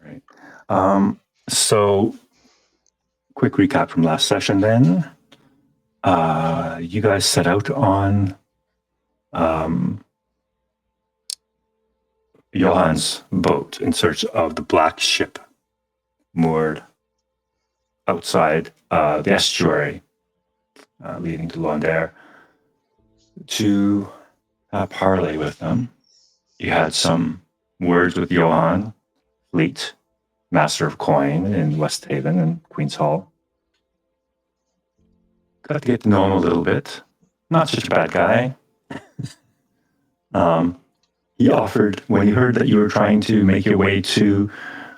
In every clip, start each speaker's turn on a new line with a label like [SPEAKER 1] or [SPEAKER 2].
[SPEAKER 1] Right. So, quick recap from last session then. You guys set out on Johan's boat in search of the black ship moored outside the estuary leading to Londair to parley with them. You had some words with Johan Fleet, Master of Coin in West Haven and Queen's Hall. Got to get to know him a little bit. Not such a bad guy. He offered, when he heard that you were trying to make your way to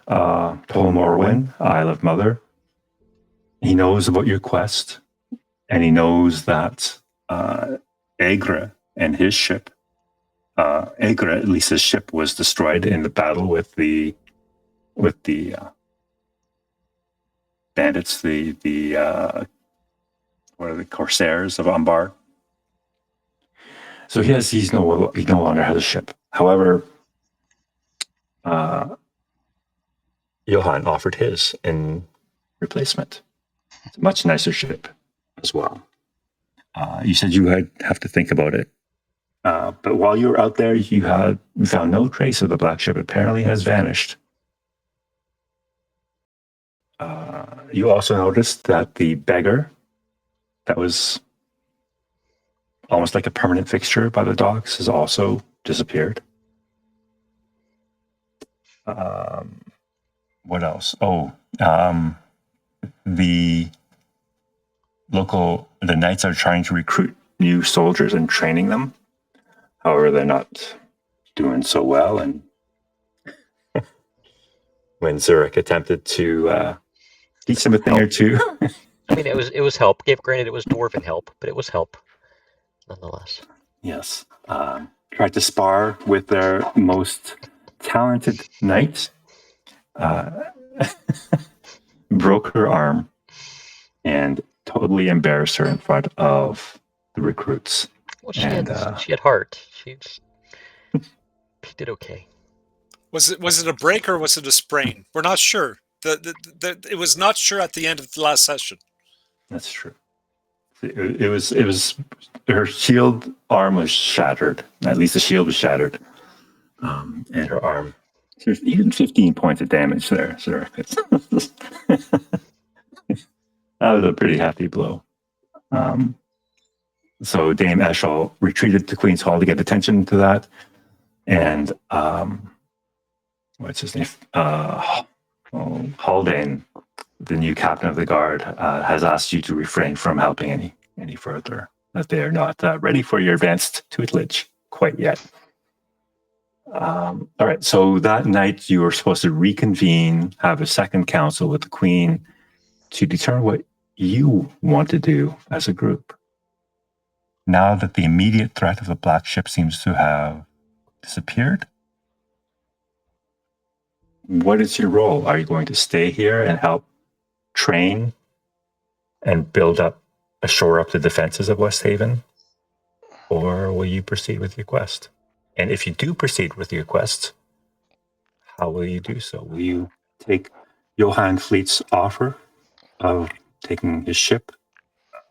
[SPEAKER 1] Tolmorwin, Isle of Mother, he knows about your quest, and he knows that Agra and his ship, Agra, at least his ship, was destroyed in the battle with the bandits, the what are the Corsairs of Umbar. So he no longer has a ship. However, Johan offered his in replacement. It's a much nicer ship as well. You said you have to think about it. But while you were out there, you found no trace of the black ship. It apparently has vanished. You also noticed that the beggar that was almost like a permanent fixture by the docks has also disappeared. What else? The knights are trying to recruit new soldiers and training them. However, they're not doing so well. And when Zuric attempted to teach them a thing or two.
[SPEAKER 2] I mean, it was help. Granted, it was dwarven help, but it was help nonetheless.
[SPEAKER 1] Yes. Tried to spar with their most talented knight. Broke her arm and totally embarrassed her in front of the recruits.
[SPEAKER 2] Well, she had heart. She did okay.
[SPEAKER 3] Was it a break or was it a sprain? We're not sure. It was not sure at the end of the last session.
[SPEAKER 1] That's true. It was her shield arm was shattered. At least the shield was shattered, and her arm. There's even 15 points of damage there, sir. That was a pretty hefty blow. So Dame Eshel retreated to Queen's Hall to get attention to that, and what's his name? Haldane, the new captain of the guard, has asked you to refrain from helping any further, that they are not ready for your advanced tutelage quite yet. All right, so that night you were supposed to reconvene, have a second council with the Queen to determine what you want to do as a group. Now that the immediate threat of the black ship seems to have disappeared, what is your role? Are you going to stay here and help train and shore up the defenses of West Haven? Or will you proceed with your quest? And if you do proceed with your quest, how will you do so? Will you take Johan Fleet's offer of taking his ship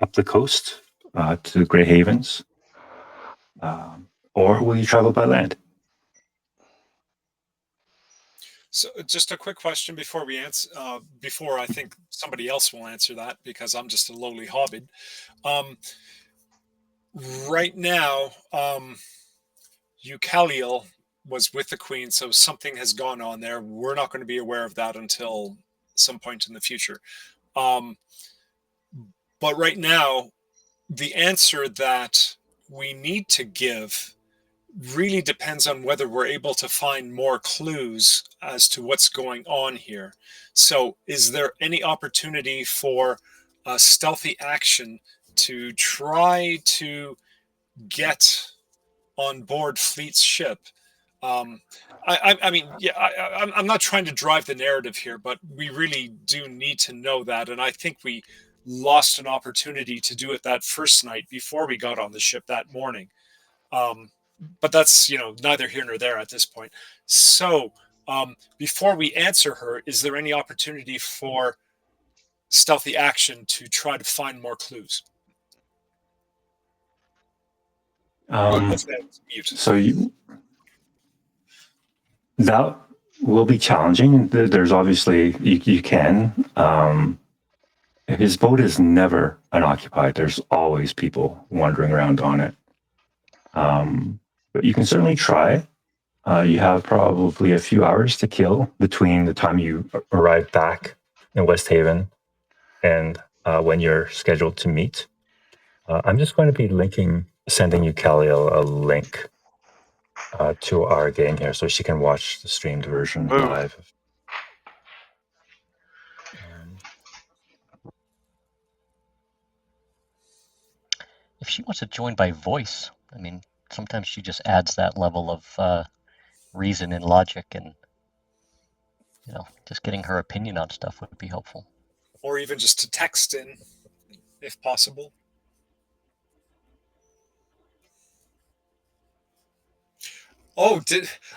[SPEAKER 1] up the coast to the Grey Havens? Or will you travel by land?
[SPEAKER 3] So just a quick question before we answer, before I think somebody else will answer that, because I'm just a lowly hobbit. Right now, Eucaliel was with the Queen, so something has gone on there. We're not going to be aware of that until some point in the future. But right now, the answer that we need to give really depends on whether we're able to find more clues as to what's going on here. So is there any opportunity for a stealthy action to try to get on board Fleet's ship? I'm not trying to drive the narrative here, but we really do need to know that. And I think we lost an opportunity to do it that first night before we got on the ship that morning. But that's, neither here nor there at this point. So Before we answer her, is there any opportunity for stealthy action to try to find more clues?
[SPEAKER 1] So that will be challenging. There's obviously you can. His boat is never unoccupied. There's always people wandering around on it. But you can certainly try. You have probably a few hours to kill between the time you arrive back in West Haven and when you're scheduled to meet. I'm just going to be sending you, Kelly, a link to our game here so she can watch the streamed version live.
[SPEAKER 2] If she wants to join by voice, I mean, sometimes she just adds that level of reason and logic, and just getting her opinion on stuff would be helpful.
[SPEAKER 3] Or even just to text in, if possible. Oh,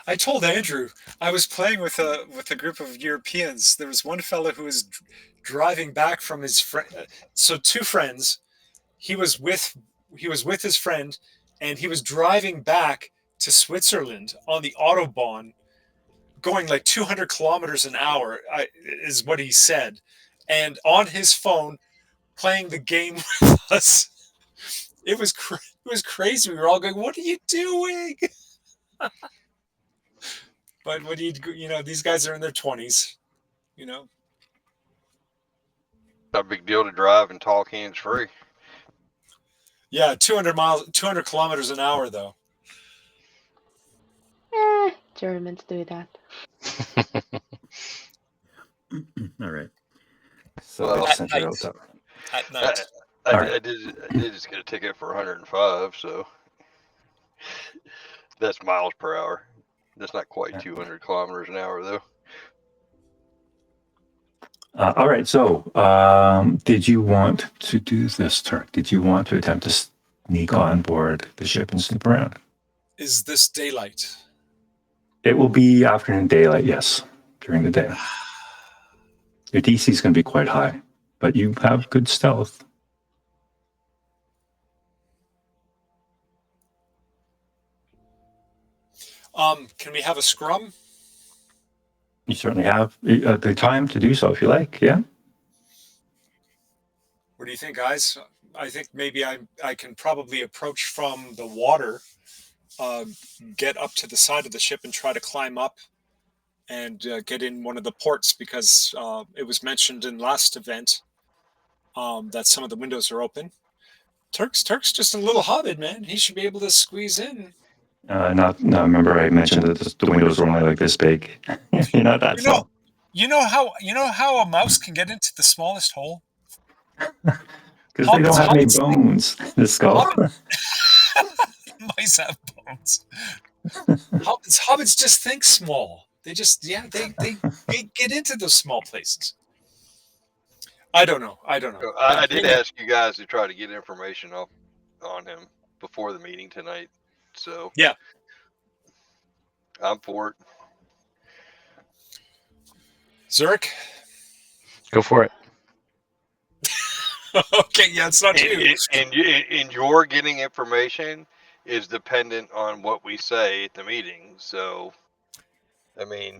[SPEAKER 3] I told Andrew I was playing with a group of Europeans. There was one fellow who was driving back from his friend. So two friends. He was with his friend, and he was driving back to Switzerland on the Autobahn, going like 200 kilometers an hour, is what he said, and on his phone, playing the game with us. It was crazy. We were all going, "What are you doing?" But what do you these guys are in their 20s,
[SPEAKER 4] Not a big deal to drive and talk hands free.
[SPEAKER 3] Yeah, 200 kilometers an hour though.
[SPEAKER 5] Germans do that.
[SPEAKER 1] All right. So I'll send it out that
[SPEAKER 3] at night.
[SPEAKER 4] I did just get a ticket for 105, so that's miles per hour. That's not quite 200 kilometers an hour, though.
[SPEAKER 1] All right. So, did you want to do this, Turk? Did you want to attempt to sneak on board the ship and snoop around?
[SPEAKER 3] Is this daylight?
[SPEAKER 1] It will be afternoon daylight, yes, during the day. Your DC is going to be quite high, but you have good stealth.
[SPEAKER 3] Can we have a scrum?
[SPEAKER 1] You certainly have the time to do so if you like, yeah?
[SPEAKER 3] What do you think, guys? I think maybe I can probably approach from the water, get up to the side of the ship and try to climb up and get in one of the ports, because it was mentioned in last event that some of the windows are open. Turk's just a little hobbit, man. He should be able to squeeze in.
[SPEAKER 1] Remember I mentioned that the windows were only like this big. You're not that small.
[SPEAKER 3] You know how a mouse can get into the smallest hole?
[SPEAKER 1] Because they don't have any bones in the skull.
[SPEAKER 3] Mice have bones. Hobbits just think small. They just they get into those small places. I don't know.
[SPEAKER 4] I did ask you guys to try to get information on him before the meeting tonight. So
[SPEAKER 3] yeah,
[SPEAKER 4] I'm for it.
[SPEAKER 3] Zuric,
[SPEAKER 2] go for it.
[SPEAKER 3] Okay, yeah, it's not you.
[SPEAKER 4] And your getting information is dependent on what we say at the meeting. So, I mean,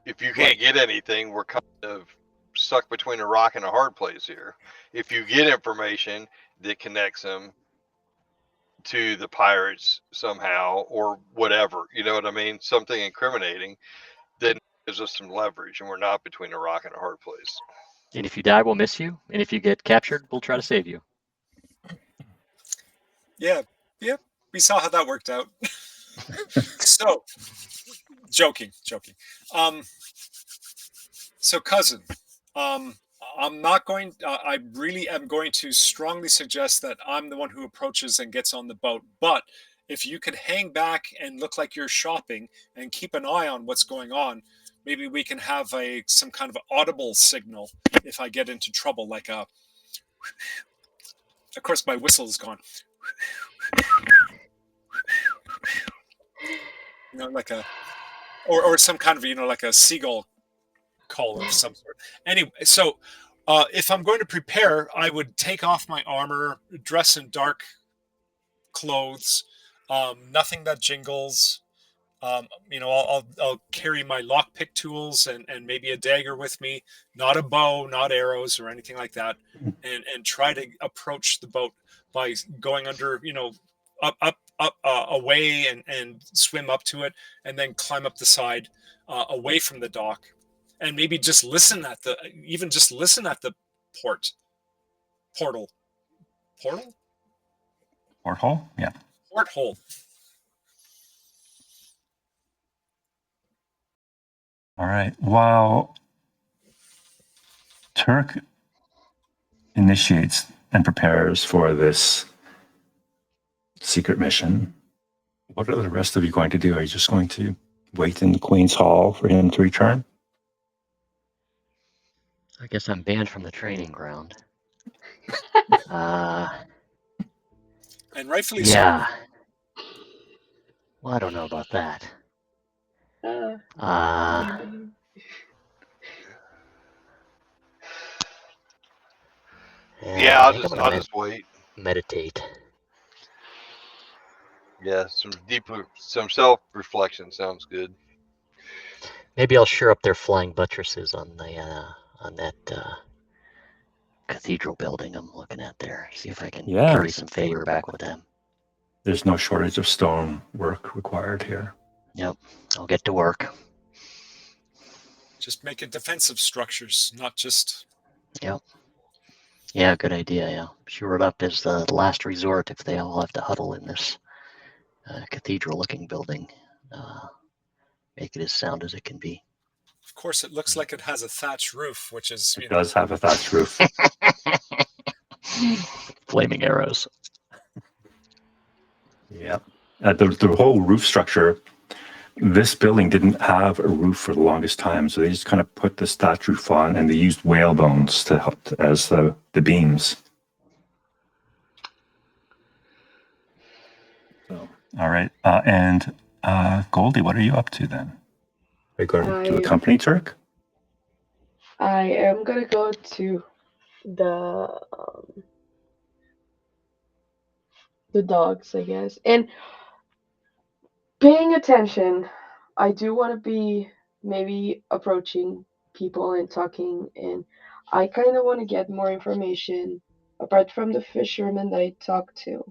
[SPEAKER 4] if you can't get anything, we're kind of stuck between a rock and a hard place here. If you get information that connects them to the pirates somehow or whatever, you know what I mean? Something incriminating, then gives us some leverage, and we're not between a rock and a hard place.
[SPEAKER 2] And if you die, we'll miss you. And if you get captured, we'll try to save you.
[SPEAKER 3] Yeah, we saw how that worked out. So, joking. So, cousin, I'm not going. I really am going to strongly suggest that I'm the one who approaches and gets on the boat. But if you could hang back and look like you're shopping and keep an eye on what's going on, maybe we can have some kind of audible signal if I get into trouble, like a. Of course, my whistle is gone. Like a or some kind of, like a seagull call of some sort. Anyway, so if I'm going to prepare, I would take off my armor, dress in dark clothes, nothing that jingles. I'll carry my lockpick tools and maybe a dagger with me, not a bow, not arrows or anything like that, and try to approach the boat by going under, up away and swim up to it, and then climb up the side, away from the dock, and maybe just listen at the porthole,
[SPEAKER 1] Yeah.
[SPEAKER 3] porthole.
[SPEAKER 1] All right. While Turk initiates and prepares for this secret mission, what are the rest of you going to do? Are you just going to wait in the Queen's Hall for him to return?
[SPEAKER 2] I guess I'm banned from the training ground.
[SPEAKER 3] And rightfully so.
[SPEAKER 2] Yeah. Well, I don't know about that.
[SPEAKER 4] Yeah,
[SPEAKER 2] I
[SPEAKER 4] I'll
[SPEAKER 2] think I'm
[SPEAKER 4] just
[SPEAKER 2] gonna
[SPEAKER 4] wait.
[SPEAKER 2] meditate.
[SPEAKER 4] Yeah, some self-reflection sounds good.
[SPEAKER 2] Maybe I'll shore up their flying buttresses on that cathedral building I'm looking at there. See if I can curry some favor back with them.
[SPEAKER 1] There's no shortage of stone work required here.
[SPEAKER 2] Yep, I'll get to work.
[SPEAKER 3] Just making defensive structures, not just...
[SPEAKER 2] Yep. Yeah, good idea, yeah. Shore it up as the last resort if they all have to huddle in this cathedral-looking building. Make it as sound as it can be.
[SPEAKER 3] Of course, it looks like it has a thatched roof, which is...
[SPEAKER 1] It does have a thatched roof.
[SPEAKER 2] Flaming arrows.
[SPEAKER 1] Yeah. The whole roof structure, this building didn't have a roof for the longest time, so they just kind of put this thatch roof on, and they used whale bones to help as the beams. So, all right. And Goldie, what are you up to then? Are you going to accompany Turk?
[SPEAKER 5] I am going to go to the dogs, I guess. And paying attention, I do want to be maybe approaching people and talking, and I kind of want to get more information apart from the fisherman that I talked to.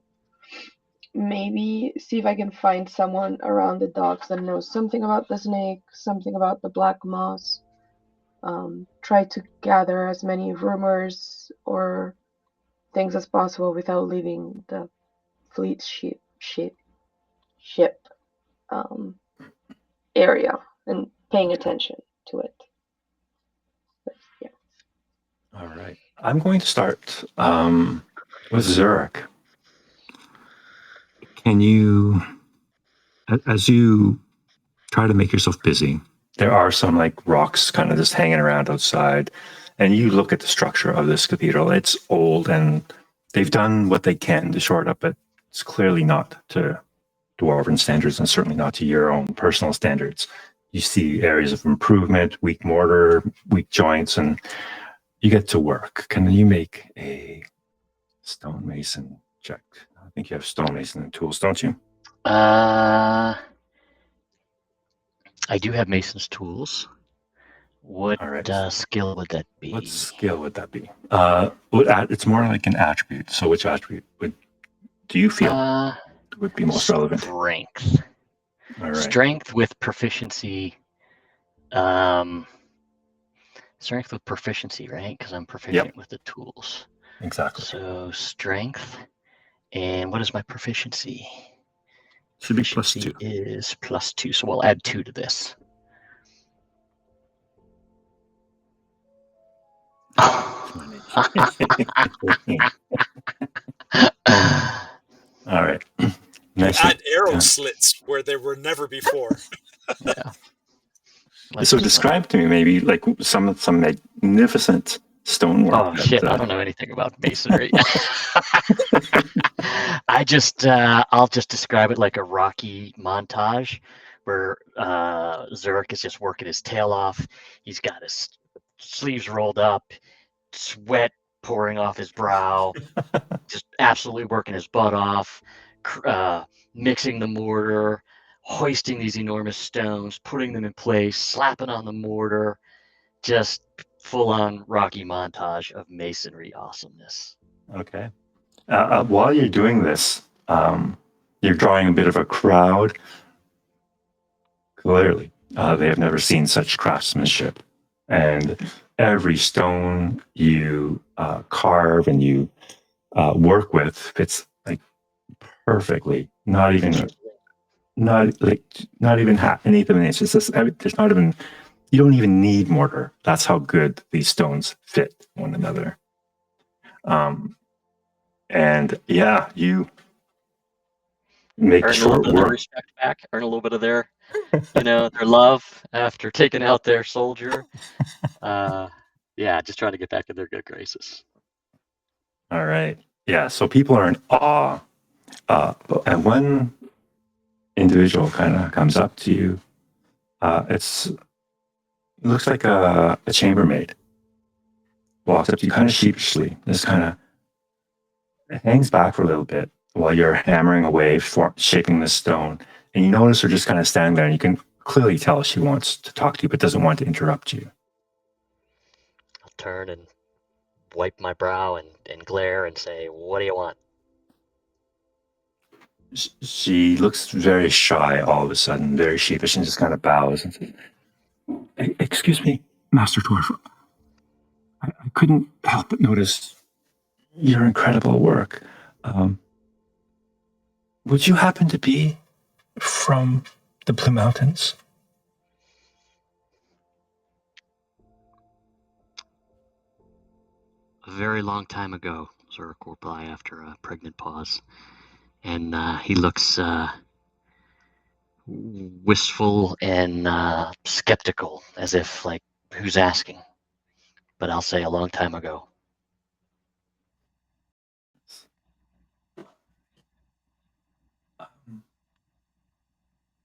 [SPEAKER 5] Maybe see if I can find someone around the docks that knows something about the snake, something about the black moss. Try to gather as many rumors or things as possible without leaving the fleet ship area and paying attention to it. But, yeah.
[SPEAKER 1] All right. I'm going to start with Zuric. Can you, as you try to make yourself busy, there are some like rocks kind of just hanging around outside, and you look at the structure of this cathedral. It's old, and they've done what they can to shore it up, but it's clearly not to dwarven standards, and certainly not to your own personal standards. You see areas of improvement, weak mortar, weak joints, and you get to work. Can you make a stonemason check? I think you have stonemason and tools, don't you?
[SPEAKER 2] I do have mason's tools. What skill would that be?
[SPEAKER 1] What skill would that be? It's more like an attribute. So which attribute do you feel would be most relevant?
[SPEAKER 2] Strength. All right. Strength with proficiency. Strength with proficiency, right? Because I'm proficient with the tools.
[SPEAKER 1] Exactly.
[SPEAKER 2] So strength. And what is my proficiency?
[SPEAKER 1] Should be +2.
[SPEAKER 2] Is +2, so we'll add 2 to this.
[SPEAKER 1] All right. Nice.
[SPEAKER 3] Add arrow slits where there were never before.
[SPEAKER 2] Yeah.
[SPEAKER 1] So describe to me maybe like some magnificent stonework.
[SPEAKER 2] Oh shit! I don't know anything about masonry. I'll just describe it like a rocky montage where Zuric is just working his tail off. He's got his sleeves rolled up, sweat pouring off his brow, just absolutely working his butt off, mixing the mortar, hoisting these enormous stones, putting them in place, slapping on the mortar, just full-on Rocky montage of masonry awesomeness.
[SPEAKER 1] Okay. While you're doing this, you're drawing a bit of a crowd. Clearly, they have never seen such craftsmanship. And every stone you carve and you work with fits like perfectly. Not even half an eighth of an inch. It's just, there's not even. You don't even need mortar. That's how good these stones fit one another. And yeah, you make
[SPEAKER 2] Earn a little
[SPEAKER 1] short
[SPEAKER 2] bit of their
[SPEAKER 1] work.
[SPEAKER 2] respect back, earn a little bit of their, their love after taking out their soldier. Yeah, just trying to get back in their good graces.
[SPEAKER 1] All right. Yeah. So people are in awe. And one individual kind of comes up to you. It looks like a chambermaid. Walks up to you kind of sheepishly. Just kind of hangs back for a little bit while you're hammering away, shaping the stone. And you notice her just kind of standing there, and you can clearly tell she wants to talk to you, but doesn't want to interrupt you.
[SPEAKER 2] I'll turn and wipe my brow and glare and say, "What do you want?"
[SPEAKER 1] She looks very shy all of a sudden, very sheepish, and just kind of bows and says, "Excuse me, Master Dwarf. I couldn't help but notice your incredible work. Would you happen to be from the Blue Mountains?"
[SPEAKER 2] A very long time ago, Zuric will reply after a pregnant pause. And he looks wistful and skeptical, as if, like, who's asking? But I'll say a long time ago.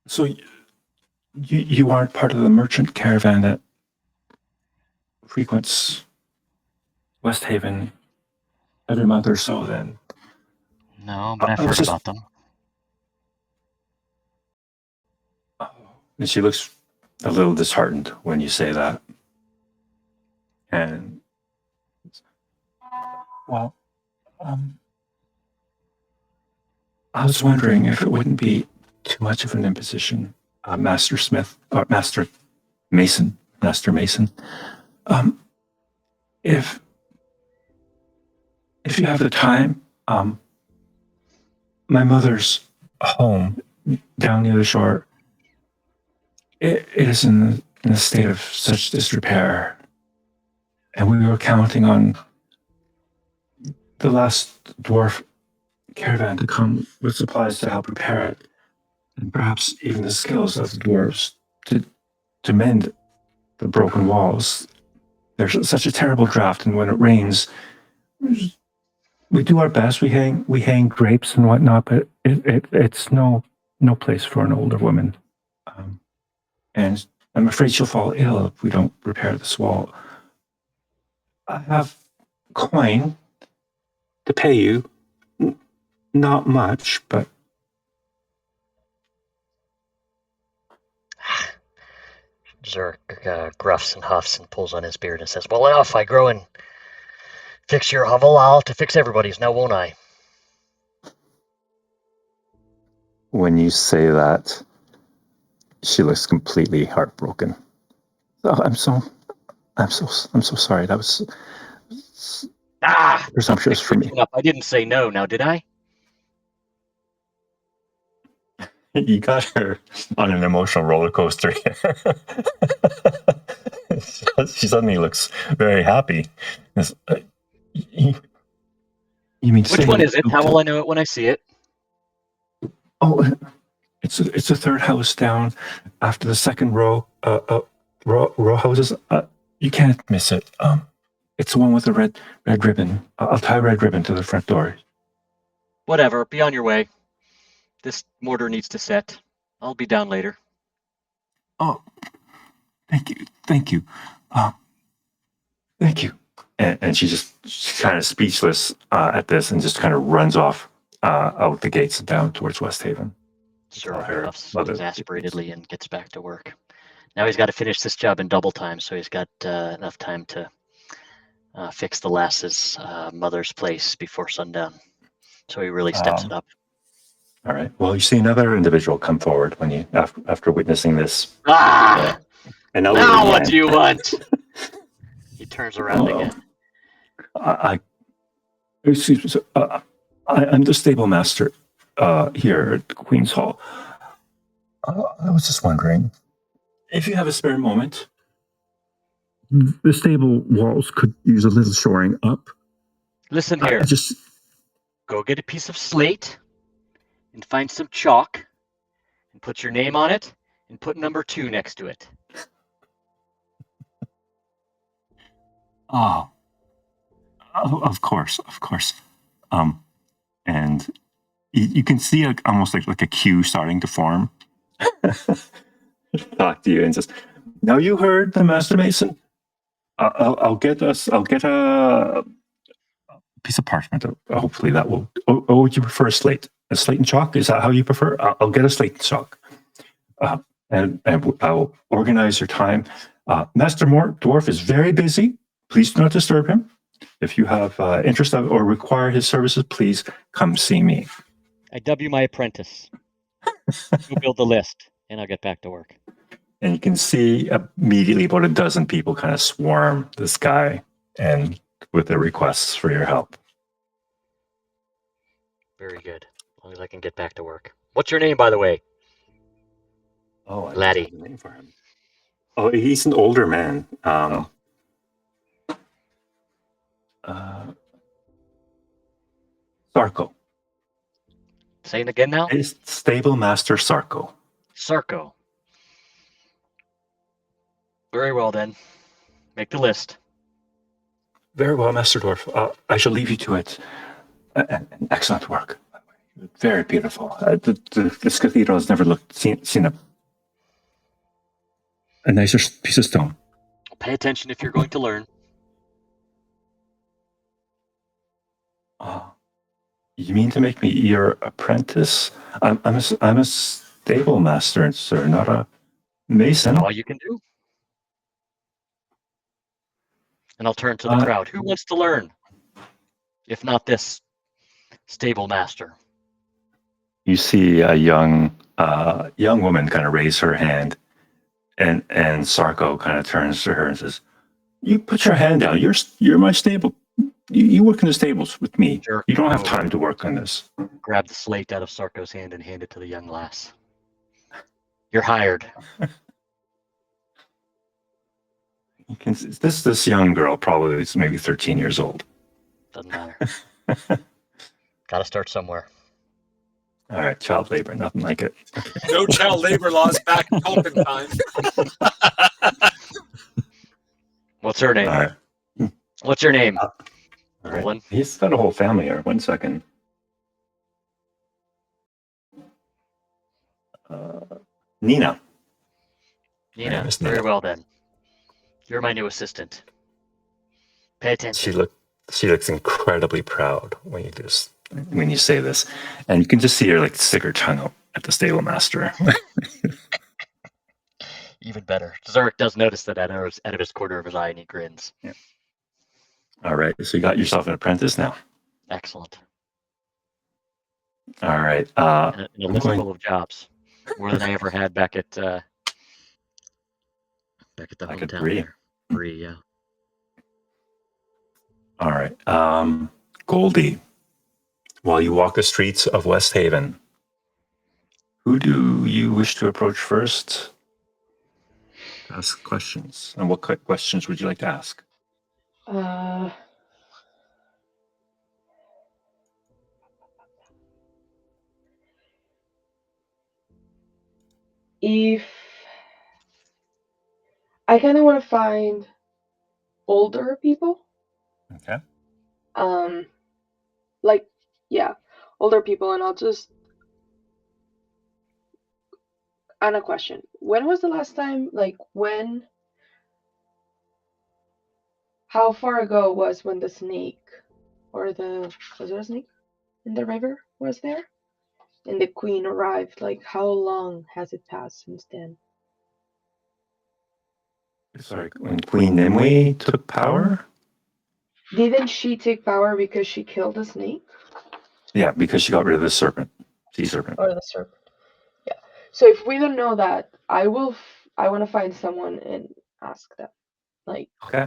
[SPEAKER 1] So you aren't part of the merchant caravan that frequents West Haven every month or so, then?
[SPEAKER 2] No, but I've
[SPEAKER 1] I was
[SPEAKER 2] heard
[SPEAKER 1] just-
[SPEAKER 2] about them.
[SPEAKER 1] And she looks a little disheartened when you say that. And, well, I was wondering if it wouldn't be too much of an imposition, Master Smith, or Master Mason, if you have the time, my mother's home down near the shore, it is in a state of such disrepair, and we were counting on the last dwarf caravan to come with supplies to help repair it, and perhaps even the skills of the dwarves to mend the broken walls. There's such a terrible drought, and when it rains, we do our best. We hang grapes and whatnot, but it's no place for an older woman. And I'm afraid she'll fall ill if we don't repair this wall. I have coin to pay you. Not much, but
[SPEAKER 2] Zurk gruffs and huffs and pulls on his beard and says, "Well, now if I grow and fix your hovel, I'll have to fix everybody's now, won't I?"
[SPEAKER 1] when you say that, she looks completely heartbroken. Oh, I'm so sorry. That was presumptuous for me.
[SPEAKER 2] I didn't say no, now did I?
[SPEAKER 1] You got her on an emotional roller coaster. She suddenly looks very happy. You mean
[SPEAKER 2] Which one is it? How will I know it when I see it?
[SPEAKER 1] Oh, it's the third house down after the second row houses. You can't miss it. It's the one with the red ribbon. I'll tie a red ribbon to the front door.
[SPEAKER 2] Whatever, be on your way. This mortar needs to set. I'll be down later.
[SPEAKER 1] Oh, thank you, thank you. And she's kind of speechless at this, and just kind of runs off out the gates down towards West Haven.
[SPEAKER 2] Zuric
[SPEAKER 1] her
[SPEAKER 2] laughs
[SPEAKER 1] mother-
[SPEAKER 2] exasperatedly and gets back to work. Now he's got to finish this job in double time, so he's got enough time to fix the lass's mother's place before sundown. So he really steps it up.
[SPEAKER 1] All right. Well, you see another individual come forward when you after witnessing this. And
[SPEAKER 2] Now what do you want? He turns around again.
[SPEAKER 1] Excuse me, sir. I'm the stable master here at Queen's Hall. I was just wondering if you have a spare moment. The stable walls could use a little shoring up.
[SPEAKER 2] Listen here. Go get a piece of slate and find some chalk and put your name on it and put number 2 next to it.
[SPEAKER 1] Oh, of course. And you can see almost like a queue starting to form. Talk to you and says, "Now you heard the Master Mason. I'll get a piece of parchment. Hopefully that will. Oh, would you prefer a slate? A slate and chalk? Is that how you prefer? I'll get a slate and chalk. And I'll organize your time. Master Dwarf is very busy. Please do not disturb him. If you have interest or require his services, please come see me."
[SPEAKER 2] I dub you my apprentice. Go build the list, and I'll get back to work.
[SPEAKER 1] And you can see immediately about a dozen people kind of swarm this guy and with their requests for your help.
[SPEAKER 2] Very good. As long as I can get back to work. What's your name, by the way?
[SPEAKER 1] Oh, I
[SPEAKER 2] Laddie.
[SPEAKER 1] don't have a name for him. Oh, he's an older man. Sarko.
[SPEAKER 2] Say it again now?
[SPEAKER 1] It's Stable Master Sarko.
[SPEAKER 2] Sarko. Very well, then. Make the list.
[SPEAKER 1] Very well, Master Dwarf. I shall leave you to it. Excellent work. Very beautiful. This cathedral has never seen a nicer piece of stone.
[SPEAKER 2] Pay attention if you're going to learn.
[SPEAKER 1] You mean to make me your apprentice? I'm a stable master, sir, not a mason.
[SPEAKER 2] All you can do. And I'll turn to the crowd. Who wants to learn? If not this stable master.
[SPEAKER 1] You see a young woman kind of raise her hand, and Sarko kind of turns to her and says, "You put your hand down. You're my stable. You work in the stables with me.
[SPEAKER 2] Sure.
[SPEAKER 1] You don't have time to work on this."
[SPEAKER 2] Grab the slate out of Sarko's hand and hand it to the young lass. You're hired.
[SPEAKER 1] This young girl probably is maybe 13 years old.
[SPEAKER 2] Doesn't matter. Gotta start somewhere.
[SPEAKER 1] All right, child labor, nothing like it.
[SPEAKER 3] No child labor laws back in Tolkien time.
[SPEAKER 2] What's her name?
[SPEAKER 1] All right.
[SPEAKER 2] What's your name?
[SPEAKER 1] All right.
[SPEAKER 2] Roland?
[SPEAKER 1] He's got a whole family here. 1 second. Nina.
[SPEAKER 2] Nina.
[SPEAKER 1] Miss
[SPEAKER 2] Very
[SPEAKER 1] Nina.
[SPEAKER 2] well then. You're my new assistant. Pay attention.
[SPEAKER 1] She looks incredibly proud when you say this, and you can just see her like stick her tongue out at the stable master.
[SPEAKER 2] Even better. Zuric does notice that out of his corner of his eye, and he grins.
[SPEAKER 1] Yeah. All right, so you got yourself an apprentice now.
[SPEAKER 2] Excellent.
[SPEAKER 1] All right.
[SPEAKER 2] And a list full of jobs. More than I ever had back at the hometown
[SPEAKER 1] Bree.
[SPEAKER 2] there. Bree, yeah.
[SPEAKER 1] All right. Goldie, while you walk the streets of West Haven, who do you wish to approach first? Ask questions. And what questions would you like to ask?
[SPEAKER 5] If I kind of want to find older people,
[SPEAKER 1] Okay.
[SPEAKER 5] older people, and I'll just Anna, question. When was the last time, like, how far ago was when the snake, was it a snake in the river was there? And the queen arrived, like, how long has it passed since then?
[SPEAKER 1] Sorry, when Queen Nimue took power?
[SPEAKER 5] Didn't she take power because she killed the snake?
[SPEAKER 1] Yeah, because she got rid of the serpent, sea serpent.
[SPEAKER 5] Or the serpent? Yeah. So if we don't know that, I want to find someone and ask them. Like,
[SPEAKER 1] Okay.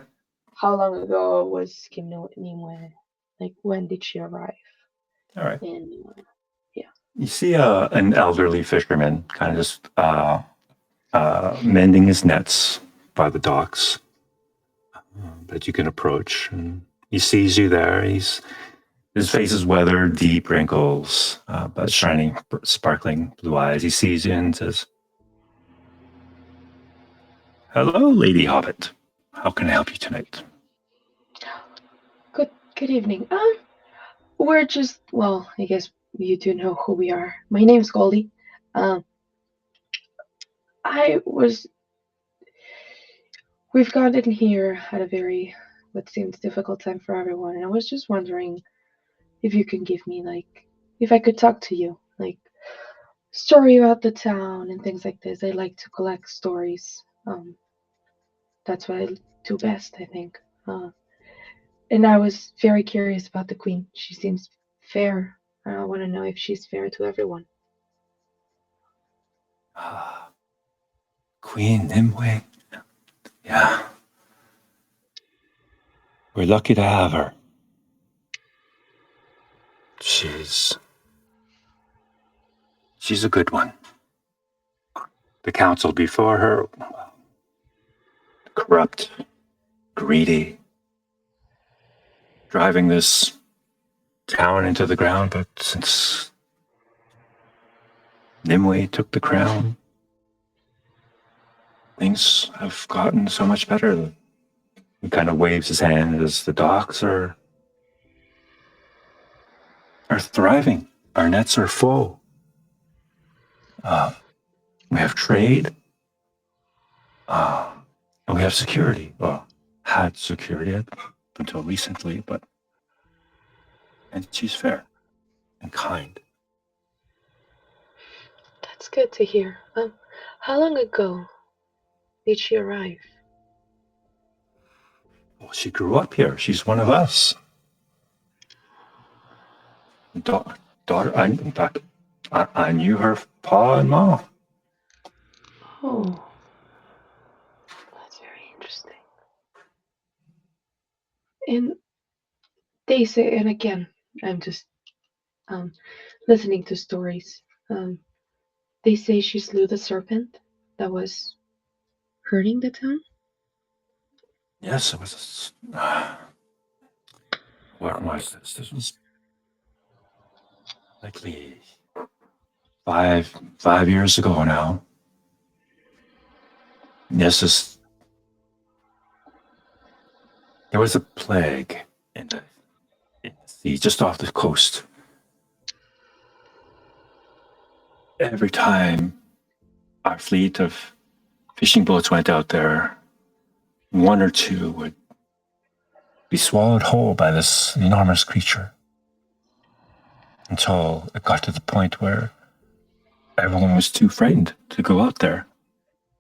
[SPEAKER 5] how long ago was Kim Nimue? Like, when did she arrive?
[SPEAKER 1] All right.
[SPEAKER 5] And
[SPEAKER 1] You see an elderly fisherman kind of just mending his nets by the docks that you can approach. And he sees you there. His face is weathered, deep wrinkles, but shining, sparkling blue eyes. He sees you and says, "Hello, Lady Hobbit. How can I help you tonight?"
[SPEAKER 5] Good evening. We're just, well, I guess you do know who we are. My name's Goldie. I was We've gotten here at a very, what seems difficult time for everyone, and I was just wondering if you can give me, like, if I could talk to you, like, story about the town and things like this. I like to collect stories. That's what I do best, I think. And I was very curious about the queen. She seems fair. I want to know if she's fair to everyone.
[SPEAKER 1] Queen Nimue. Yeah. We're lucky to have her. She's a good one. The council before her, corrupt, greedy, driving this town into the ground, but since Nimue took the crown, things have gotten so much better. He kind of waves his hand as the docks are thriving. Our nets are full. We have trade. And we have security. Well, had security until recently, and she's fair and kind.
[SPEAKER 5] That's good to hear. How long ago did she arrive?
[SPEAKER 1] Well, she grew up here. She's one of us. Daughter, in fact, I knew her pa and ma.
[SPEAKER 5] Oh, that's very interesting. And they say, and again, I'm just listening to stories. They say she slew the serpent that was hurting the town.
[SPEAKER 1] Yes, it was. What was this? This was likely 5 years ago now. Yes, there was a plague in the sea just off the coast. Every time our fleet of fishing boats went out there, one or two would be swallowed whole by this enormous creature until it got to the point where everyone was too frightened to go out there.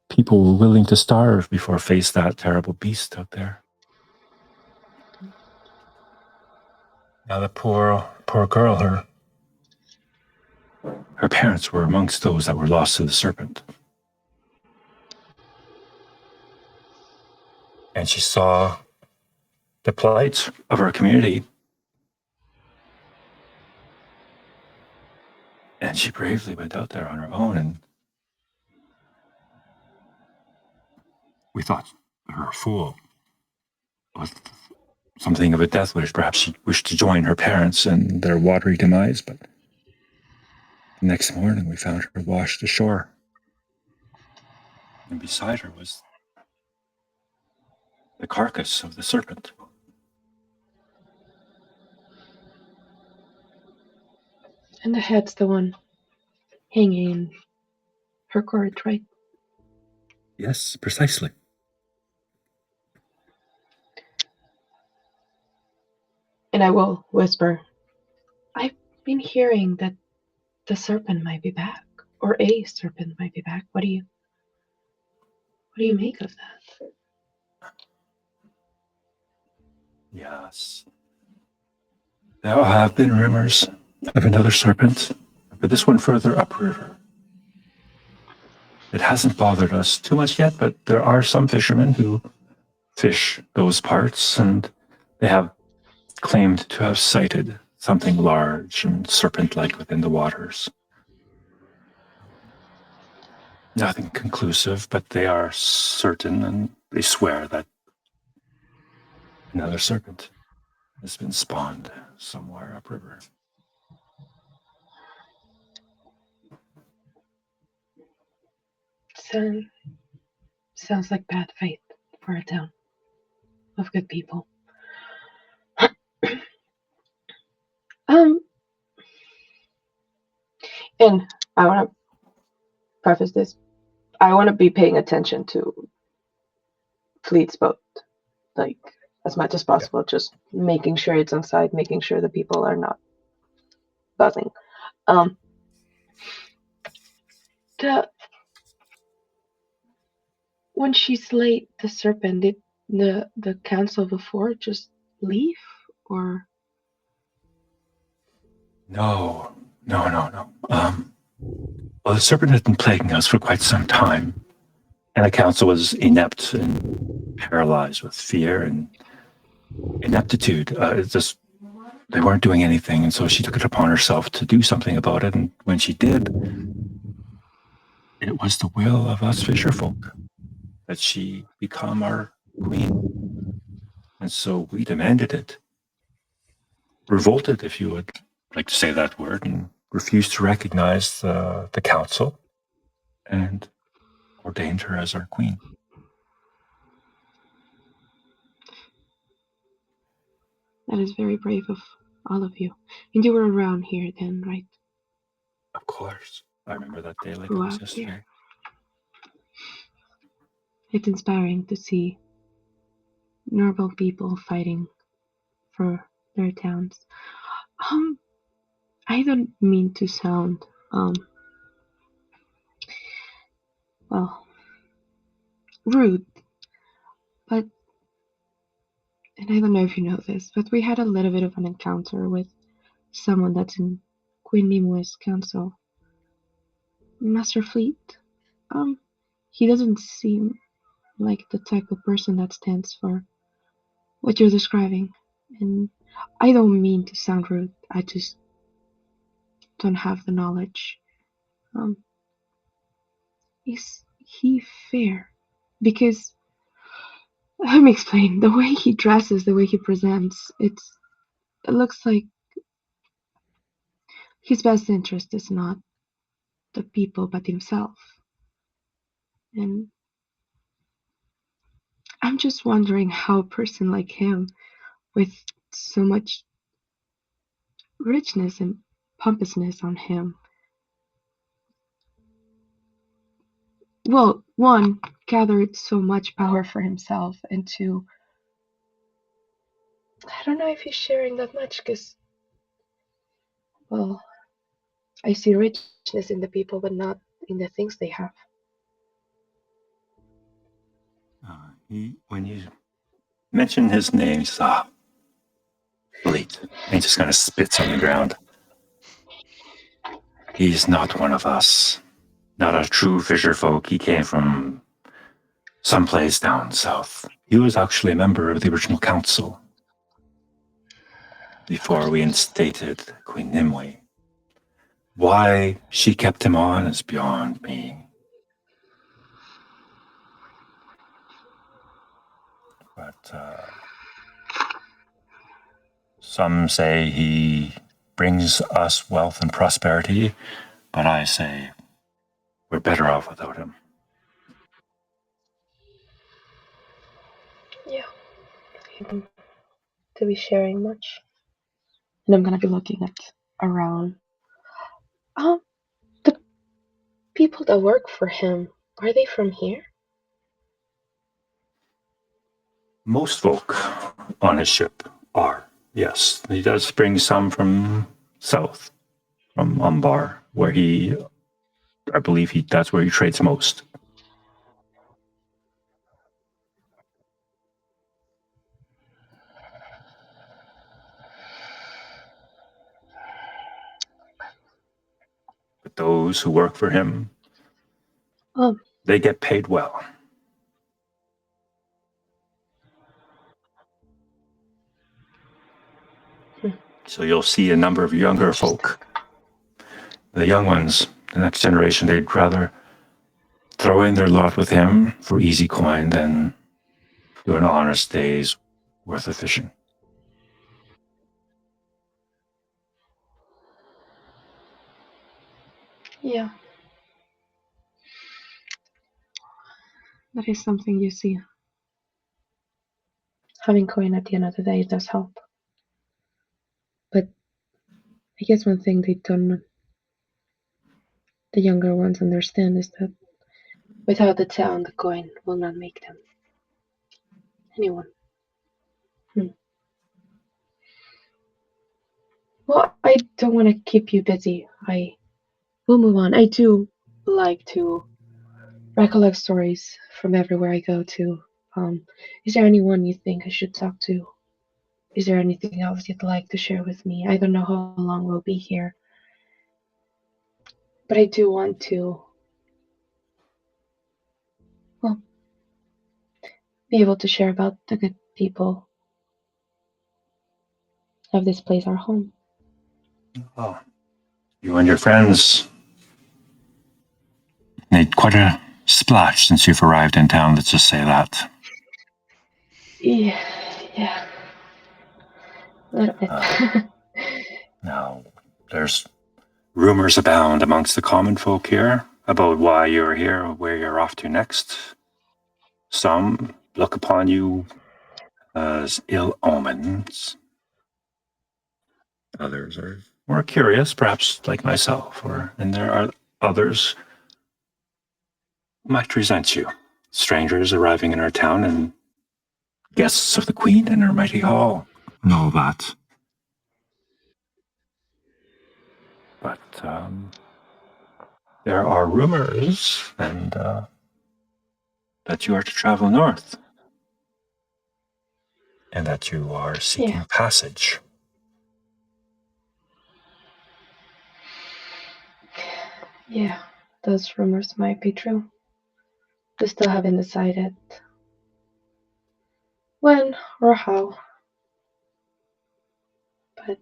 [SPEAKER 1] People were willing to starve before face that terrible beast out there. Now the poor girl, her parents were amongst those that were lost to the serpent. And she saw the plight of our community. And she bravely went out there on her own, and we thought her a fool. Was something of a death wish. Perhaps she wished to join her parents in their watery demise, but the next morning we found her washed ashore. And beside her was the carcass of the serpent.
[SPEAKER 5] And the head's the one hanging in her courage, right?
[SPEAKER 1] Yes, precisely.
[SPEAKER 5] And I will whisper, I've been hearing that the serpent might be back, or a serpent might be back. What do you make of that?
[SPEAKER 1] Yes. There have been rumors of another serpent, but this one further upriver. It hasn't bothered us too much yet, but there are some fishermen who fish those parts, and they have claimed to have sighted something large and serpent-like within the waters. Nothing conclusive, but they are certain, and they swear that another serpent has been spawned somewhere upriver.
[SPEAKER 5] Sounds like bad fate for a town of good people. And I want to preface this. I want to be paying attention to Fleet's boat, like as much as possible. Just making sure it's on side, making sure the people are not buzzing. When she slayed the serpent, did the council before just leave, or?
[SPEAKER 1] No. Well, the serpent had been plaguing us for quite some time, and the council was inept and paralyzed with fear and ineptitude. They weren't doing anything, and so she took it upon herself to do something about it. And when she did, it was the will of us fisherfolk that she become our queen. And so we demanded it, revolted, if you would like to say that word, and refused to recognize the council and ordained her as our queen.
[SPEAKER 5] That is very brave of all of you. And you were around here then, right?
[SPEAKER 1] Of course. I remember that day like it
[SPEAKER 5] Grew
[SPEAKER 1] was
[SPEAKER 5] up
[SPEAKER 1] yesterday.
[SPEAKER 5] here. It's inspiring to see normal people fighting for their towns. I don't mean to sound well, rude, but, and I don't know if you know this, but we had a little bit of an encounter with someone that's in Queen Nimue's council. Master Fleet. He doesn't seem like the type of person that stands for what you're describing. And I don't mean to sound rude, I just don't have the knowledge. Is he fair? Because, let me explain, the way he dresses, the way he presents, it looks like his best interest is not the people but himself. And I'm just wondering how a person like him, with so much richness and pompousness on him, well, one, gathered so much power for himself, and two, I don't know if he's sharing that much, because, well, I see richness in the people, but not in the things they have.
[SPEAKER 1] When you mention his name, he says, Fleet. And he just kind of spits on the ground. He's not one of us. Not a true fisher folk. He came from someplace down south. He was actually a member of the original council before we instated Queen Nimue. Why she kept him on is beyond me. But some say he brings us wealth and prosperity, but I say we're better off without him.
[SPEAKER 5] Yeah, I don't to be sharing much. And I'm gonna be looking at around. The people that work for him, are they from here?
[SPEAKER 1] Most folk on his ship are, yes. He does bring some from south, from Umbar, where I believe that's where he trades most. But those who work for him, they get paid well. So you'll see a number of younger folk. The young ones, the next generation, they'd rather throw in their lot with him for easy coin than do an honest day's worth of fishing.
[SPEAKER 5] Yeah. That is something you see. Having coin at the end of the day does help. But I guess one thing they don't, the younger ones understand, is that without the town, the coin will not make them anyone. Well, I don't want to keep you busy. I will move on. I do like to recollect stories from everywhere I go to. Is there anyone you think I should talk to? Is there anything else you'd like to share with me? I don't know how long we'll be here, but I do want to, well, be able to share about the good people of this place, our home.
[SPEAKER 1] Oh, you and your friends made quite a splash since you've arrived in town, let's just say that.
[SPEAKER 5] Yeah, a little bit.
[SPEAKER 1] Now, there's rumors abound amongst the common folk here about why you're here, where you're off to next. Some look upon you as ill omens. Others are more curious, perhaps like myself, and there are others who might resent you. Strangers arriving in our town and guests of the Queen in her mighty hall. And all that. But there are rumors and that you are to travel north and that you are seeking passage.
[SPEAKER 5] Yeah, those rumors might be true. We still haven't decided when or how, but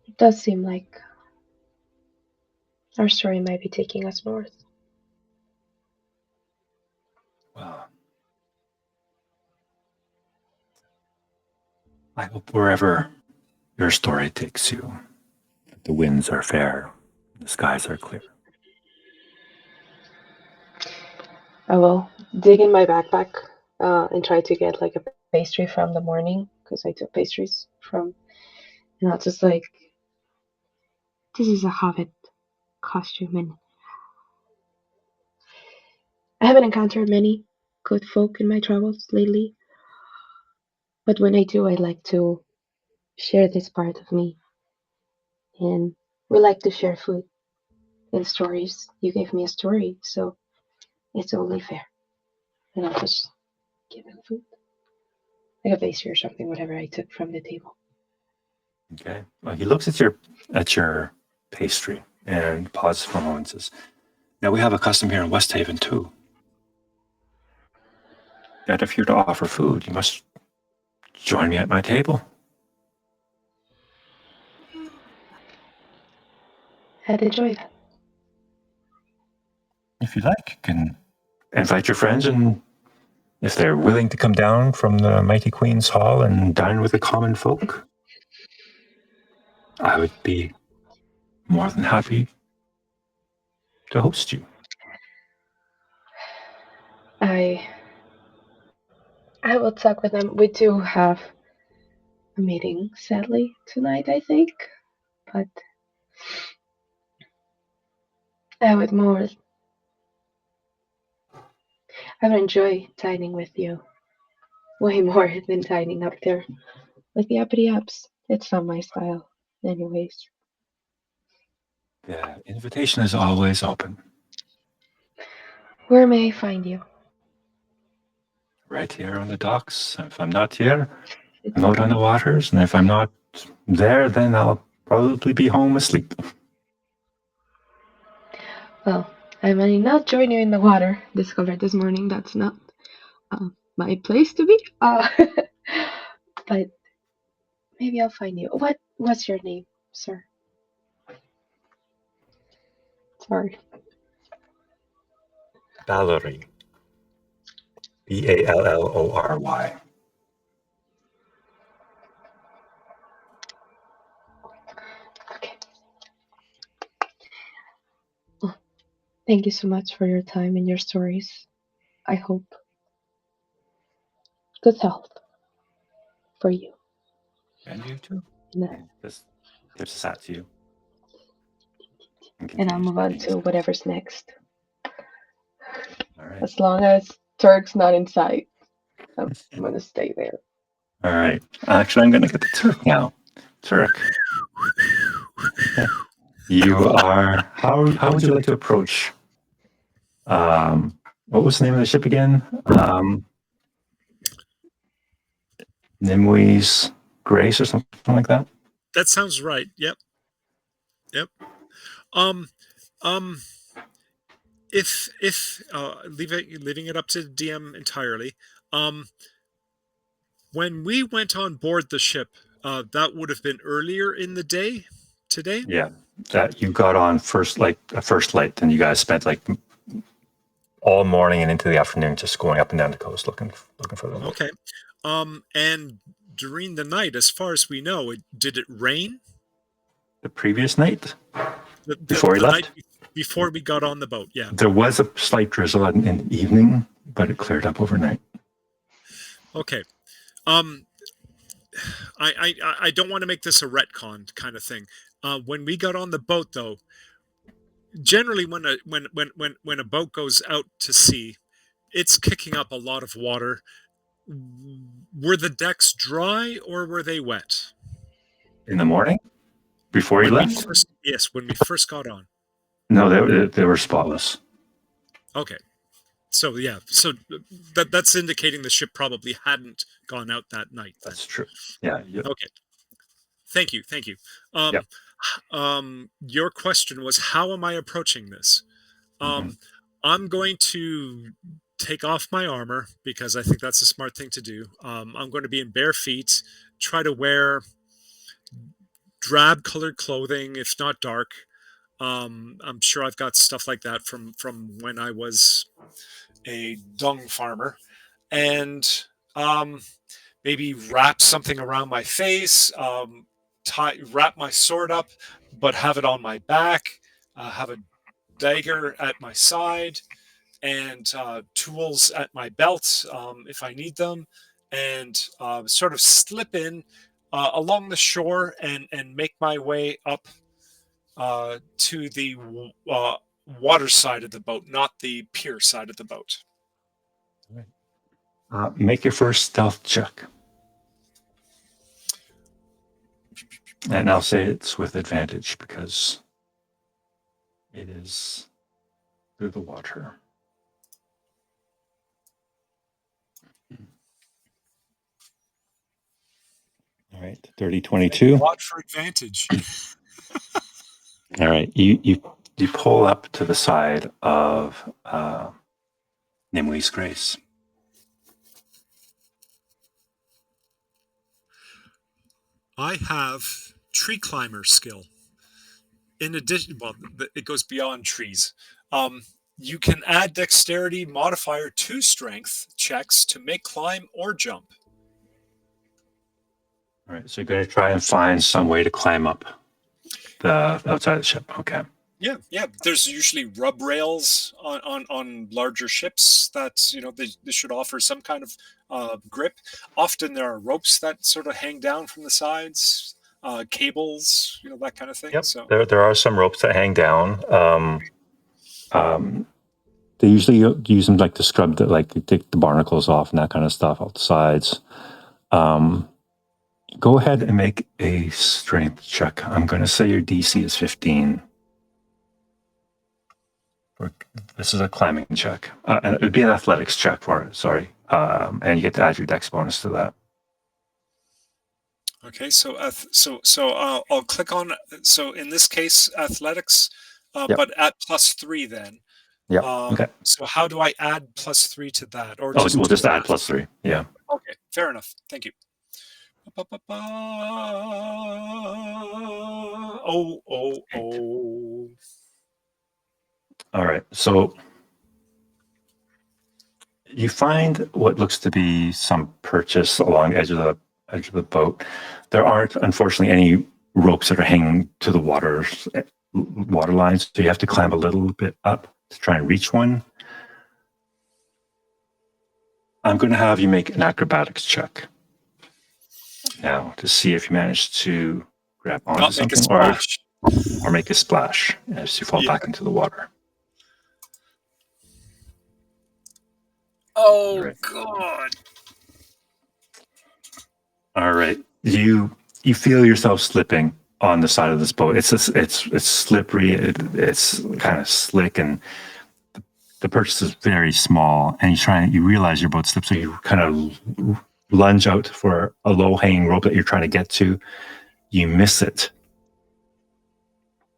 [SPEAKER 5] it does seem like our story might be taking us north.
[SPEAKER 1] Well, I hope wherever your story takes you, the winds are fair, the skies are clear.
[SPEAKER 5] I will dig in my backpack and try to get like a pastry from the morning, because I took pastries from, and I'll just like, this is a hobbit costume, and I haven't encountered many good folk in my travels lately, but when I do, I like to share this part of me, and we like to share food and stories. You gave me a story, so it's only fair, and I'll just give him food, like a pastry or something, whatever I took from the table.
[SPEAKER 1] Okay. Well, he looks at your pastry and pauses for a moment and says, "Now we have a custom here in West Haven too. That if you're to offer food, you must join me at my table.
[SPEAKER 5] I'd enjoy that.
[SPEAKER 1] If you like, you can invite your friends, and if they're willing to come down from the Mighty Queen's Hall and dine with the common folk, I would be more than happy to host you."
[SPEAKER 5] I will talk with them. We do have a meeting, sadly, tonight, I think, but I would more. I would enjoy dining with you way more than dining up there with the uppity ups. It's not my style, anyways.
[SPEAKER 1] The invitation is always open.
[SPEAKER 5] Where may I find you?
[SPEAKER 1] Right here on the docks. If I'm not here, I'm out on the waters, and if I'm not there, then I'll probably be home asleep.
[SPEAKER 5] Well, I may not join you in the water. Discovered this morning that's not my place to be. But maybe I'll find you. What's your name, sir? Sorry.
[SPEAKER 1] Ballory. Ballory.
[SPEAKER 5] Okay. Well, thank you so much for your time and your stories. I hope good health for you.
[SPEAKER 1] And you too.
[SPEAKER 5] And,
[SPEAKER 1] This tips us out to you.
[SPEAKER 5] and I'll move on to whatever's next.
[SPEAKER 1] All right.
[SPEAKER 5] As long as Turk's not in sight, I'm gonna stay there.
[SPEAKER 1] All right. Actually, I'm going to get the Turk now. Turk. You are. How would you like to approach? What was the name of the ship again? Nimwe's Grace or something like that.
[SPEAKER 3] That sounds right. Yep. Um, if leaving it up to DM entirely. When we went on board the ship, that would have been earlier in the day today.
[SPEAKER 1] Yeah, that you got on first light, and you guys spent like all morning and into the afternoon just going up and down the coast looking for them.
[SPEAKER 3] Okay. And during the night, as far as we know, did it rain?
[SPEAKER 1] The previous night,
[SPEAKER 3] before we left, before we got on the boat. Yeah,
[SPEAKER 1] there was a slight drizzle in the evening, but it cleared up overnight.
[SPEAKER 3] Okay. I don't want to make this a retcon kind of thing. When we got on the boat, though, generally when a boat goes out to sea, it's kicking up a lot of water. Were the decks dry or were they wet?
[SPEAKER 1] In the morning, before you left?
[SPEAKER 3] Yes, when we first got on.
[SPEAKER 1] No, they were spotless.
[SPEAKER 3] Okay. So yeah, so that's indicating the ship probably hadn't gone out that night. Then.
[SPEAKER 1] That's true. Yeah.
[SPEAKER 3] Okay. Thank you. Yep. Your question was, how am I approaching this? I'm going to take off my armor because I think that's a smart thing to do. I'm going to be in bare feet, try to wear drab colored clothing, if not dark. I'm sure I've got stuff like that from when I was a dung farmer, and maybe wrap something around my face, wrap my sword up, but have it on my back, have a dagger at my side, and tools at my belt if I need them, and sort of slip in along the shore and make my way up to the water side of the boat, not the pier side of the boat.
[SPEAKER 1] Make your first stealth check. And I'll say it's with advantage because it is through the water. All right, 30-22.
[SPEAKER 3] Watch for advantage.
[SPEAKER 1] All right, you pull up to the side of Nimwe's Grace.
[SPEAKER 3] I have tree climber skill. In addition, well, it goes beyond trees. You can add dexterity modifier to strength checks to make climb or jump.
[SPEAKER 1] All right, so you're going to try and find some way to climb up the outside of the ship. Okay.
[SPEAKER 3] Yeah. There's usually rub rails on larger ships that they should offer some kind of grip. Often there are ropes that sort of hang down from the sides, cables, that kind of thing.
[SPEAKER 1] Yep.
[SPEAKER 3] So
[SPEAKER 1] There are some ropes that hang down. They usually use them like to scrub the, like take the barnacles off and that kind of stuff off the sides. Go ahead and make a strength check. I'm going to say your DC is 15. This is a climbing check. And it would be an athletics check for it, sorry. And you get to add your dex bonus to that.
[SPEAKER 3] Okay, so I'll click on. So in this case, athletics,
[SPEAKER 1] Yep.
[SPEAKER 3] but at +3 then.
[SPEAKER 1] Yeah. Okay.
[SPEAKER 3] So how do I add +3 to that? Or
[SPEAKER 1] we'll just add +3. Yeah.
[SPEAKER 3] Okay, fair enough. Thank you. Oh.
[SPEAKER 1] All right. So you find what looks to be some purchase along the edge of the boat. There aren't, unfortunately, any ropes that are hanging to the water lines, so you have to climb a little bit up to try and reach one. I'm going to have you make an acrobatics check now to see if you manage to grab onto something or make a splash as you fall back into the water.
[SPEAKER 3] Oh,
[SPEAKER 1] right.
[SPEAKER 3] God.
[SPEAKER 1] All right. You feel yourself slipping on the side of this boat. It's slippery. It's kind of slick, and the purchase is very small. And you realize your boat slips, so you kind of lunge out for a low-hanging rope that you're trying to get to. You miss it,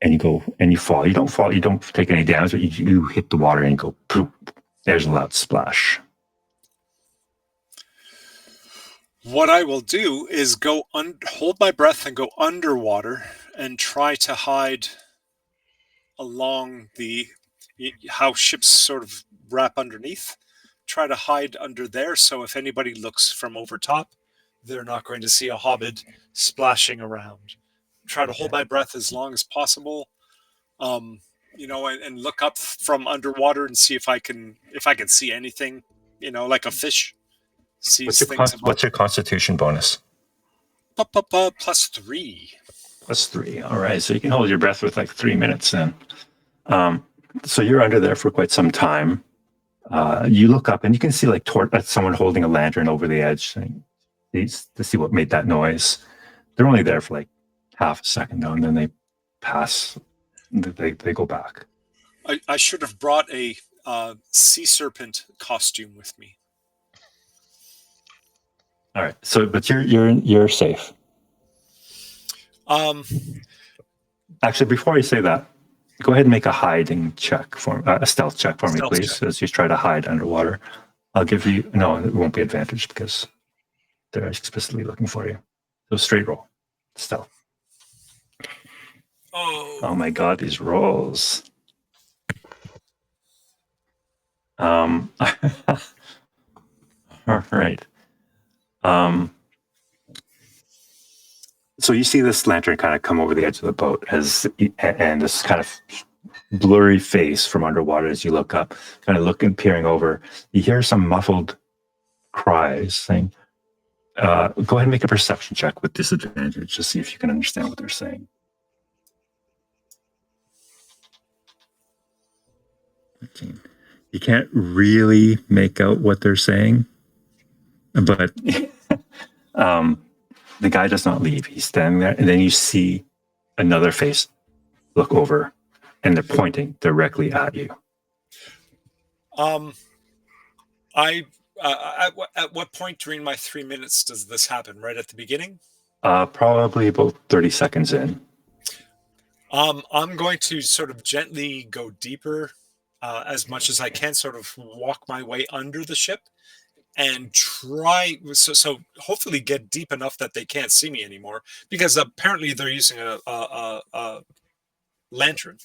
[SPEAKER 1] and you fall. You don't fall. You don't take any damage, but you hit the water and you go poop. There's a loud splash.
[SPEAKER 3] What I will do is hold my breath and go underwater and try to hide along how ships sort of wrap underneath. Try to hide under there, so if anybody looks from over top, they're not going to see a hobbit splashing around. Try to hold my breath as long as possible, and look up from underwater and see if I can see anything, like a fish.
[SPEAKER 1] What's your constitution bonus?
[SPEAKER 3] +3.
[SPEAKER 1] +3. All right. So you can hold your breath with like 3 minutes then. So you're under there for quite some time. You look up and you can see like someone holding a lantern over the edge to see what made that noise. They're only there for like half a second though, and then they pass. They go back.
[SPEAKER 3] I should have brought a sea serpent costume with me.
[SPEAKER 1] All right. So, but you're safe. Actually, before you say that, go ahead and make a hiding check a stealth check for me, please, as you try to hide underwater. I'll give you it won't be advantage because they're explicitly looking for you. So straight roll, stealth. Oh my God, these rolls. All right. So you see this lantern kind of come over the edge of the boat and this kind of blurry face from underwater as you look up, kind of peering over. You hear some muffled cries saying, go ahead and make a perception check with disadvantage to see if you can understand what they're saying. You can't really make out what they're saying, but the guy does not leave. He's standing there, and then you see another face look over, and they're pointing directly at you.
[SPEAKER 3] At what point during my 3 minutes does this happen? Right at the beginning?
[SPEAKER 1] Probably about 30 seconds in.
[SPEAKER 3] I'm going to sort of gently go deeper as much as I can, sort of walk my way under the ship and try so hopefully get deep enough that they can't see me anymore, because apparently they're using a lantern,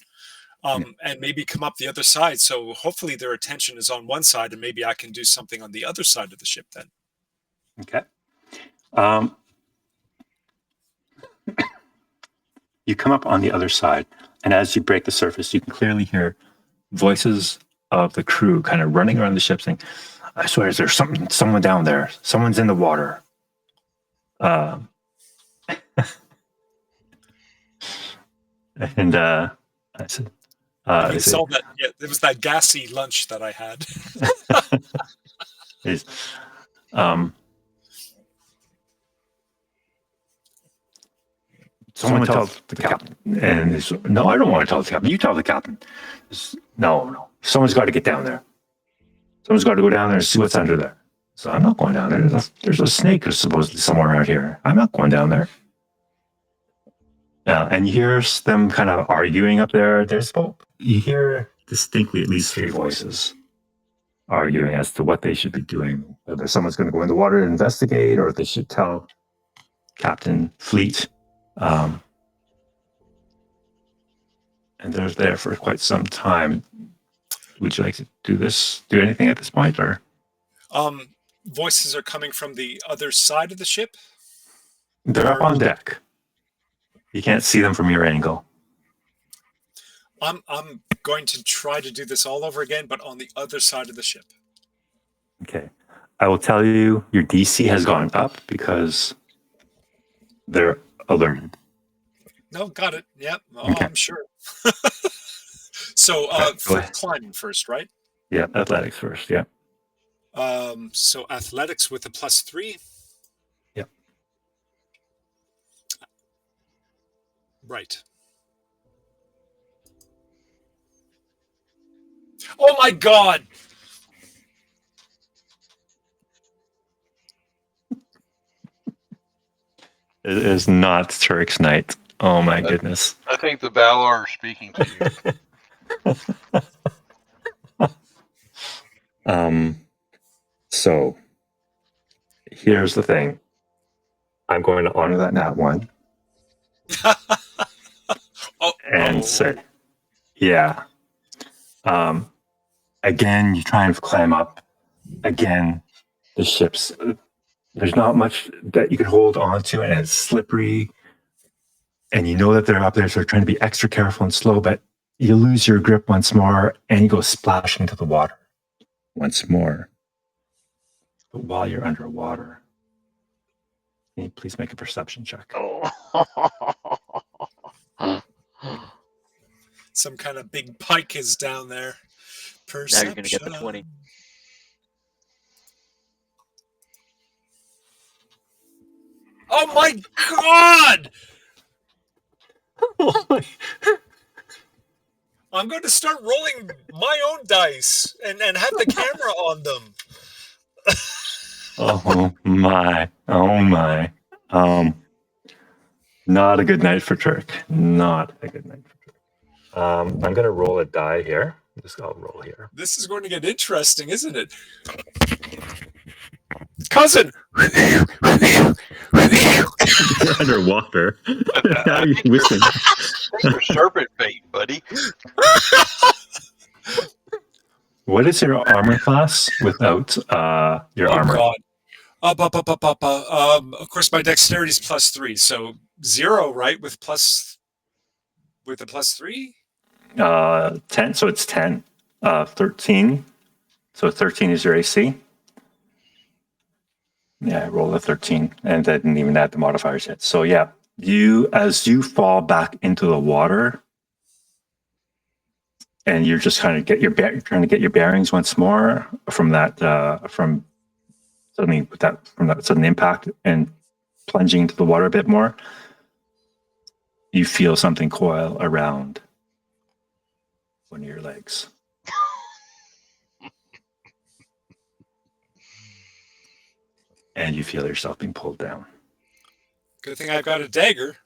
[SPEAKER 3] and maybe come up the other side. So hopefully their attention is on one side, and maybe I can do something on the other side of the ship then.
[SPEAKER 1] Okay. You come up on the other side, and as you break the surface, you can clearly hear voices of the crew kind of running around the ship saying, I swear, there's someone down there. Someone's in the water. And I said,
[SPEAKER 3] You
[SPEAKER 1] Is
[SPEAKER 3] saw that? Yeah, it was that gassy lunch that I had.
[SPEAKER 1] is, um, someone tells the captain, and he's, no, I don't want to tell the captain. You tell the captain. No. Someone's got to get down there. Someone's got to go down there and see what's under there. So I'm not going down there. There's a snake supposedly somewhere around here. I'm not going down there. And you hear them kind of arguing up there. You hear distinctly at least 3 voices arguing as to what they should be doing. Whether someone's going to go in the water and investigate, or if they should tell Captain Fleet. And they're there for quite some time. Would you like to do anything at this point, or?
[SPEAKER 3] Voices are coming from the other side of the ship.
[SPEAKER 1] They're up on deck. You can't see them from your angle.
[SPEAKER 3] I'm going to try to do this all over again, but on the other side of the ship.
[SPEAKER 1] Okay. I will tell you your DC has gone up because they're alerted.
[SPEAKER 3] No, got it. Yeah,
[SPEAKER 1] Okay.
[SPEAKER 3] I'm sure. So for climbing first, right?
[SPEAKER 1] Yeah, athletics first. Yeah.
[SPEAKER 3] So athletics with a +3.
[SPEAKER 1] Yep.
[SPEAKER 3] Right. Oh my God!
[SPEAKER 1] It is not Turk's night. Oh my goodness.
[SPEAKER 4] I think the Valar are speaking to you.
[SPEAKER 1] So here's the thing. I'm going to honor that nat 1 and say, yeah. Again, you try and climb up. Again, the ship's, there's not much that you can hold on to, and it's slippery. And you know that they're up there, so they're trying to be extra careful and slow, but you lose your grip once more and you go splashing into the water once more. But while you're underwater, can you please make a perception check?
[SPEAKER 3] Some kind of big pike is down there. Perception.
[SPEAKER 2] Now you're going to get the 20.
[SPEAKER 3] Oh my God! I'm going to start rolling my own dice and have the camera on them.
[SPEAKER 1] Oh my. Not a good night for Turk. Not a good night for Turk. I'm going to roll a die here. I'll roll here.
[SPEAKER 3] This is going to get interesting, isn't it? Cousin!
[SPEAKER 1] You're underwater. How are you whistling?
[SPEAKER 4] You're serpent bait, buddy.
[SPEAKER 1] What is your armor class without your armor?
[SPEAKER 3] God. Of course, my dexterity is +3, so 0, right? With a +3.
[SPEAKER 1] 10. So it's 10. 13. So 13 is your AC. Yeah, I rolled a 13, and I didn't even add the modifiers yet. So yeah, as you fall back into the water, and you're just kind of trying to get your bearings once more from that sudden impact and plunging into the water a bit more, you feel something coil around one of your legs. And you feel yourself being pulled down.
[SPEAKER 3] Good thing I've got a dagger.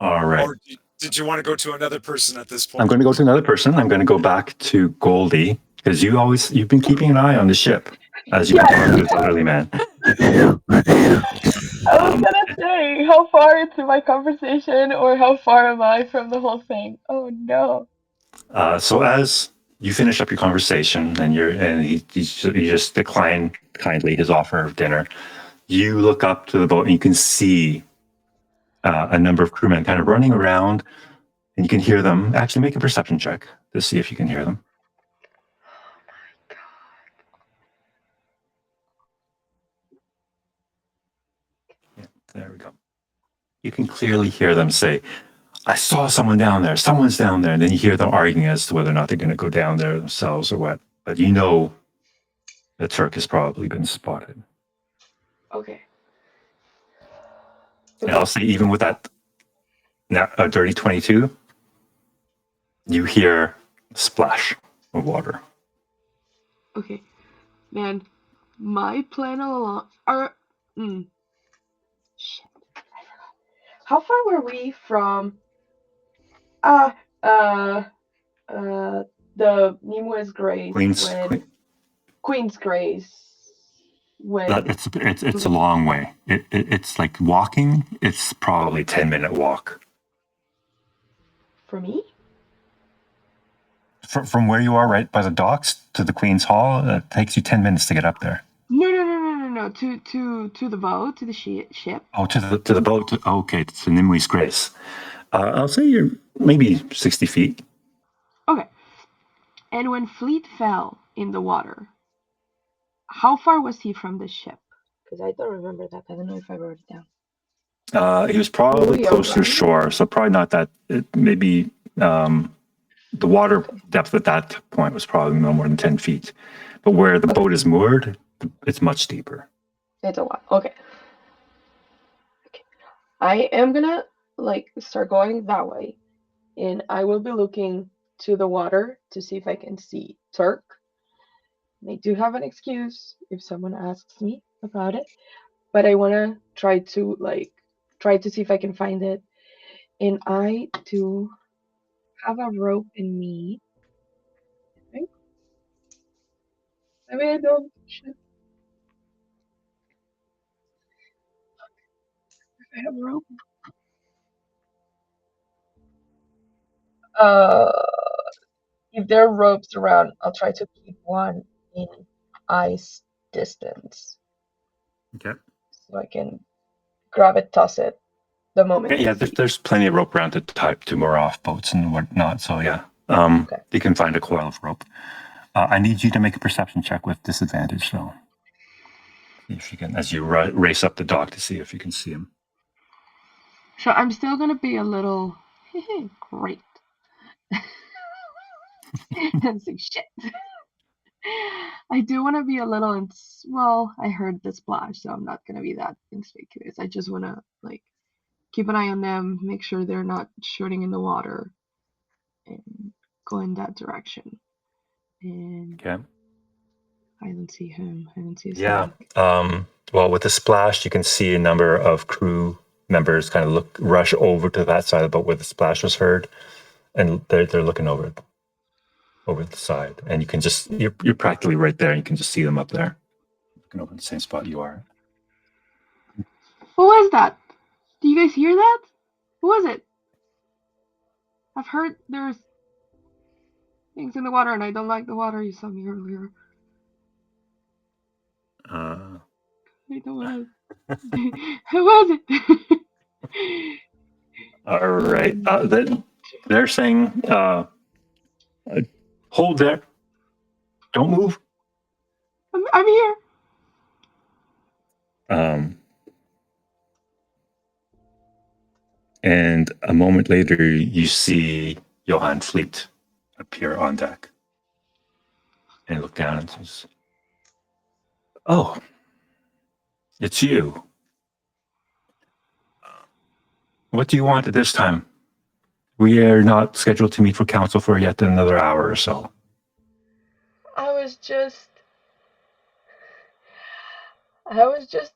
[SPEAKER 1] All right.
[SPEAKER 3] Or did you want to go to another person at this point?
[SPEAKER 1] I'm going to go to another person. I'm going to go back to Goldie, because you've been keeping an eye on the ship as you've been talking to this elderly man.
[SPEAKER 5] I was gonna say, how far into my conversation, or how far am I from the whole thing? Oh no.
[SPEAKER 1] So as you finish up your conversation, and he just declined kindly his offer of dinner, you look up to the boat and you can see a number of crewmen kind of running around, and you can hear them. Actually, make a perception check to see if you can hear them. Yeah, there we go. You can clearly hear them say, I saw someone down there. Someone's down there. And then you hear them arguing as to whether or not they're going to go down there themselves or what. But you know the Turk has probably been spotted.
[SPEAKER 5] Okay.
[SPEAKER 1] And I'll say, even with that dirty 22, you hear a splash of water.
[SPEAKER 5] Okay. Man, my plan all along shit. I forgot. How far were we from the Nimue Grace Queen's Grace when
[SPEAKER 1] It's a long way. It's like walking. It's probably 10-minute walk
[SPEAKER 5] for me?
[SPEAKER 1] from where you are, right by the docks to the Queen's Hall. It takes you 10 minutes to get up there.
[SPEAKER 5] No. To the boat, to the ship.
[SPEAKER 1] Oh, to the boat. Okay, to Nimue's Grace. I'll say you're maybe 60 feet.
[SPEAKER 5] Okay. And when Fleet fell in the water, how far was he from the ship? Because I don't remember that. I don't know if I wrote it down.
[SPEAKER 1] He was probably close to shore, so probably not that. Maybe the water depth at that point was probably no more than 10 feet. But where the boat is moored, it's much deeper.
[SPEAKER 5] It's a lot. Okay. I am gonna start going that way, and I will be looking to the water to see if I can see Turk. I do have an excuse if someone asks me about it, but I wanna try to see if I can find it. And I do have a rope in me. Right? Maybe I don't. Shit. I have a rope. If there are ropes around, I'll try to keep one in ice distance.
[SPEAKER 1] Okay.
[SPEAKER 5] So I can grab it, toss it the moment.
[SPEAKER 1] Okay, yeah, there's plenty of rope around to moor off boats and whatnot. So yeah, you can find a coil of rope. I need you to make a perception check with disadvantage, so if you can, as you race up the dock to see if you can see him.
[SPEAKER 5] So I'm still gonna be a little great. And say shit. I do want to be a little. I heard the splash, so I'm not gonna be that conspicuous. I just wanna keep an eye on them, make sure they're not shooting in the water, and go in that direction. And
[SPEAKER 1] Okay.
[SPEAKER 5] I don't see him. I don't see his
[SPEAKER 1] Yeah. Well, with the splash, you can see a number of crew members kind of rush over to that side of the boat where the splash was heard, and they're looking over the side, and you can just you're practically right there. And you can just see them up there, looking over the same spot you are.
[SPEAKER 5] What was that? Do you guys hear that? What was it? I've heard there's things in the water, and I don't like the water. You saw me earlier. I don't want to. Who was it?
[SPEAKER 1] All right. They're saying, hold there. Don't move.
[SPEAKER 5] I'm here.
[SPEAKER 1] And a moment later, you see Johann Fleet appear on deck and look down and says, "Oh, it's you. What do you want at this time? We are not scheduled to meet for council for yet another hour or so."
[SPEAKER 5] I was just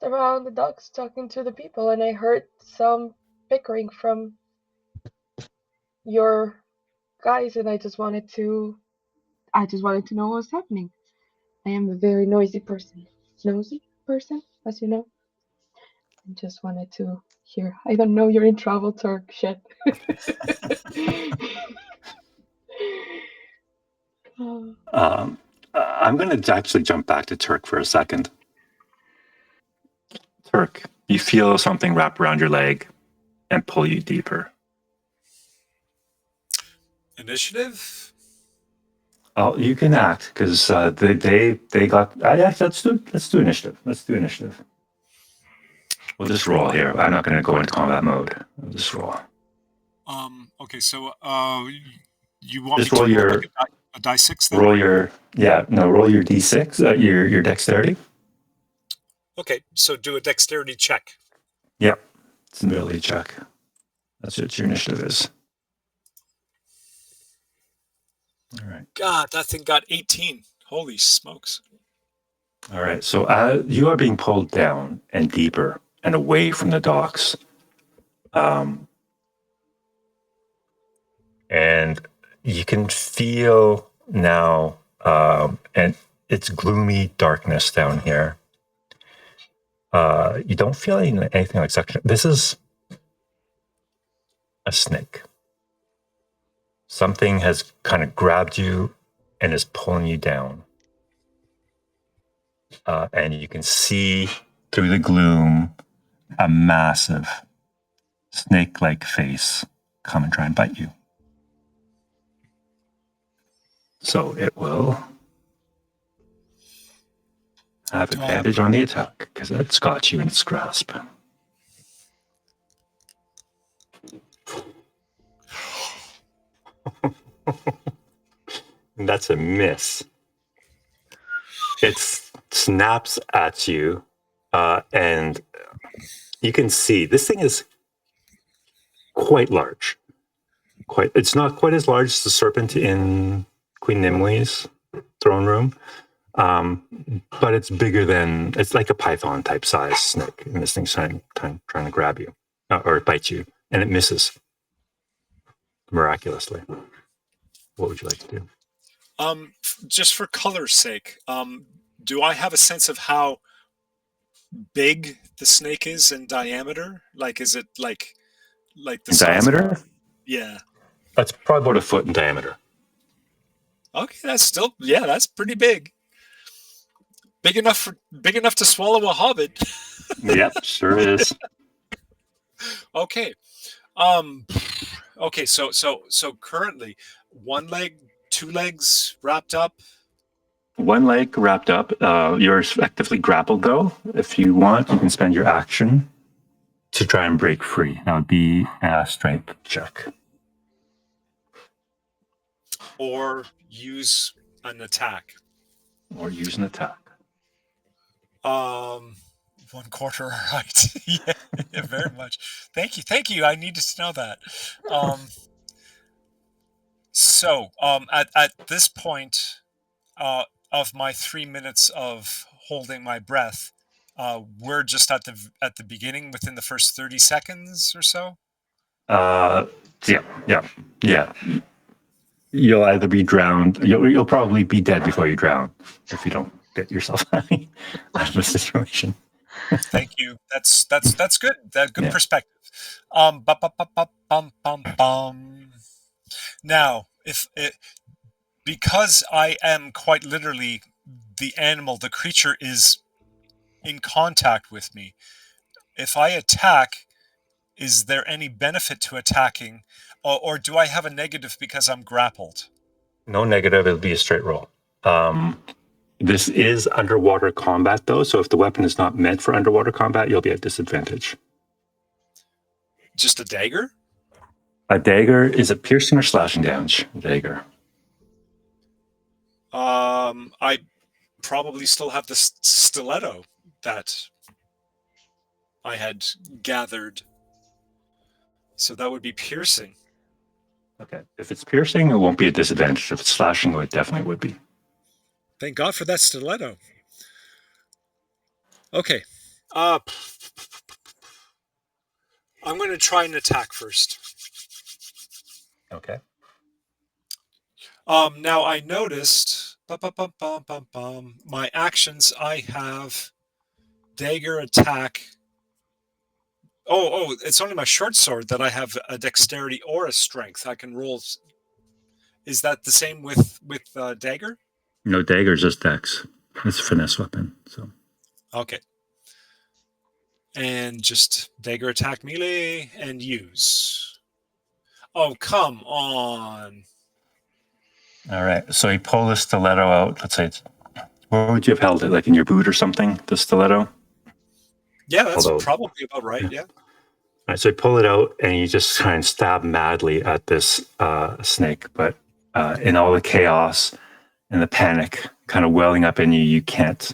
[SPEAKER 5] around the docks talking to the people, and I heard some bickering from your guys, and I just wanted to know what was happening. I am a very noisy person, as you know. I just wanted to hear. I don't know, you're in trouble, Turk. Shit.
[SPEAKER 1] I'm going to actually jump back to Turk for a second. Turk, you feel something wrap around your leg and pull you deeper.
[SPEAKER 3] Initiative?
[SPEAKER 1] Oh, you can act because they got. Yeah, let's do initiative. Let's do initiative. We'll just roll here. I'm not going to go into combat mode. We'll just roll.
[SPEAKER 3] Okay, so you want
[SPEAKER 1] Just
[SPEAKER 3] me
[SPEAKER 1] roll
[SPEAKER 3] to
[SPEAKER 1] your-
[SPEAKER 3] make a die 6 then?
[SPEAKER 1] roll your d6, your dexterity.
[SPEAKER 3] Okay, so do a dexterity check.
[SPEAKER 1] Yep, it's an ability check. That's what your initiative is. All right.
[SPEAKER 3] God, that thing got 18. Holy smokes.
[SPEAKER 1] All right. So you are being pulled down and deeper and away from the docks. And you can feel now, and it's gloomy darkness down here. You don't feel anything like suction. This is a snake. Something has kind of grabbed you and is pulling you down. And you can see through the gloom a massive snake-like face come and try and bite you. So it will have advantage on the attack because it's got you in its grasp. That's a miss. It snaps at you, and you can see this thing is quite large. It's not quite as large as the serpent in Queen Nimwe's throne room, but it's bigger than, it's like a python type size snake, and this thing's trying to grab you or bite you, and it misses miraculously. What would you like to do?
[SPEAKER 3] Just for color's sake, do I have a sense of how big the snake is in diameter? Like, is it like the size
[SPEAKER 1] diameter?
[SPEAKER 3] Yeah.
[SPEAKER 1] That's probably about a foot in diameter.
[SPEAKER 3] Okay, that's pretty big. Big enough to swallow a hobbit.
[SPEAKER 1] Yep, sure is.
[SPEAKER 3] Okay. Okay, so currently one leg, two legs wrapped up.
[SPEAKER 1] One leg wrapped up. You're effectively grappled, though. If you want, you can spend your action to try and break free. That would be a strength check.
[SPEAKER 3] Or use an attack.
[SPEAKER 1] Or use an attack.
[SPEAKER 3] 1/4, right? yeah, very much. Thank you. I needed to know that. So, at this point of my 3 minutes of holding my breath, we're just at the beginning, within the first 30 seconds or so.
[SPEAKER 1] Yeah. You'll either be drowned. You'll probably be dead before you drown if you don't get yourself out of the situation.
[SPEAKER 3] Thank you. That's good. That good
[SPEAKER 1] Yeah.
[SPEAKER 3] perspective. Now, because I am quite literally the animal, the creature is in contact with me. If I attack, is there any benefit to attacking, or do I have a negative because I'm grappled?
[SPEAKER 1] No negative. It'll be a straight roll. This is underwater combat, though, so if the weapon is not meant for underwater combat, you'll be at disadvantage.
[SPEAKER 3] Just a dagger?
[SPEAKER 1] A dagger is a piercing or slashing damage. Dagger.
[SPEAKER 3] I probably still have the stiletto that I had gathered. So that would be piercing.
[SPEAKER 1] Okay. If it's piercing, it won't be a disadvantage. If it's slashing, it definitely would be.
[SPEAKER 3] Thank God for that stiletto. Okay. I'm going to try an attack first.
[SPEAKER 1] Okay.
[SPEAKER 3] Now I noticed my actions. I have dagger, attack. Oh, it's only my short sword that I have a dexterity or a strength. I can roll. Is that the same with dagger?
[SPEAKER 1] No, dagger's just dex. It's a finesse weapon. So.
[SPEAKER 3] Okay. And just dagger, attack, melee, and use. Oh, come on.
[SPEAKER 1] All right. So you pull the stiletto out. Let's say where would you have held it? Like in your boot or something? The stiletto?
[SPEAKER 3] Yeah, that's probably about right. Yeah.
[SPEAKER 1] right, so you pull it out and you just try and stab madly at this snake, but in all the chaos and the panic kind of welling up in you, you can't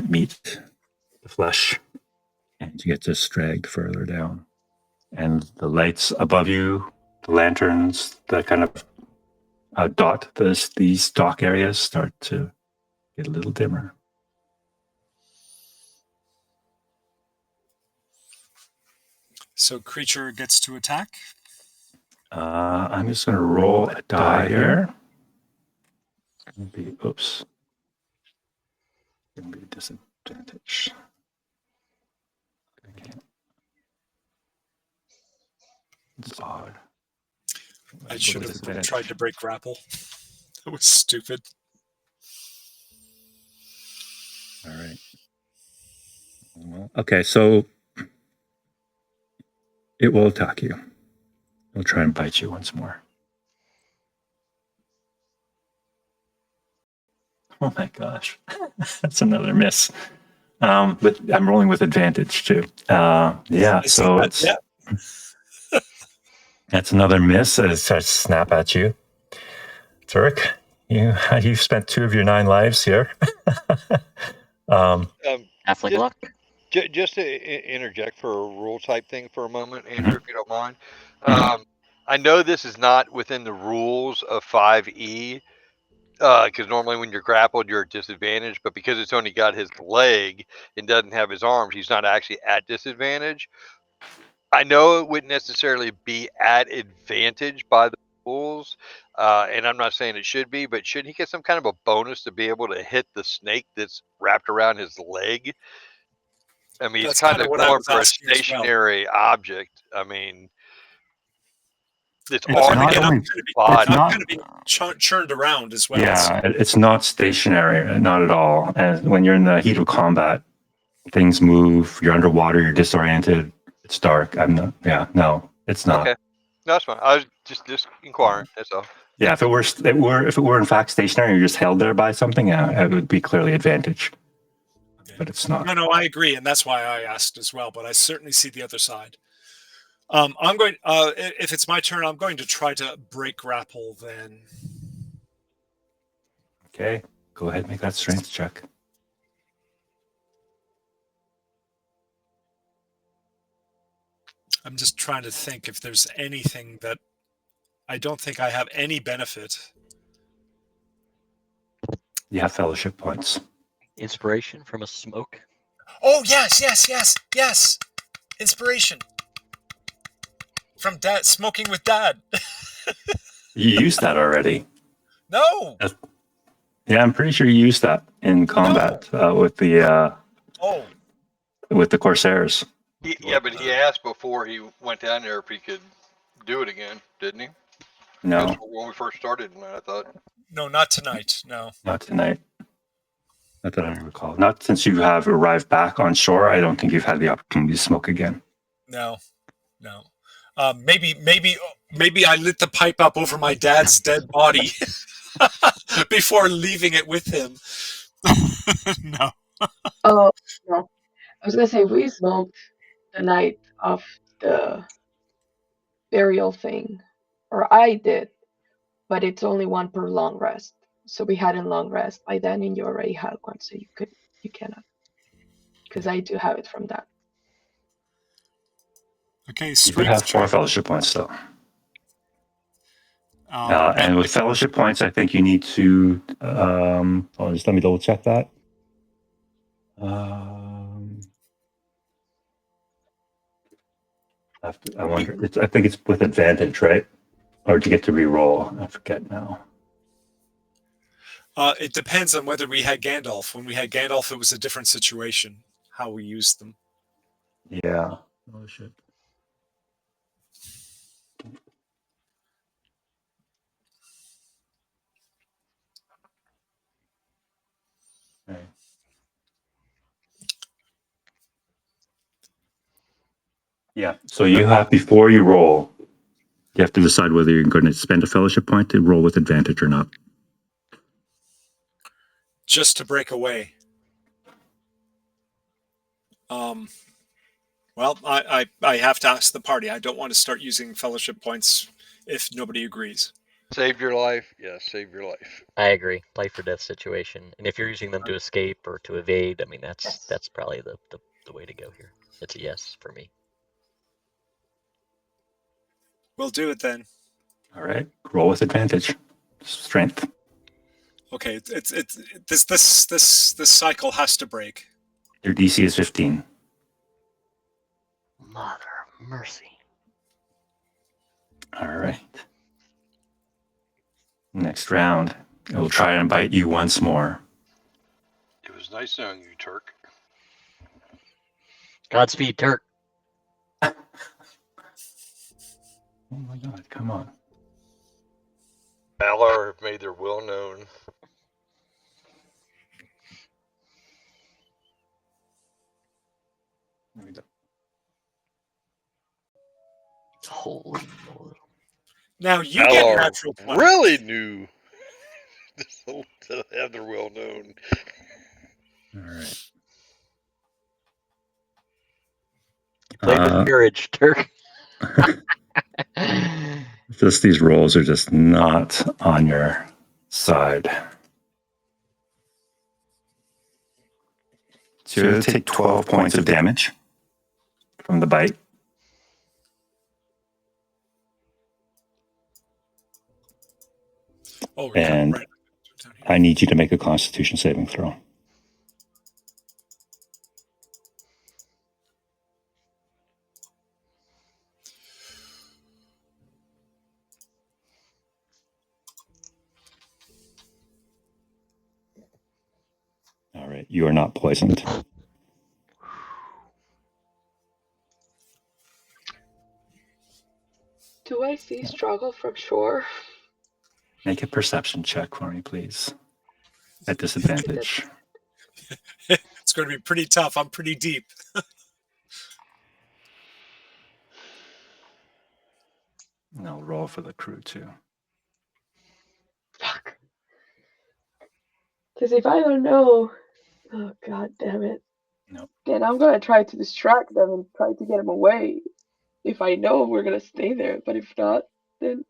[SPEAKER 1] meet the flesh, and you get just dragged further down. And the lights above you, the lanterns that kind of dot these dock areas start to get a little dimmer.
[SPEAKER 3] So creature gets to attack.
[SPEAKER 1] I'm just going to roll a die here. Oops. Going to be a disadvantage. Okay. It's odd.
[SPEAKER 3] I should have tried to break grapple. That was stupid.
[SPEAKER 1] All right. Well, okay, so it will attack you. It'll try and bite you once more. Oh my gosh. That's another miss. But I'm rolling with advantage too. Yeah, so it's that's another miss as it starts to snap at you. Turk, you've spent 2 of your 9 lives here.
[SPEAKER 2] Halfling luck.
[SPEAKER 4] Just to interject for a rule type thing for a moment, Andrew, if you don't mind. I know this is not within the rules of 5e, because normally when you're grappled, you're at disadvantage, but because it's only got his leg and doesn't have his arms, he's not actually at disadvantage. I know it wouldn't necessarily be at advantage by the rules, and I'm not saying it should be, but should he get some kind of a bonus to be able to hit the snake that's wrapped around his leg? I mean,
[SPEAKER 3] That's
[SPEAKER 4] it's kind of
[SPEAKER 3] what I
[SPEAKER 4] going
[SPEAKER 3] was
[SPEAKER 4] for a
[SPEAKER 3] asking as well.
[SPEAKER 4] stationary object. I mean, it's
[SPEAKER 1] It's
[SPEAKER 4] already
[SPEAKER 1] not
[SPEAKER 4] going
[SPEAKER 1] only-
[SPEAKER 4] to be
[SPEAKER 3] It's
[SPEAKER 4] body.
[SPEAKER 3] not going to be churned around as well.
[SPEAKER 1] Yeah, it's not stationary, not at all. And when you're in the heat of combat, things move. You're underwater. You're disoriented. It's dark. No, it's not.
[SPEAKER 4] Okay, no, that's fine. I was just inquiring. That's all.
[SPEAKER 1] Yeah, if it were in fact stationary, you're just held there by something. Yeah, it would be clearly advantage. But it's not.
[SPEAKER 3] No, I agree, and that's why I asked as well. But I certainly see the other side. I'm going. If it's my turn, I'm going to try to break grapple. Then.
[SPEAKER 1] Okay, go ahead, make that strength check.
[SPEAKER 3] I'm just trying to think if there's anything that I don't think I have any benefit.
[SPEAKER 1] You have fellowship points.
[SPEAKER 2] Inspiration from a smoke.
[SPEAKER 3] Oh yes! Inspiration from Dad. Smoking with Dad.
[SPEAKER 1] You used that already.
[SPEAKER 3] No.
[SPEAKER 1] Yeah, I'm pretty sure you used that in combat with the Corsairs.
[SPEAKER 4] Yeah, but he asked before he went down there if he could do it again, didn't he?
[SPEAKER 1] No.
[SPEAKER 4] That's when we first started, I thought.
[SPEAKER 3] No, not tonight. No.
[SPEAKER 1] Not tonight. Not that I recall. Not since you have arrived back on shore. I don't think you've had the opportunity to smoke again.
[SPEAKER 3] No. Maybe I lit the pipe up over my dad's dead body before leaving it with him. No.
[SPEAKER 5] Oh, no. I was going to say, we smoked the night of the burial thing. Or I did. But it's only one per long rest. So we had a long rest by then, and you already had one, so you cannot. Because I do have it from that.
[SPEAKER 3] Okay,
[SPEAKER 1] you could have 4 fellowship points though. And with fellowship points, I think you need to. Just let me double check that. I wonder. I think it's with advantage, right? Or do you get to re-roll? I forget now.
[SPEAKER 3] It depends on whether we had Gandalf. When we had Gandalf, it was a different situation, how we used them.
[SPEAKER 1] Yeah. Oh, shit. Okay. Yeah. So you have, before you roll, you have to decide whether you're going to spend a fellowship point to roll with advantage or not.
[SPEAKER 3] Just to break away. Well, I have to ask the party. I don't want to start using fellowship points if nobody agrees.
[SPEAKER 4] Save your life. Yeah, save your life.
[SPEAKER 2] I agree. Life or death situation. And if you're using them to escape or to evade, I mean,
[SPEAKER 5] Yes.
[SPEAKER 2] that's probably the way to go here. It's a yes for me.
[SPEAKER 3] We'll do it then.
[SPEAKER 1] All right. Roll with advantage. Strength.
[SPEAKER 3] Okay, this cycle has to break.
[SPEAKER 1] Your DC is 15.
[SPEAKER 2] Mother of mercy.
[SPEAKER 1] All right. Next round, it will try and bite you once more.
[SPEAKER 4] It was nice knowing you, Turk.
[SPEAKER 2] Godspeed, Turk.
[SPEAKER 1] Oh my God, come on.
[SPEAKER 4] Valar have made their will known.
[SPEAKER 1] There we go.
[SPEAKER 2] Holy moly.
[SPEAKER 3] Now you get
[SPEAKER 4] Valar
[SPEAKER 3] natural 20.
[SPEAKER 4] really knew to have their will known.
[SPEAKER 1] All right.
[SPEAKER 2] Played with courage, Turk.
[SPEAKER 1] Just these rolls are just not on your side. So you'll take 12 points of damage from the bite.
[SPEAKER 3] Oh,
[SPEAKER 1] And
[SPEAKER 3] right. Down here.
[SPEAKER 1] I need you to make a Constitution saving throw. All right. You are not poisoned.
[SPEAKER 5] Do I see struggle from shore?
[SPEAKER 1] Make a perception check for me, please. At disadvantage.
[SPEAKER 3] It's going to be pretty tough. I'm pretty deep.
[SPEAKER 1] And I'll roll for the crew too.
[SPEAKER 5] Fuck. Because if I don't know, oh god damn it.
[SPEAKER 1] Nope.
[SPEAKER 5] Then I'm gonna try to distract them and try to get them away. If I know we're gonna stay there, but if not, then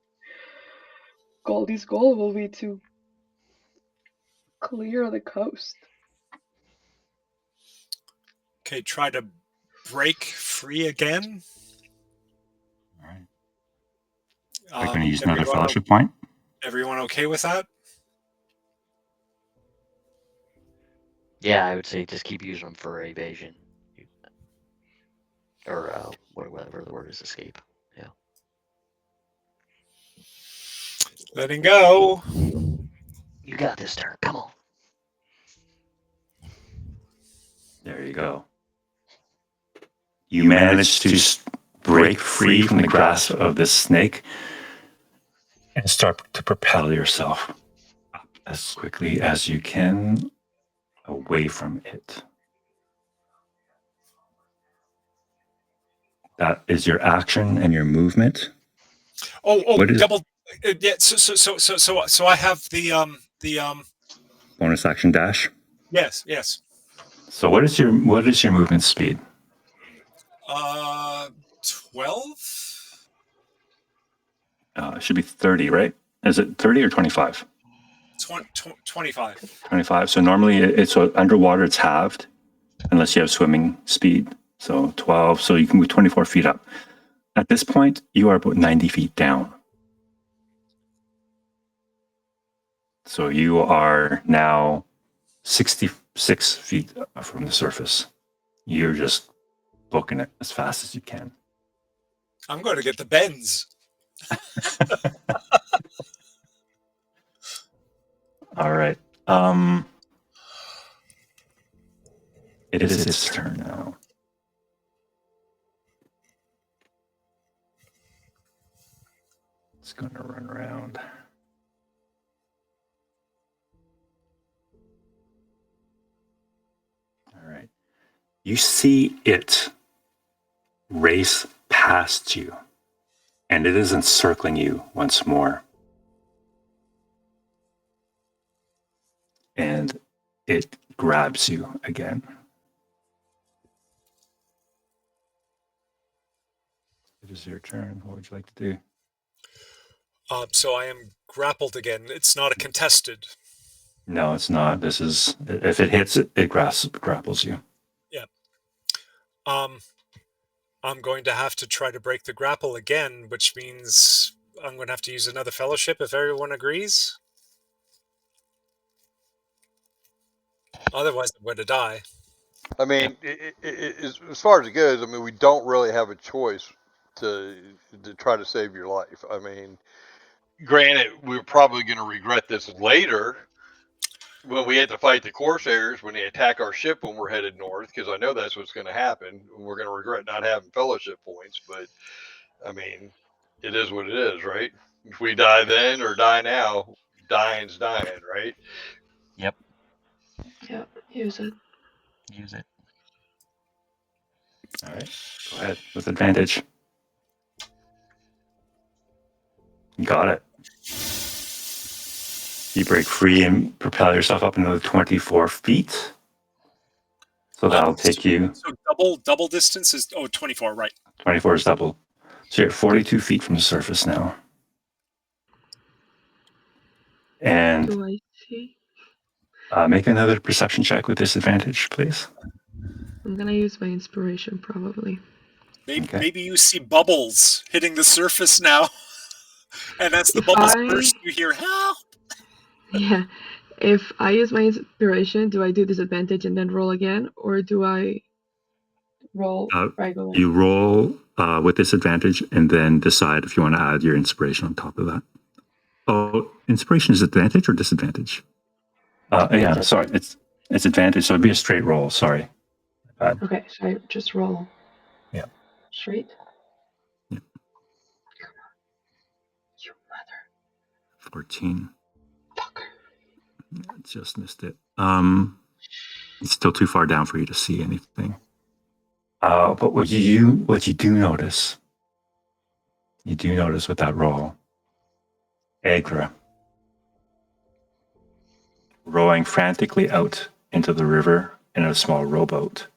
[SPEAKER 5] Goldie's goal will be to clear the coast.
[SPEAKER 3] Okay, try to break free again.
[SPEAKER 1] All right. I'm going to use
[SPEAKER 3] everyone,
[SPEAKER 1] another fellowship point.
[SPEAKER 3] Everyone okay with that?
[SPEAKER 2] Yeah, I would say just keep using them for evasion. Or whatever the word is, escape. Yeah.
[SPEAKER 3] Letting go.
[SPEAKER 2] You got this, Turk. Come on.
[SPEAKER 1] There you go. You manage to break free from the grasp of this snake and start to propel yourself up as quickly as you can away from it. That is your action and your movement.
[SPEAKER 3] Oh, double. Yeah. So I have the
[SPEAKER 1] bonus action dash.
[SPEAKER 3] Yes.
[SPEAKER 1] So what is your movement speed?
[SPEAKER 3] 12.
[SPEAKER 1] It should be 30, right? Is it 30 or 25?
[SPEAKER 3] 25.
[SPEAKER 1] 25. So normally it's underwater, it's halved unless you have swimming speed. So 12. So you can move 24 feet up. At this point, you are about 90 feet down. So you are now 66 feet from the surface. You're just booking it as fast as you can.
[SPEAKER 3] I'm going to get the bends.
[SPEAKER 1] All right. It is its turn now. It's going to run around. All right. You see it race past you, and it is encircling you once more. And it grabs you again. It is your turn. What would you like to do?
[SPEAKER 3] So I am grappled again. It's not a contested.
[SPEAKER 1] No, it's not. This is if it hits it, it grapples you.
[SPEAKER 3] Yeah. I'm going to have to try to break the grapple again, which means I'm going to have to use another fellowship if everyone agrees. Otherwise, I'm going to die.
[SPEAKER 4] I mean, as far as it goes, I mean, we don't really have a choice to try to save your life. I mean, granted, we're probably going to regret this later when we had to fight the Corsairs when they attack our ship when we're headed north, because I know that's what's going to happen. We're going to regret not having fellowship points, but I mean, it is what it is, right? If we die then or die now, dying's dying, right?
[SPEAKER 2] Yep.
[SPEAKER 5] Yeah, use it.
[SPEAKER 2] Use it.
[SPEAKER 1] All right. Go ahead with advantage. You got it. You break free and propel yourself up another 24 feet. So that'll take you.
[SPEAKER 3] So double distance is 24, right?
[SPEAKER 1] 24 is double. So you're 42 feet from the surface now. And
[SPEAKER 5] Do I see?
[SPEAKER 1] make another perception check with disadvantage, please.
[SPEAKER 5] I'm gonna use my inspiration probably.
[SPEAKER 3] Maybe you see bubbles hitting the surface now. And that's the
[SPEAKER 5] If
[SPEAKER 3] bubbles
[SPEAKER 5] I-
[SPEAKER 3] burst, you hear help.
[SPEAKER 5] Yeah. If I use my inspiration, do I do disadvantage and then roll again, or do I roll regular?
[SPEAKER 1] You roll with disadvantage and then decide if you want to add your inspiration on top of that. Oh, inspiration is advantage or disadvantage? Yeah, sorry, it's advantage, so it'd be a straight roll. Sorry.
[SPEAKER 5] Okay, so I just roll.
[SPEAKER 1] Yeah.
[SPEAKER 5] Straight.
[SPEAKER 1] Yeah.
[SPEAKER 5] Come on, you mother.
[SPEAKER 1] 14.
[SPEAKER 5] Fucker.
[SPEAKER 1] I just missed it. It's still too far down for you to see anything. But what you do notice with that roll, Agra rowing frantically out into the river in a small rowboat.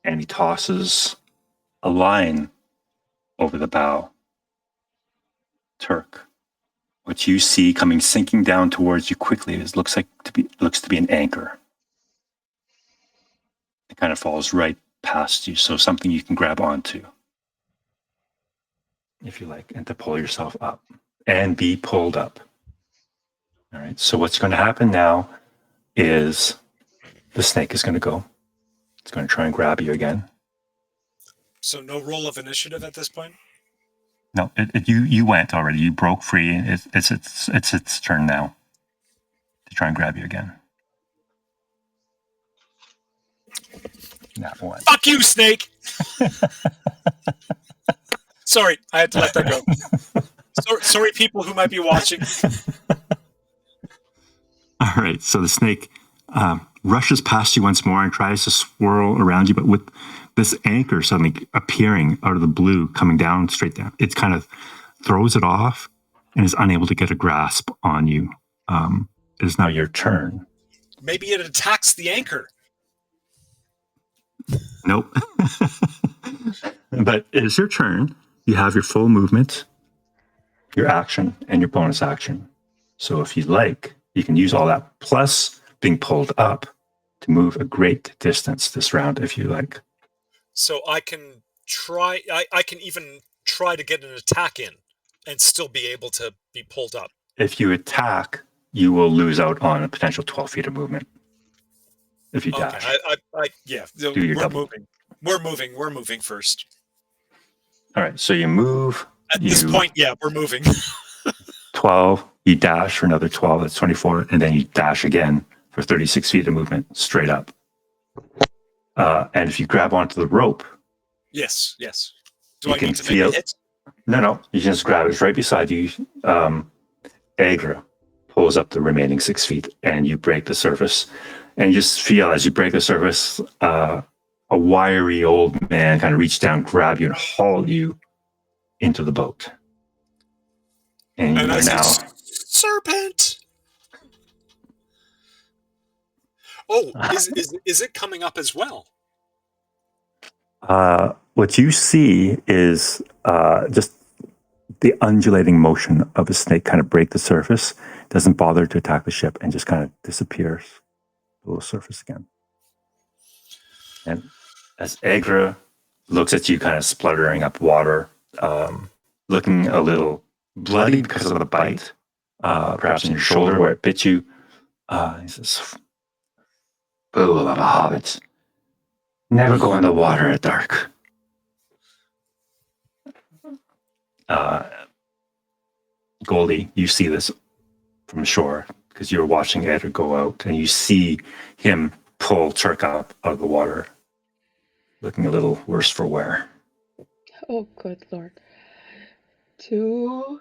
[SPEAKER 1] And he tosses a line over the bow. Turk, what you see coming sinking down towards you quickly looks to be an anchor. It kind of falls right past you, so something you can grab onto, if you like, and to pull yourself up and be pulled up. All right. So what's going to happen now is the snake is going to go. It's going to try and grab you again.
[SPEAKER 3] So no roll of initiative at this point?
[SPEAKER 1] No, you went already. You broke free. It's its turn now to try and grab you again. That one.
[SPEAKER 3] Fuck you, snake! Sorry, I had to let that go. Sorry, people who might be watching.
[SPEAKER 1] All right, so the snake rushes past you once more and tries to swirl around you, but with this anchor suddenly appearing out of the blue, coming down straight down, it kind of throws it off and is unable to get a grasp on you. It is now your turn.
[SPEAKER 3] Maybe it attacks the anchor.
[SPEAKER 1] Nope. But it is your turn. You have your full movement, your action, and your bonus action. So if you like, you can use all that plus being pulled up to move a great distance this round if you like.
[SPEAKER 3] So I can try. I can even try to get an attack in and still be able to be pulled up.
[SPEAKER 1] If you attack, you will lose out on a potential 12 feet of movement. If you dash.
[SPEAKER 3] Yeah.
[SPEAKER 1] Do your double.
[SPEAKER 3] We're moving first.
[SPEAKER 1] All right. So you move.
[SPEAKER 3] At this point, yeah, we're moving.
[SPEAKER 1] 12. You dash for another 12. That's 24. And then you dash again for 36 feet of movement straight up. And if you grab onto the rope.
[SPEAKER 3] Yes. Do
[SPEAKER 1] you
[SPEAKER 3] I
[SPEAKER 1] can
[SPEAKER 3] need to
[SPEAKER 1] feel,
[SPEAKER 3] make a hit?
[SPEAKER 1] No. You just grab it. It's right beside you. Agra pulls up the remaining 6 feet and you break the surface. And you just feel as you break the surface, a wiry old man kind of reach down, grab you, and haul you into the boat. And you are now
[SPEAKER 3] serpent. Oh, is it coming up as well?
[SPEAKER 1] What you see is just the undulating motion of a snake kind of break the surface, doesn't bother to attack the ship, and just kind of disappears below the surface again. And as Agra looks at you kind of spluttering up water, looking a little bloody because of the bite, perhaps in your shoulder where it bit you, he says, "Fool of a hobbit. Never go in the water at dark." Goldie, you see this from shore because you're watching Edgar go out, and you see him pull Turk up out of the water, looking a little worse for wear.
[SPEAKER 5] Oh, good lord. Do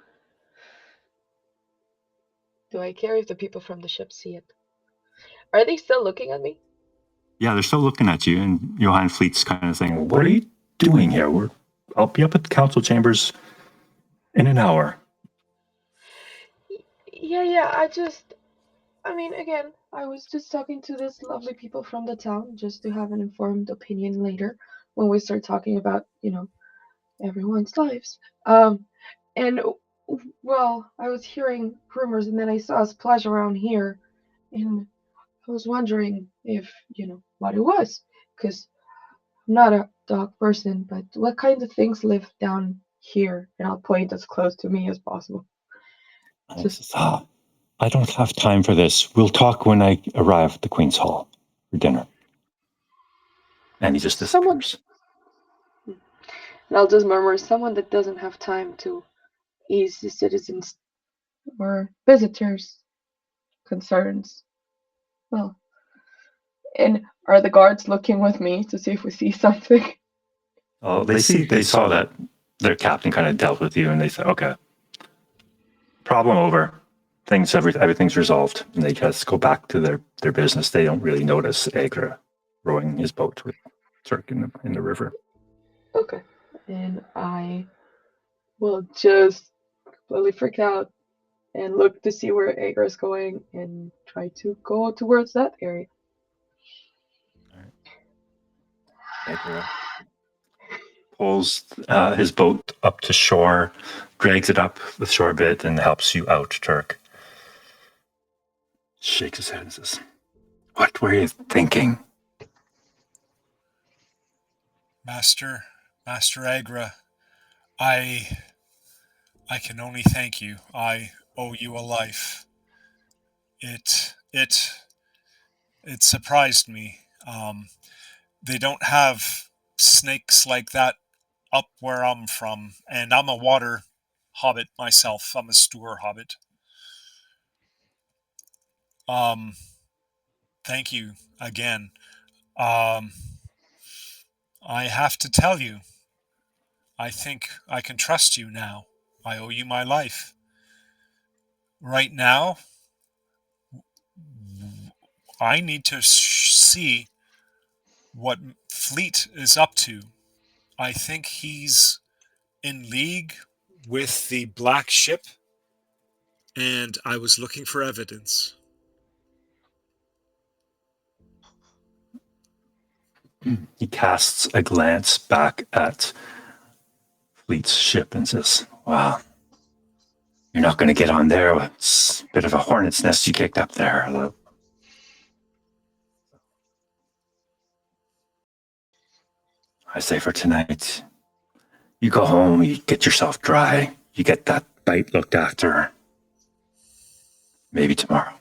[SPEAKER 5] I care if the people from the ship see it? Are they still looking at me?
[SPEAKER 1] Yeah, they're still looking at you, and Johann Fleet's kind of saying, "What are you doing here? I'll be up at the council chambers in an hour."
[SPEAKER 5] Yeah, again, I was just talking to these lovely people from the town just to have an informed opinion later when we start talking about, everyone's lives. And well, I was hearing rumors and then I saw a splash around here and I was wondering if, what it was. Because I'm not a dog person, but what kind of things live down here? And I'll point as close to me as possible.
[SPEAKER 1] And he says, "I don't have time for this. We'll talk when I arrive at the Queen's Hall for dinner." And he just disappears.
[SPEAKER 5] And I'll just murmur, someone that doesn't have time to ease the citizens' or visitors' concerns. Well, and are the guards looking with me to see if we see something?
[SPEAKER 1] Oh, they saw that their captain kind of dealt with you, and they said, "Okay, problem over. Everything's resolved." And they just go back to their business. They don't really notice Agra rowing his boat with Turk in the river.
[SPEAKER 5] Okay. And I will just completely freak out and look to see where Agra is going and try to go towards that area.
[SPEAKER 1] Agra pulls his boat up to shore, drags it up with shore bit, and helps you out, Turk. Shakes his head and says, "What were you thinking?"
[SPEAKER 3] Master Agra, I can only thank you. I owe you a life. It surprised me. They don't have snakes like that up where I'm from, and I'm a water hobbit myself. I'm a Stour hobbit. Thank you again. I have to tell you, I think I can trust you now. I owe you my life. Right now, I need to see what Fleet is up to. I think he's in league with the Black Ship, and I was looking for evidence.
[SPEAKER 1] He casts a glance back at Fleet's ship and says, "Wow, you're not going to get on there. It's a bit of a hornet's nest you kicked up there." I say for tonight, you go home, you get yourself dry, you get that bite looked after. Maybe tomorrow.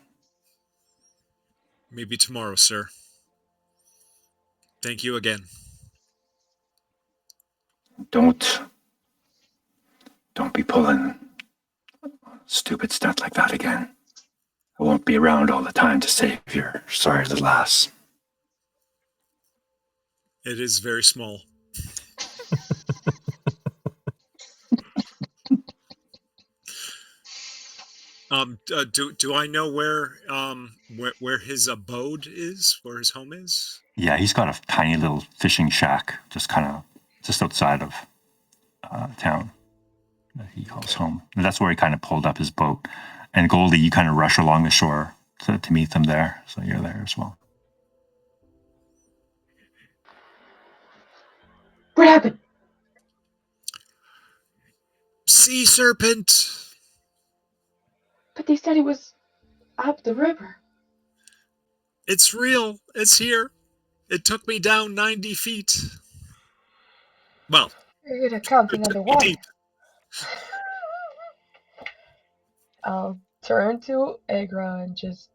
[SPEAKER 3] Maybe tomorrow, sir. Thank you again.
[SPEAKER 1] Don't be pulling a stupid stunt like that again. I won't be around all the time to save your sorry little ass.
[SPEAKER 3] It is very small. Do I know where his abode is, where his home is?
[SPEAKER 1] Yeah, he's got a tiny little fishing shack, just outside of town that he calls home. And that's where he kind of pulled up his boat. And Goldie, you kind of rush along the shore to meet them there, so you're there as well.
[SPEAKER 5] What happened?
[SPEAKER 3] Sea serpent.
[SPEAKER 5] But they said it was up the river.
[SPEAKER 3] It's real. It's here. It took me down 90 feet. Well,
[SPEAKER 5] You're gonna counting
[SPEAKER 3] it's
[SPEAKER 5] underwater.
[SPEAKER 3] deep.
[SPEAKER 5] I'll turn to Agra and just.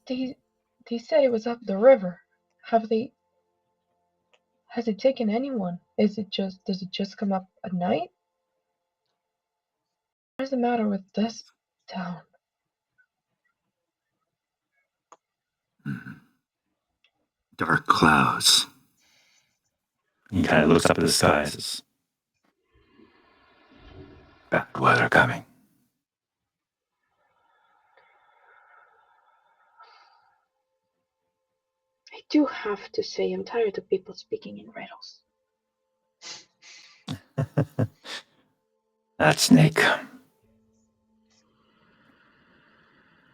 [SPEAKER 5] They said it was up the river. Has it taken anyone? Does it just come up at night? What's the matter with this town?
[SPEAKER 1] Dark clouds. He kind of looks up at the sky and says, bad weather coming.
[SPEAKER 5] I do have to say I'm tired of people speaking in riddles.
[SPEAKER 1] That snake.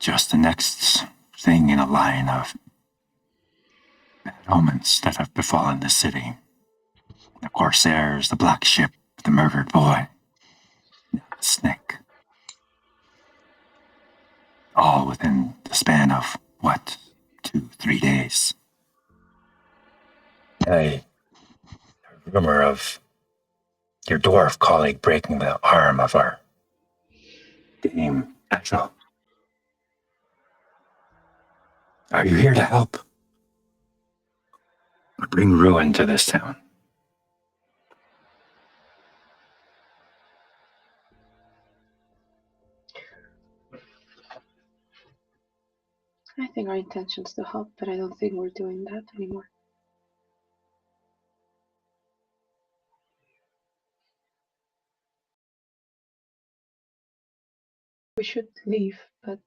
[SPEAKER 1] Just the next thing in a line of bad omens that have befallen the city. The corsairs, the black ship, the murdered boy, the snake. All within the span of, 2-3 days. I heard a rumor of your dwarf colleague breaking the arm of our dame, Agile. Are you here to help? Or bring ruin to this town?
[SPEAKER 5] I think our intention's to help, but I don't think we're doing that anymore. We should leave, but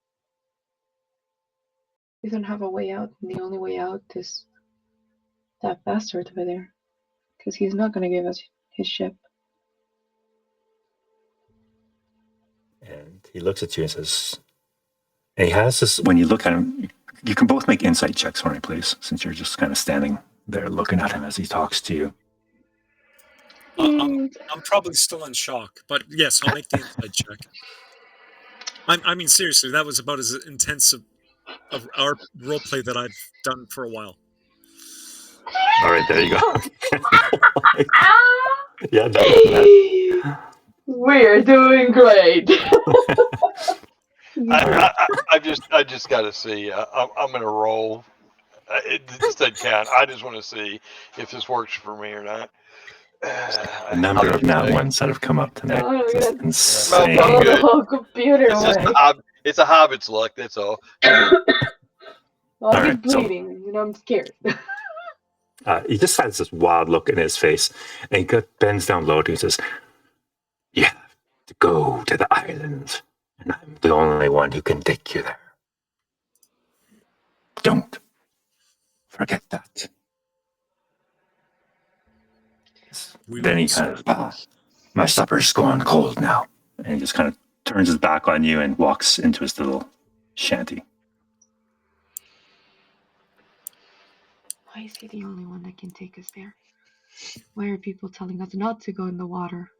[SPEAKER 5] we don't have a way out, and the only way out is that bastard over there. Because he's not going to give us his ship.
[SPEAKER 1] And he looks at you and says, and he has this, when you look at him, you can both make insight checks for me, please, since you're just kind of standing there looking at him as he talks to you.
[SPEAKER 3] I'm probably still in shock, but yes, I'll make the inside check. I mean, seriously, that was about as intense of our role play that I've done for a while.
[SPEAKER 1] All right, there you go. Yeah, that.
[SPEAKER 5] We're doing great.
[SPEAKER 4] I just got to see. I'm gonna roll. It said count. I just want to see if this works for me or not.
[SPEAKER 1] The number of nat ones that have come up tonight.
[SPEAKER 5] Oh,
[SPEAKER 1] It's
[SPEAKER 5] yeah.
[SPEAKER 1] insane.
[SPEAKER 4] Well,
[SPEAKER 5] Throw the
[SPEAKER 4] good.
[SPEAKER 5] whole computer
[SPEAKER 4] It's just
[SPEAKER 5] away.
[SPEAKER 4] it's a hobbit's luck. That's all.
[SPEAKER 5] Well, I
[SPEAKER 1] All
[SPEAKER 5] get
[SPEAKER 1] right, so-
[SPEAKER 5] bleeding, I'm scared.
[SPEAKER 1] He just has this wild look in his face, and he bends down low to you and says, "You have to go to the island, and I'm the only one who can take you there. Don't forget that." Then he kind of, my supper's going cold now, and he just kind of turns his back on you and walks into his little shanty.
[SPEAKER 5] Why is he the only one that can take us there? Why are people telling us not to go in the water?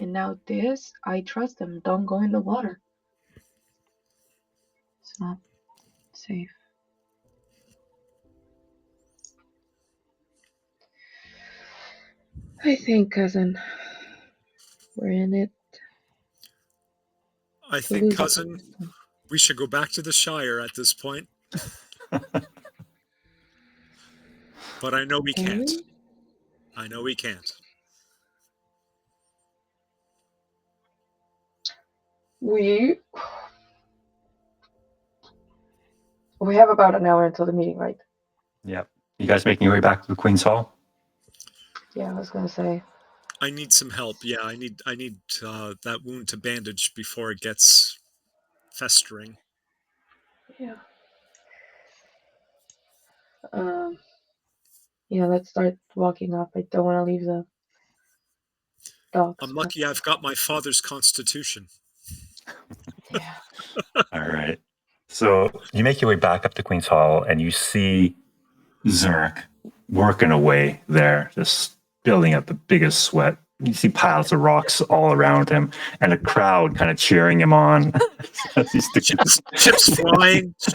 [SPEAKER 5] And now this, I trust them. Don't go in the water. It's not safe. I think, cousin, we're in it.
[SPEAKER 3] I think, cousin, we should go back to the Shire at this point. But I know we can't. I know we can't.
[SPEAKER 5] We have about an hour until the meeting, right?
[SPEAKER 1] Yep. You guys making your way back to the Queen's Hall?
[SPEAKER 5] Yeah, I was gonna say.
[SPEAKER 3] I need some help. Yeah, I need that wound to bandage before it gets festering.
[SPEAKER 5] Yeah. Yeah, let's start walking up. I don't want to leave the dogs.
[SPEAKER 3] I'm lucky I've got my father's constitution.
[SPEAKER 5] Yeah.
[SPEAKER 1] All right. So you make your way back up to Queen's Hall, and you see Zuric working away there, just building up the biggest sweat. You see piles of rocks all around him, and a crowd kind of cheering him on as he sticks his
[SPEAKER 3] Chips flying.
[SPEAKER 1] So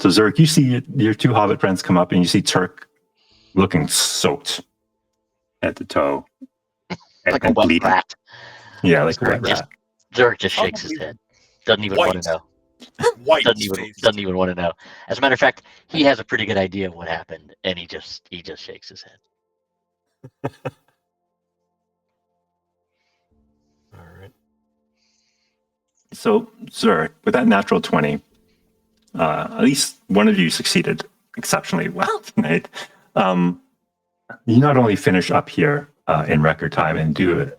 [SPEAKER 1] Zuric, you see your two hobbit friends come up, and you see Turk looking soaked at the toe,
[SPEAKER 2] Like a wet
[SPEAKER 1] bleeding.
[SPEAKER 2] rat.
[SPEAKER 1] Yeah, like a
[SPEAKER 2] Zurich
[SPEAKER 1] wet rat.
[SPEAKER 2] Zurich just shakes his head. Doesn't even want to know.
[SPEAKER 3] White
[SPEAKER 2] Doesn't even want to know. As a matter of fact, he has a pretty good idea of what happened, and he just shakes his head.
[SPEAKER 1] All right. So Zurich, with that natural 20, at least one of you succeeded exceptionally well tonight. You not only finish up here in record time and do a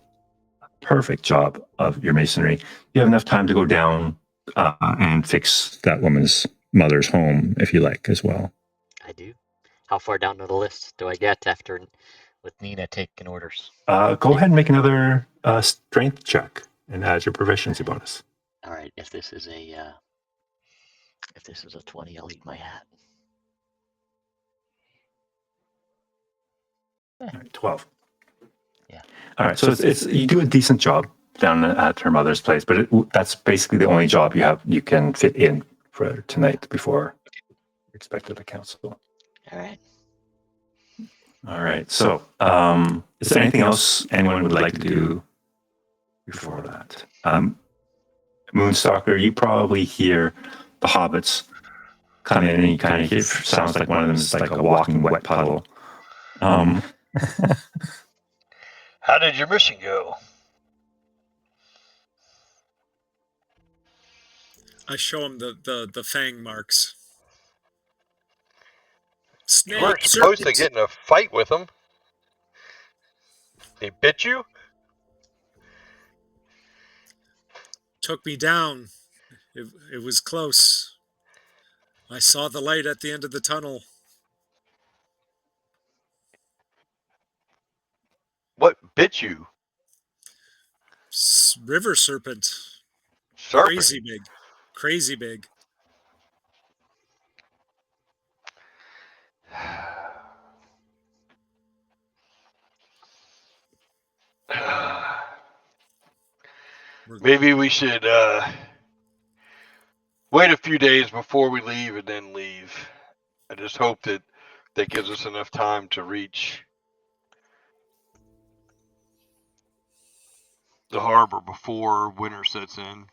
[SPEAKER 1] perfect job of your masonry, you have enough time to go down and fix that woman's mother's home, if you like, as well.
[SPEAKER 2] I do. How far down the list do I get after with Nina taking orders?
[SPEAKER 1] Go ahead and make another strength check and add your proficiency bonus.
[SPEAKER 2] All right. If this is a 20, I'll eat my hat.
[SPEAKER 1] All right, 12.
[SPEAKER 2] Yeah.
[SPEAKER 1] All right. So it's you do a decent job down at her mother's place, but that's basically the only job you can fit in for tonight before you're expected to council.
[SPEAKER 2] All right.
[SPEAKER 1] All right. So, is there anything else anyone would like to do before that? Moonstalker, you probably hear the hobbits come in, and you kind of hear sounds like one of them is like a walking wet puddle.
[SPEAKER 4] How did your mission go?
[SPEAKER 3] I show him the fang marks.
[SPEAKER 4] You weren't supposed to get in a fight with them. They bit you?
[SPEAKER 3] Took me down. It was close. I saw the light at the end of the tunnel.
[SPEAKER 4] What bit you?
[SPEAKER 3] River serpent.
[SPEAKER 4] Serpent.
[SPEAKER 3] Crazy big.
[SPEAKER 4] Maybe we should wait a few days before we leave and then leave. I just hope that gives us enough time to reach the harbor before winter sets in.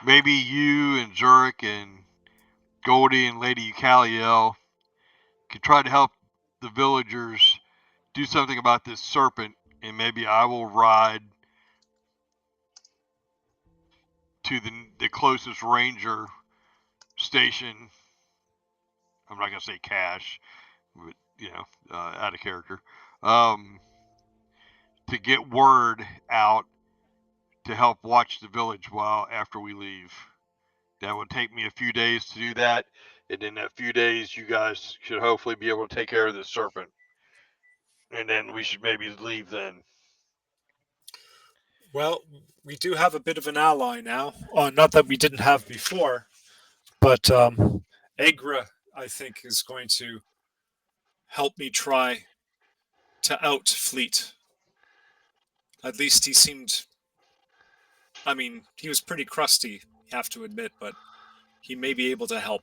[SPEAKER 4] Maybe you and Zuric and Goldie and Lady Eucaliel could try to help the villagers do something about this serpent, and maybe I will ride to the closest ranger station. I'm not gonna say cash, but out of character. To get word out to help watch the village after we leave. That would take me a few days to do that, and in that few days, you guys should hopefully be able to take care of this serpent, and then we should maybe leave then.
[SPEAKER 3] Well, we do have a bit of an ally now. Not that we didn't have before, but Agra, I think, is going to help me try to out Fleet. At least he seemed... I mean, he was pretty crusty, you have to admit, but he may be able to help.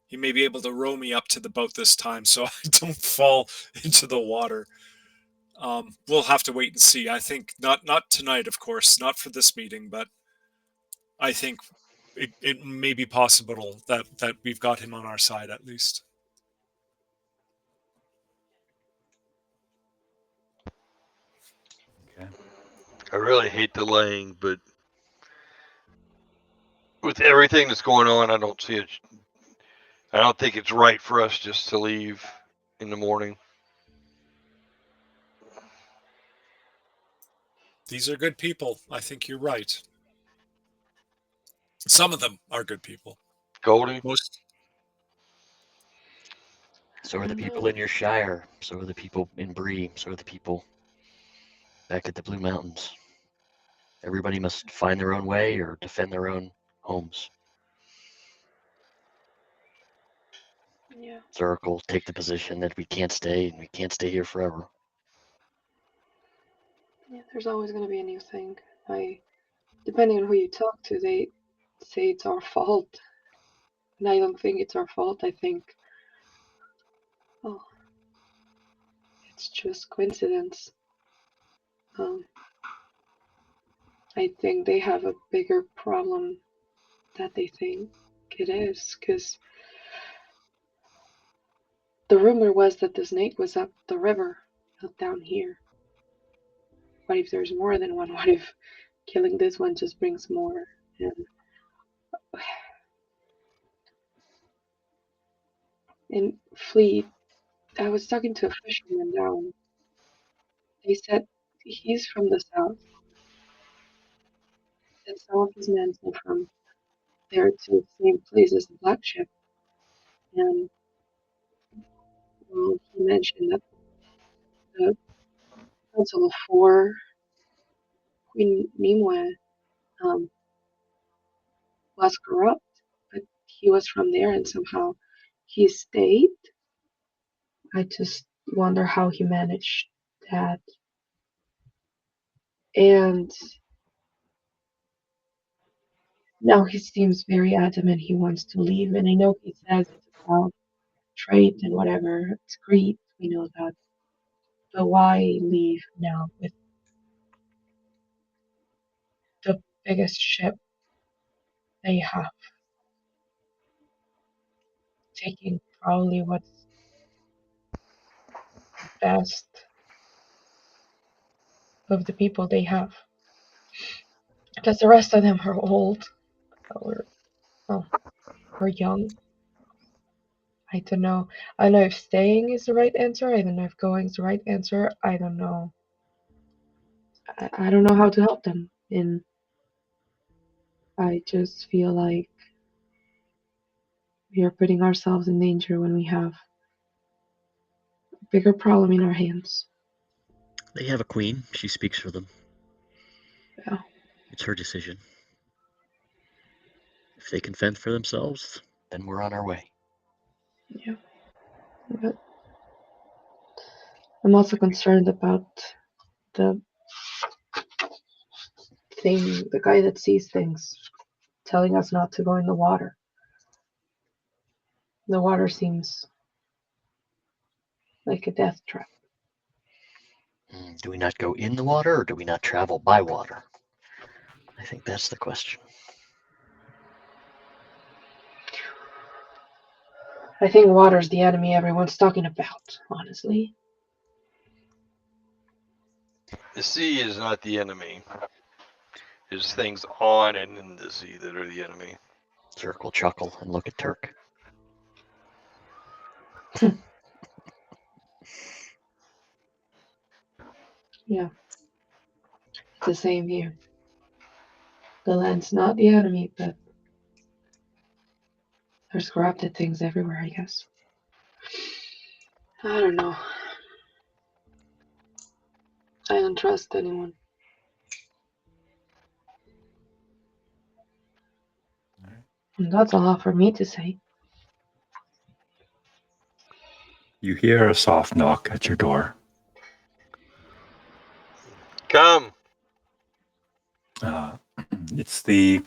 [SPEAKER 3] He may be able to row me up to the boat this time so I don't fall into the water. We'll have to wait and see. I think not tonight, of course, not for this meeting, but I think it may be possible that we've got him on our side at least.
[SPEAKER 1] Okay.
[SPEAKER 4] I really hate delaying, but with everything that's going on, I don't see it. I don't think it's right for us just to leave in the morning.
[SPEAKER 3] These are good people. I think you're right. Some of them are good people.
[SPEAKER 4] Goldie?
[SPEAKER 3] Most.
[SPEAKER 2] So are the people in your shire. So are the people in Bree. So are the people back at the Blue Mountains. Everybody must find their own way or defend their own homes.
[SPEAKER 5] Yeah.
[SPEAKER 2] Zuric will take the position that we can't stay and we can't stay here forever.
[SPEAKER 5] Yeah, there's always going to be a new thing. Depending on who you talk to, they say it's our fault. And I don't think it's our fault. I think, oh, it's just coincidence. I think they have a bigger problem that they think it is, because the rumor was that the snake was up the river, not down here. What if there's more than one? What if killing this one just brings more? And Fleet, I was talking to a fisherman down. They said he's from the south, that some of his men are from there to the same place as the black ship. And well, he mentioned that the Council of Four, Queen Nimue, was corrupt, but he was from there and somehow he stayed. I just wonder how he managed that. And now he seems very adamant he wants to leave. And I know he says it's about trade and whatever, it's greed, we know that. But why leave now with the biggest ship they have, taking probably what's best of the people they have? Because the rest of them are old or, or young. I don't know. I don't know if staying is the right answer. I don't know if going is the right answer. I don't know. I don't know how to help them. And I just feel like we are putting ourselves in danger when we have a bigger problem in our hands.
[SPEAKER 2] They have a queen. She speaks for them.
[SPEAKER 5] Yeah.
[SPEAKER 2] It's her decision. If they can fend for themselves, then we're on our way.
[SPEAKER 5] Yeah. But I'm also concerned about the the guy that sees things, telling us not to go in the water. The water seems like a death trap.
[SPEAKER 2] Do we not go in the water or do we not travel by water? I think that's the question.
[SPEAKER 5] I think water's the enemy everyone's talking about, honestly.
[SPEAKER 4] The sea is not the enemy. There's things on and in the sea that are the enemy.
[SPEAKER 2] Zuric will chuckle and look at Turk.
[SPEAKER 5] Yeah. It's the same here. The land's not the enemy, but there's corrupted things everywhere, I guess. I don't know. I don't trust anyone. And that's a lot for me to say.
[SPEAKER 1] You hear a soft knock at your door.
[SPEAKER 4] Come.
[SPEAKER 1] It's the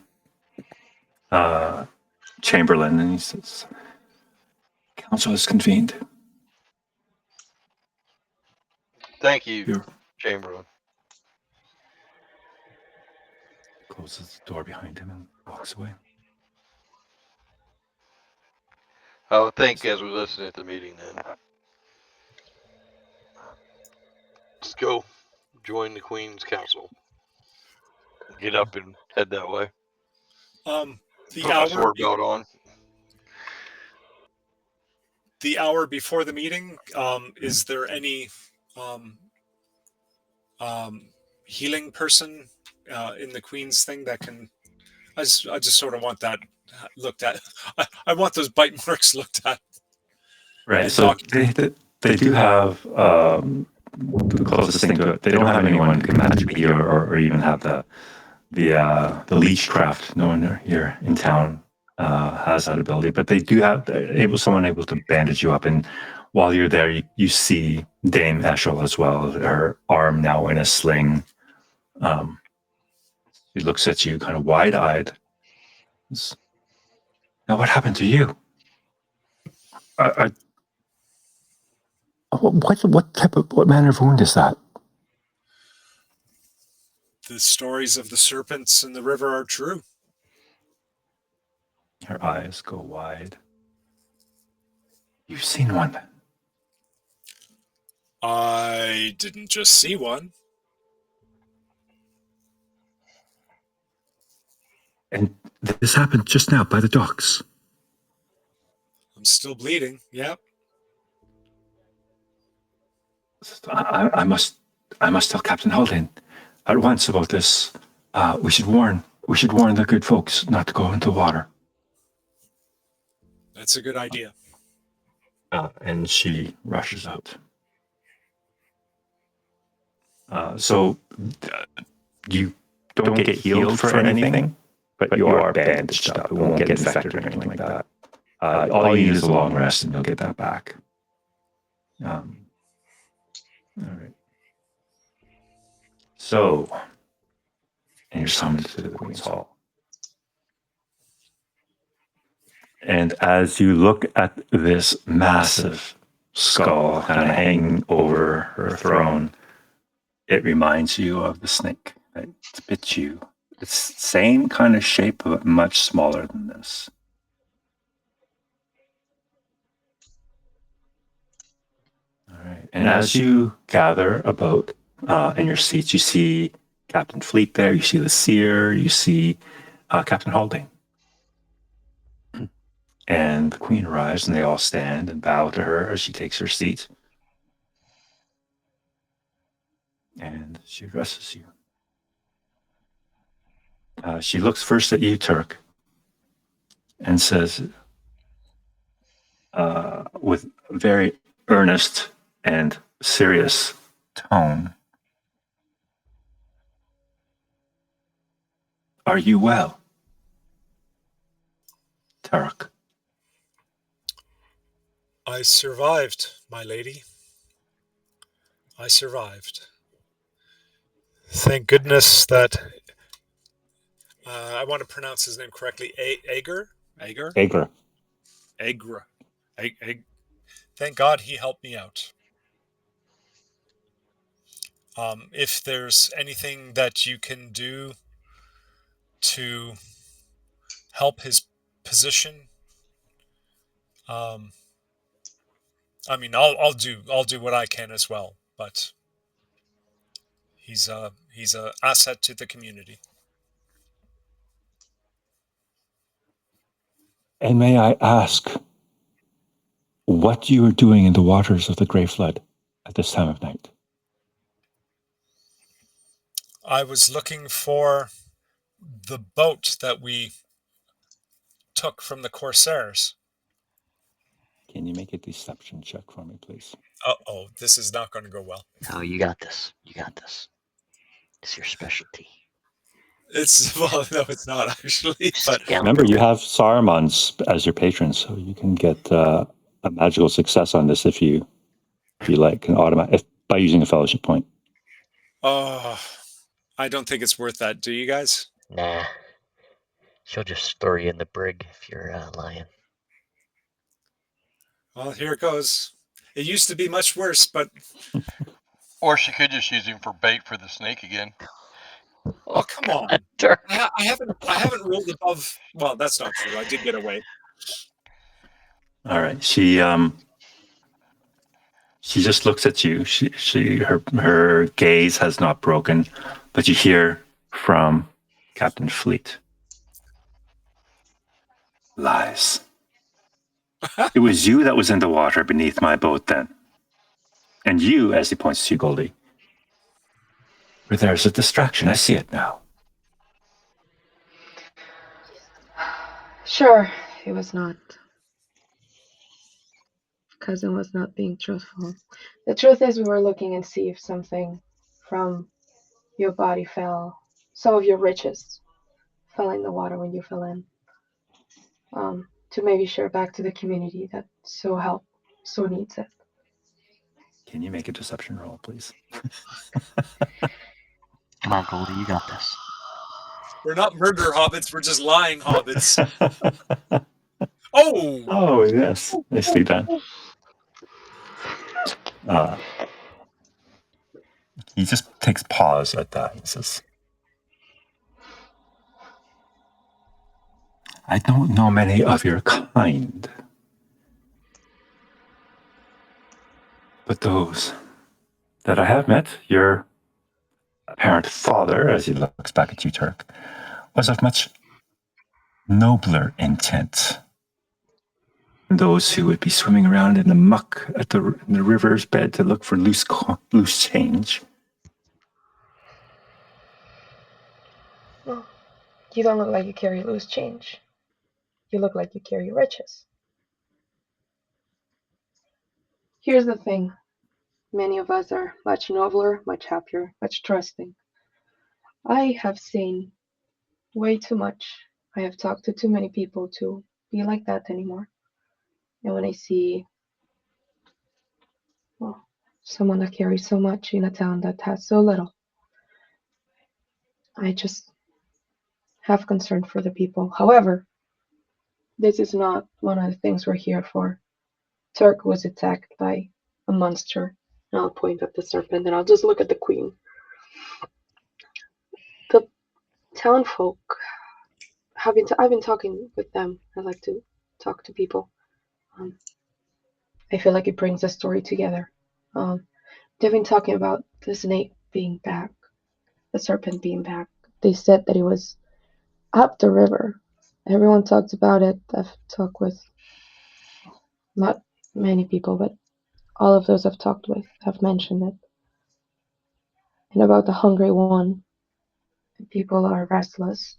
[SPEAKER 1] Chamberlain, and he says, "Council is convened."
[SPEAKER 4] Thank you,
[SPEAKER 1] You're
[SPEAKER 4] Chamberlain.
[SPEAKER 1] closes the door behind him and walks away.
[SPEAKER 4] I would think as we listen at the meeting then. Let's go join the Queen's Council. Get up and head that way.
[SPEAKER 3] The
[SPEAKER 4] Put my
[SPEAKER 3] hour
[SPEAKER 4] sword belt on.
[SPEAKER 3] the hour before the meeting, is there any healing person in the Queen's thing that can? I just sort of want that looked at. I want those bite marks looked at.
[SPEAKER 1] Right.
[SPEAKER 3] And
[SPEAKER 1] So they do have the closest thing to it. They don't have anyone who can magically heal or even have the the leech craft. No one here in town has that ability, but they do have someone able to bandage you up. And while you're there, you see Dame Eshel as well. Her arm now in a sling. She looks at you, kind of wide-eyed. Now, what happened to you? What manner of wound is that?
[SPEAKER 3] The stories of the serpents in the river are true.
[SPEAKER 1] Her eyes go wide. You've seen one.
[SPEAKER 3] I didn't just see one.
[SPEAKER 1] And this happened just now by the docks.
[SPEAKER 3] I'm still bleeding. Yep.
[SPEAKER 1] I must tell Captain Haldane at once about this. We should warn the good folks not to go into the water.
[SPEAKER 3] That's a good idea.
[SPEAKER 1] And she rushes out. So you don't get healed for anything, but you are bandaged up. It won't get infected or anything like that. All you need is a long rest, and you'll get that back. All right. So, and you're summoned to the Queen's Hall. And as you look at this massive skull kind of hanging over her throne, it reminds you of the snake that bit you. It's the same kind of shape, but much smaller than this. All right. And as you gather about in your seats, you see Captain Fleet there, you see the seer, you see Captain Haldane. And the Queen arrives, and they all stand and bow to her as she takes her seat. And she addresses you. She looks first at you, Turk, and says, with a very earnest and serious tone, "Are you well, Turk?"
[SPEAKER 3] I survived, my lady. I survived. Thank goodness that I want to pronounce his name correctly. Ager. Thank God he helped me out. If there's anything that you can do to help his position, I mean, I'll do what I can as well. But he's a asset to the community.
[SPEAKER 1] And may I ask what you are doing in the waters of the Grey Flood at this time of night?
[SPEAKER 3] I was looking for the boat that we took from the Corsairs.
[SPEAKER 1] Can you make a deception check for me, please?
[SPEAKER 3] Uh-oh, this is not going to go well.
[SPEAKER 2] Oh, you got this. You got this. It's your specialty.
[SPEAKER 3] No, it's not actually. But
[SPEAKER 1] remember, you have Saruman's as your patron, so you can get a magical success on this if you like, an automatic by using a fellowship point.
[SPEAKER 3] I don't think it's worth that. Do you guys?
[SPEAKER 2] Nah. She'll just throw you in the brig if you're lying.
[SPEAKER 3] Well, here it goes. It used to be much worse, but...
[SPEAKER 4] Or she could just use him for bait for the snake again.
[SPEAKER 3] Oh, come on.
[SPEAKER 2] Turk.
[SPEAKER 3] I haven't rolled above... Well, that's not true. I did get away.
[SPEAKER 1] All right. She just looks at you. Her gaze has not broken, but you hear from Captain Fleet. Lies. It was you that was in the water beneath my boat then. And you, as he points to you, Goldie, were there as a distraction. I see it now.
[SPEAKER 5] Sure, he was not. Cousin was not being truthful. The truth is we were looking and see if something from your body fell some of your riches fell in the water when you fell in, to maybe share back to the community that so needs it.
[SPEAKER 1] Can you make a deception roll, please?
[SPEAKER 2] Come on, Goldie, you got this.
[SPEAKER 3] We're not murder hobbits, we're just lying hobbits. Oh!
[SPEAKER 1] Oh, yes. Nicely done. He just takes pause at that and says, I don't know many of your kind, but those that I have met, your apparent father, as he looks back at you, Turk, was of much nobler intent than those who would be swimming around in the muck at the river's bed to look for loose change.
[SPEAKER 5] Well, you don't look like you carry loose change. You look like you carry riches. Here's the thing. Many of us are much nobler, much happier, much trusting. I have seen way too much. I have talked to too many people to be like that anymore. And when I see, well, someone that carries so much in a town that has so little, I just have concern for the people. However, this is not one of the things we're here for. Turk was attacked by a monster. And I'll point at the serpent and I'll just look at the queen. The townfolk I've been talking with them. I like to talk to people. I feel like it brings the story together. They've been talking about the snake being back, the serpent being back. They said that it was up the river. Everyone talked about it. I've talked with not many people, but all of those I've talked with have mentioned it. And about the hungry one, people are restless.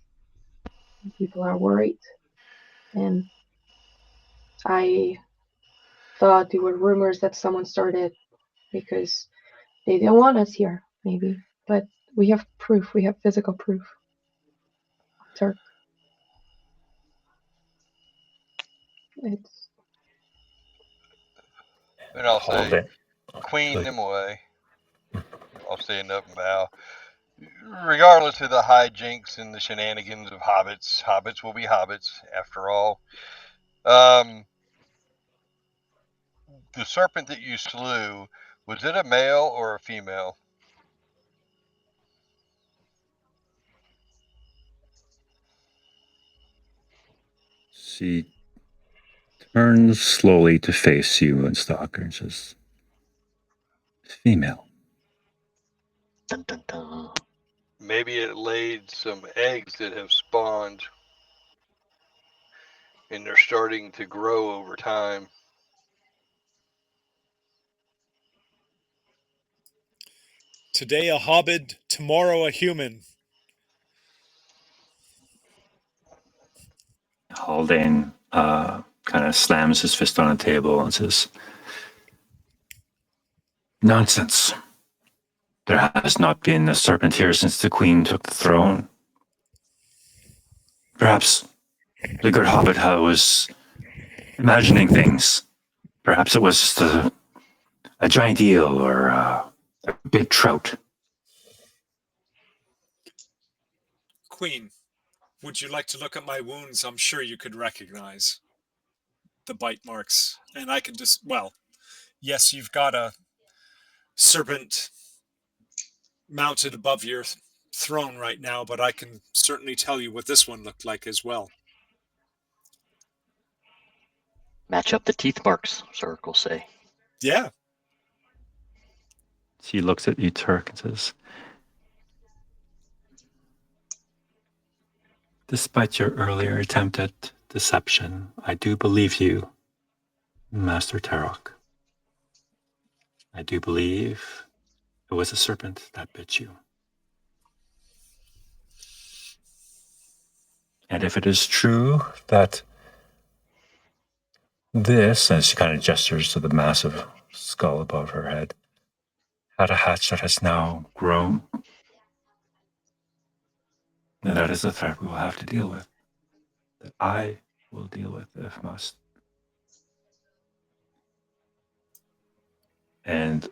[SPEAKER 5] People are worried. And I thought there were rumors that someone started because they didn't want us here, maybe. But we have proof. We have physical proof. Turk. It's
[SPEAKER 4] And I'll
[SPEAKER 1] Hold
[SPEAKER 4] say,
[SPEAKER 1] it.
[SPEAKER 4] Queen Nimue. I'll stand up and bow. Regardless of the hijinks and the shenanigans of hobbits, hobbits will be hobbits after all. The serpent that you slew, was it a male or a female?
[SPEAKER 1] She turns slowly to face you, Moonstalker, and says, female.
[SPEAKER 2] Dun, dun, dun.
[SPEAKER 4] Maybe it laid some eggs that have spawned and they're starting to grow over time.
[SPEAKER 3] Today a hobbit, tomorrow a human.
[SPEAKER 1] Haldane kind of slams his fist on the table and says, nonsense. There has not been a serpent here since the queen took the throne. Perhaps the good hobbit was imagining things. Perhaps it was just a giant eel or a big trout.
[SPEAKER 3] Queen, would you like to look at my wounds? I'm sure you could recognize the bite marks. And I can just, well, yes, you've got a serpent mounted above your throne right now, but I can certainly tell you what this one looked like as well.
[SPEAKER 2] Match up the teeth marks, Zuric will say.
[SPEAKER 3] Yeah.
[SPEAKER 1] She looks at you, Turk, and says, despite your earlier attempt at deception, I do believe you, Master Tarok. I do believe it was a serpent that bit you. And if it is true that this, as she kind of gestures to the massive skull above her head, had a hatch that has now grown, And that is a threat we will have to deal with. That I will deal with if must. And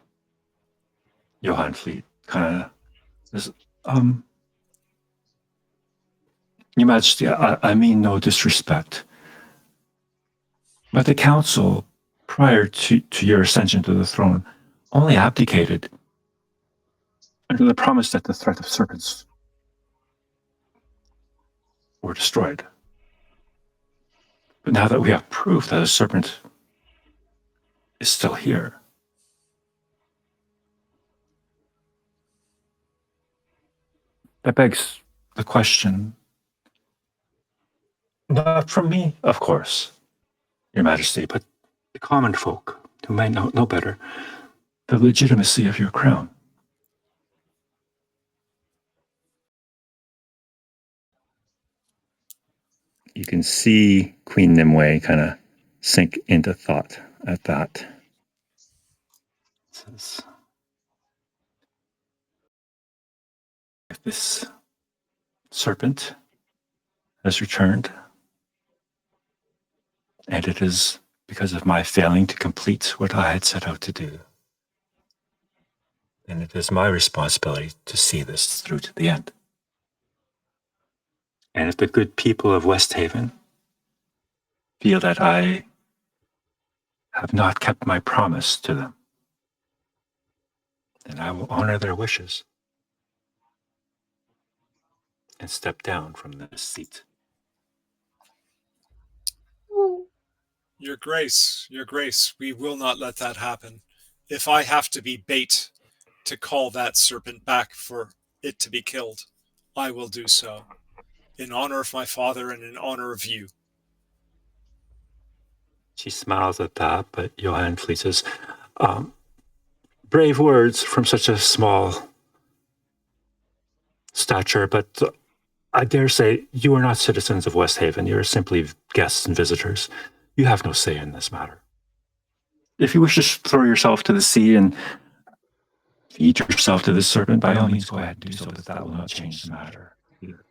[SPEAKER 1] Johann Fleet kind of says, Your Majesty, I mean no disrespect, but the council, prior to your ascension to the throne, only abdicated under the promise that the threat of serpents were destroyed. But now that we have proof that a serpent is still here, that begs the question, not from me, of course, Your Majesty, but the common folk who may know better, the legitimacy of your crown. You can see Queen Nimue kind of sink into thought at that. It says, if this serpent has returned, and it is because of my failing to complete what I had set out to do, then it is my responsibility to see this through to the end. And if the good people of West Haven feel that I have not kept my promise to them, then I will honor their wishes and step down from this seat.
[SPEAKER 3] Your Grace, we will not let that happen. If I have to be bait to call that serpent back for it to be killed, I will do so, in honor of my father and in honor of you.
[SPEAKER 1] She smiles at that, but Johann Fleet says, brave words from such a small stature, but I dare say you are not citizens of West Haven. You are simply guests and visitors. You have no say in this matter. If you wish to throw yourself to the sea and feed yourself to this serpent, by all means go ahead and do so, but that will not change the matter either.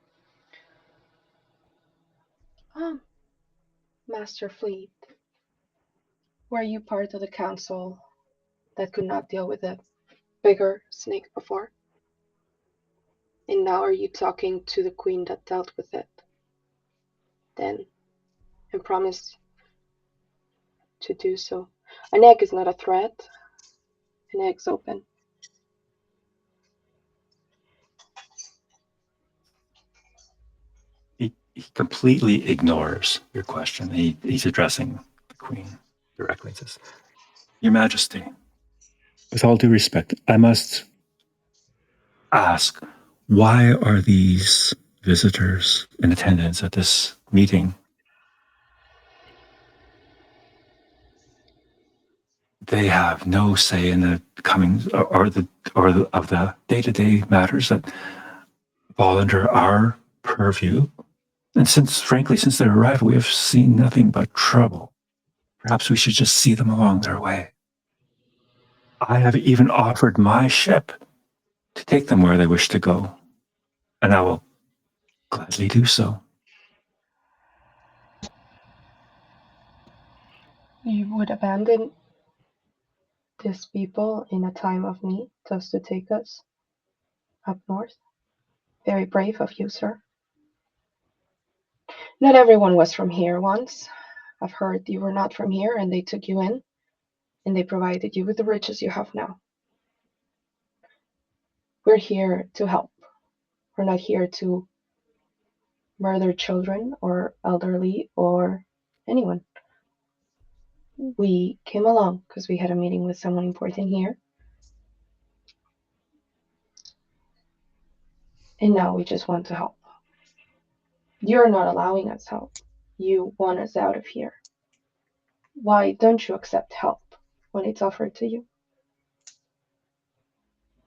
[SPEAKER 5] Master Fleet, were you part of the council that could not deal with a bigger snake before? And now are you talking to the queen that dealt with it? Then, and promise to do so. An egg is not a threat. An egg's open.
[SPEAKER 1] He completely ignores your question. He's addressing the queen directly. He says, Your Majesty, with all due respect, I must ask, why are these visitors in attendance at this meeting? They have no say in the coming of the day-to-day matters that fall under our purview. And since their arrival, we have seen nothing but trouble. Perhaps we should just see them along their way. I have even offered my ship to take them where they wish to go, and I will gladly do so.
[SPEAKER 5] You would abandon these people in a time of need just to take us up north? Very brave of you, sir. Not everyone was from here once. I've heard you were not from here and they took you in and they provided you with the riches you have now. We're here to help. We're not here to murder children or elderly or anyone. We came along because we had a meeting with someone important here. And now we just want to help. You're not allowing us help. You want us out of here. Why don't you accept help when it's offered to you?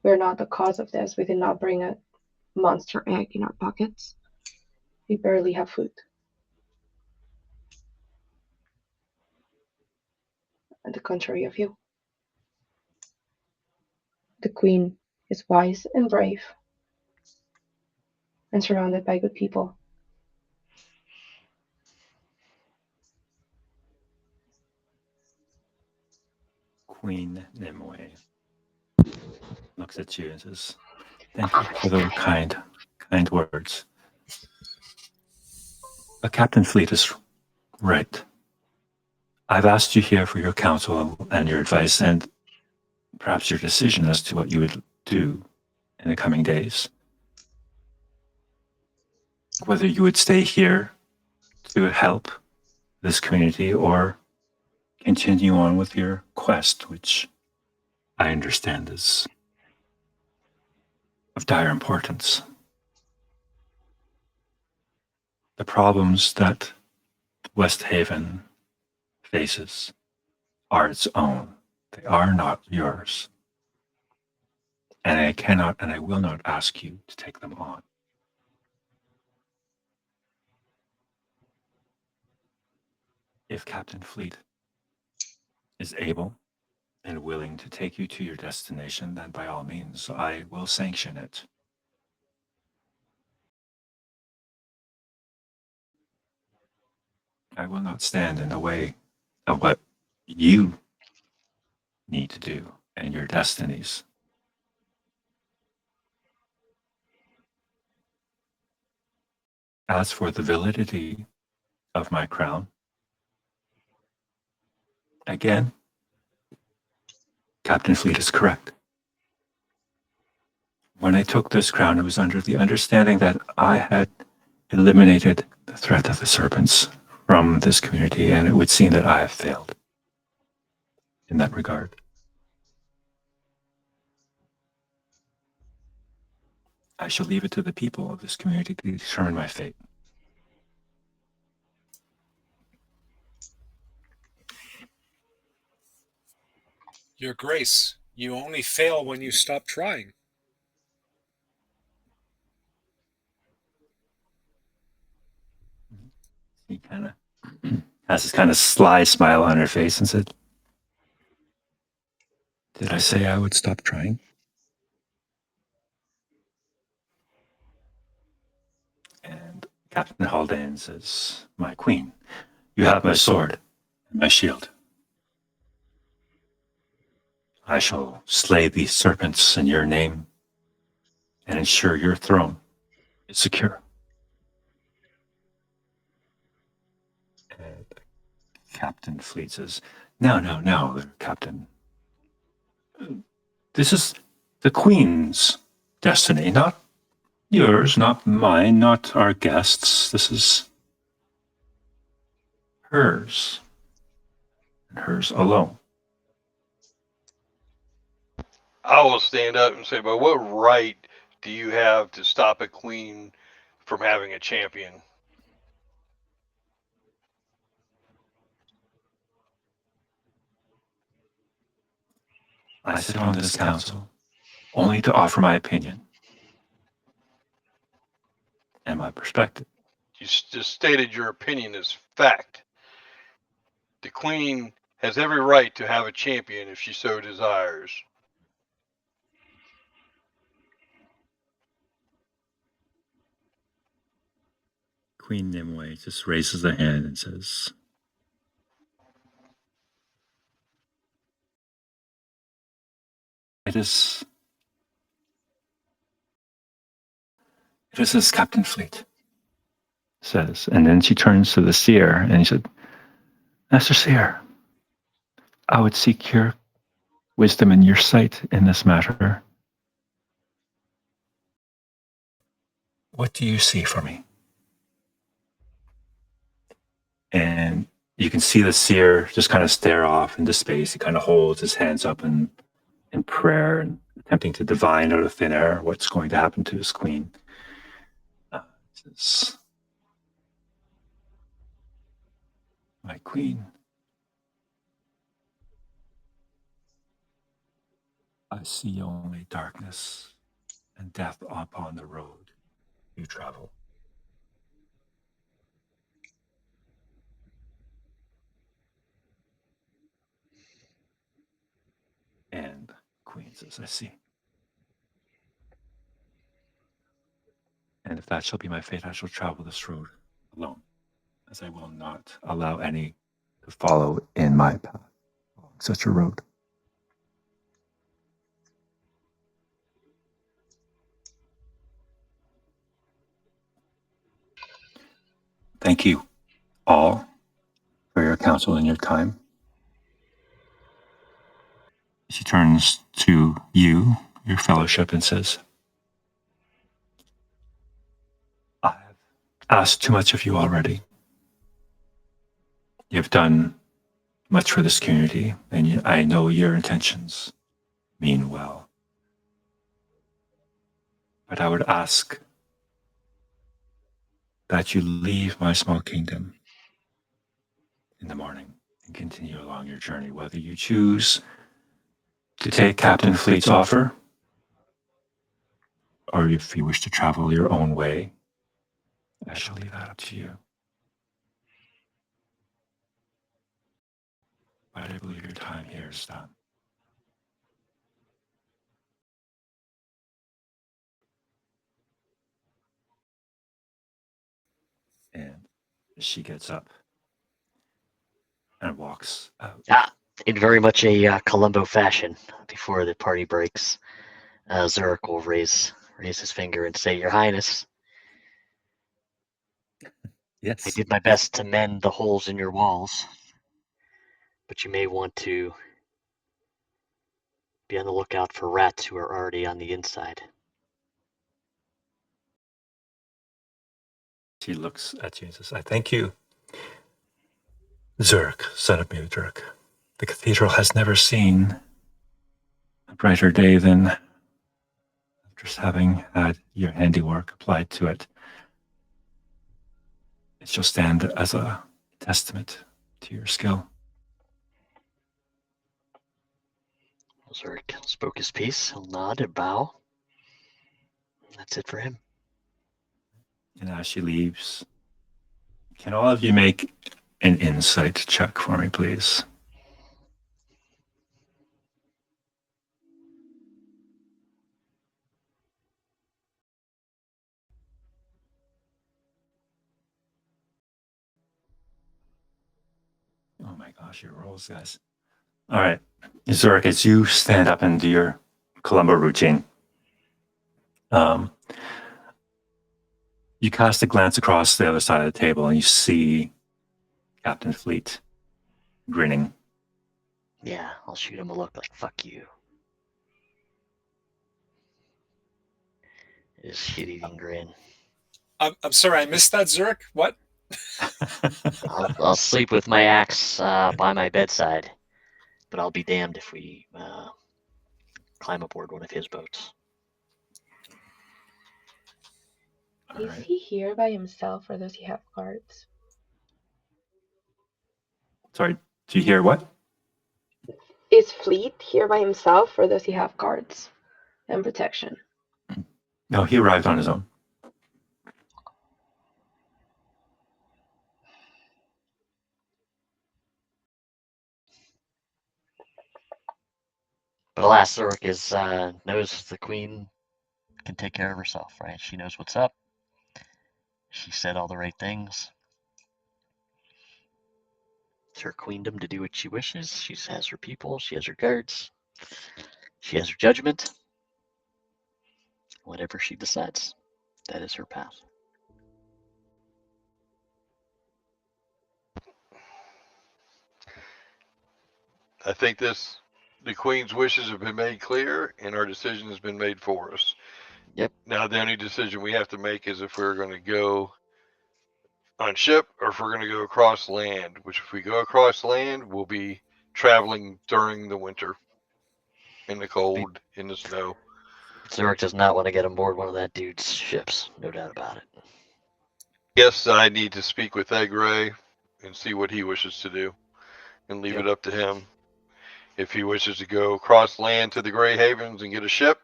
[SPEAKER 5] We're not the cause of this. We did not bring a monster egg in our pockets. We barely have food. On the contrary of you. The queen is wise and brave. and surrounded by good people.
[SPEAKER 1] Queen Nimue looks at you and says, "Thank you for the kind words. But Captain Fleet is right. I've asked you here for your counsel and your advice and perhaps your decision as to what you would do in the coming days. Whether you would stay here to help this community or continue on with your quest, which I understand is of dire importance. The problems that West Haven faces are its own. They are not yours. And I cannot and I will not ask you to take them on. If Captain Fleet is able and willing to take you to your destination, then by all means, I will sanction it. I will not stand in the way of what you need to do and your destinies. As for the validity of my crown, again, Captain Fleet is correct. When I took this crown, it was under the understanding that I had eliminated the threat of the serpents from this community, and it would seem that I have failed in that regard. I shall leave it to the people of this community to determine my fate.
[SPEAKER 3] Your Grace, you only fail when you stop trying.
[SPEAKER 1] She kind of has this kind of sly smile on her face and said, "Did I say I would stop trying?" And Captain Haldane says, "My queen, you have my sword and my shield. I shall slay these serpents in your name and ensure your throne is secure." And Captain Fleet says, No, Captain. This is the Queen's destiny, not yours, not mine, not our guests. This is hers, and hers alone.
[SPEAKER 4] I will stand up and say, but what right do you have to stop a queen from having a champion?
[SPEAKER 1] I sit on this council only to offer my opinion and my perspective.
[SPEAKER 4] You just stated your opinion as fact. The queen has every right to have a champion if she so desires.
[SPEAKER 1] Queen Nimue just raises a hand and says, It is as Captain Fleet says. And then she turns to the seer and she said, Master Seer, I would seek your wisdom and your sight in this matter. What do you see for me? And you can see the seer just kind of stare off into space. He kind of holds his hands up in prayer and attempting to divine out of thin air what's going to happen to his queen. Says, My queen, I see only darkness and death upon the road you travel. And Queen says, I see. And if that shall be my fate, I shall travel this road alone, as I will not allow any to follow in my path along such a road. Thank you all for your counsel and your time. She turns to you, your fellowship, and says, I have asked too much of you already. You've done much for this community, and I know your intentions mean well. But I would ask that you leave my small kingdom in the morning and continue along your journey, whether you choose to take Captain Fleet's offer or if you wish to travel your own way. I shall leave that up to you. But I believe your time here is done. And she gets up and walks out.
[SPEAKER 2] In very much a Columbo fashion, before the party breaks, Zuric will raise his finger and say, Your Highness,
[SPEAKER 1] Yes.
[SPEAKER 2] I did my best to mend the holes in your walls, but you may want to be on the lookout for rats who are already on the inside.
[SPEAKER 1] She looks at you and says, I thank you, Zuric, son of Turk. The cathedral has never seen a brighter day than just having had your handiwork applied to it. It shall stand as a testament to your skill.
[SPEAKER 2] Zuric spoke his piece. He'll nod and bow. That's it for him.
[SPEAKER 1] And as she leaves, can all of you make an insight check for me, please? Oh my gosh, your rolls, guys. All right. Zurich, as you stand up and do your Columbo routine, you cast a glance across the other side of the table and you see Captain Fleet grinning.
[SPEAKER 2] Yeah, I'll shoot him a look like, fuck you. His shit-eating grin.
[SPEAKER 3] I'm sorry, I missed that, Zurich. What?
[SPEAKER 2] I'll sleep with my axe by my bedside, but I'll be damned if we climb aboard one of his boats.
[SPEAKER 1] All
[SPEAKER 5] Is
[SPEAKER 1] right.
[SPEAKER 5] he here by himself or does he have guards?
[SPEAKER 1] Sorry, do you hear what?
[SPEAKER 5] Is Fleet here by himself or does he have guards and protection?
[SPEAKER 1] No, he arrived on his own.
[SPEAKER 2] But alas, Zurich knows the queen can take care of herself, right? She knows what's up. She said all the right things. It's her queendom to do what she wishes. She has her people. She has her guards. She has her judgment. Whatever she decides, that is her path.
[SPEAKER 4] I think the Queen's wishes have been made clear, and our decision has been made for us.
[SPEAKER 2] Yep.
[SPEAKER 4] Now the only decision we have to make is if we're going to go on ship or if we're going to go across land. Which, if we go across land, we'll be traveling during the winter, in the cold, in the snow.
[SPEAKER 2] Zurich does not want to get on board one of that dude's ships, no doubt about it.
[SPEAKER 4] Yes, I need to speak with Egg Ray and see what he wishes to do, and leave it up to him. If he wishes to go across land to the Grey Havens and get a ship,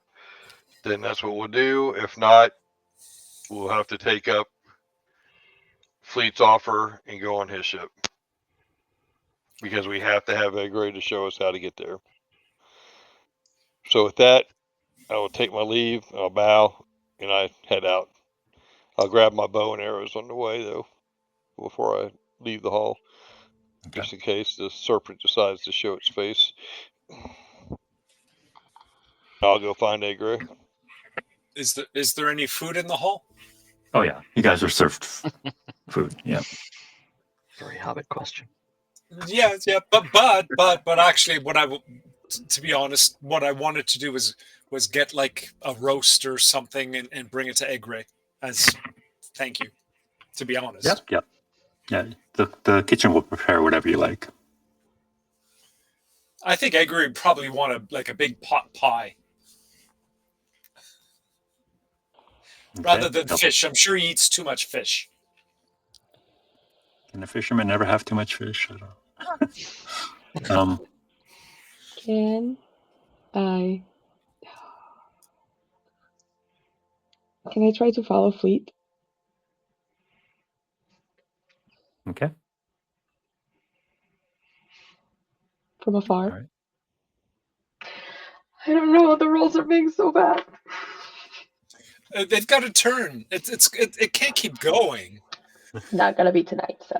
[SPEAKER 4] then that's what we'll do. If not, we'll have to take up Fleet's offer and go on his ship, because we have to have Egg Ray to show us how to get there. So with that, I will take my leave, I'll bow, and I head out. I'll grab my bow and arrows on the way, though, before I leave the hall,
[SPEAKER 1] Okay.
[SPEAKER 4] just in case the serpent decides to show its face. I'll go find Egre.
[SPEAKER 3] Is there any food in the hall?
[SPEAKER 1] Oh yeah, you guys are served food. Yeah.
[SPEAKER 2] Very Hobbit question.
[SPEAKER 3] Yeah, but actually, to be honest, what I wanted to do was get like a roast or something and bring it to Egre as thank you. To be honest.
[SPEAKER 1] Yep. Yeah. The kitchen will prepare whatever you like.
[SPEAKER 3] I think Egre would probably want a big pot pie rather than fish. I'm sure he eats too much fish.
[SPEAKER 1] Can a fisherman never have too much fish? I don't know.
[SPEAKER 5] Can I try to follow Fleet?
[SPEAKER 1] Okay.
[SPEAKER 5] From afar.
[SPEAKER 1] All right.
[SPEAKER 5] I don't know. The rolls are being so bad.
[SPEAKER 3] They've got to turn. It can't keep going.
[SPEAKER 5] Not gonna be tonight, so.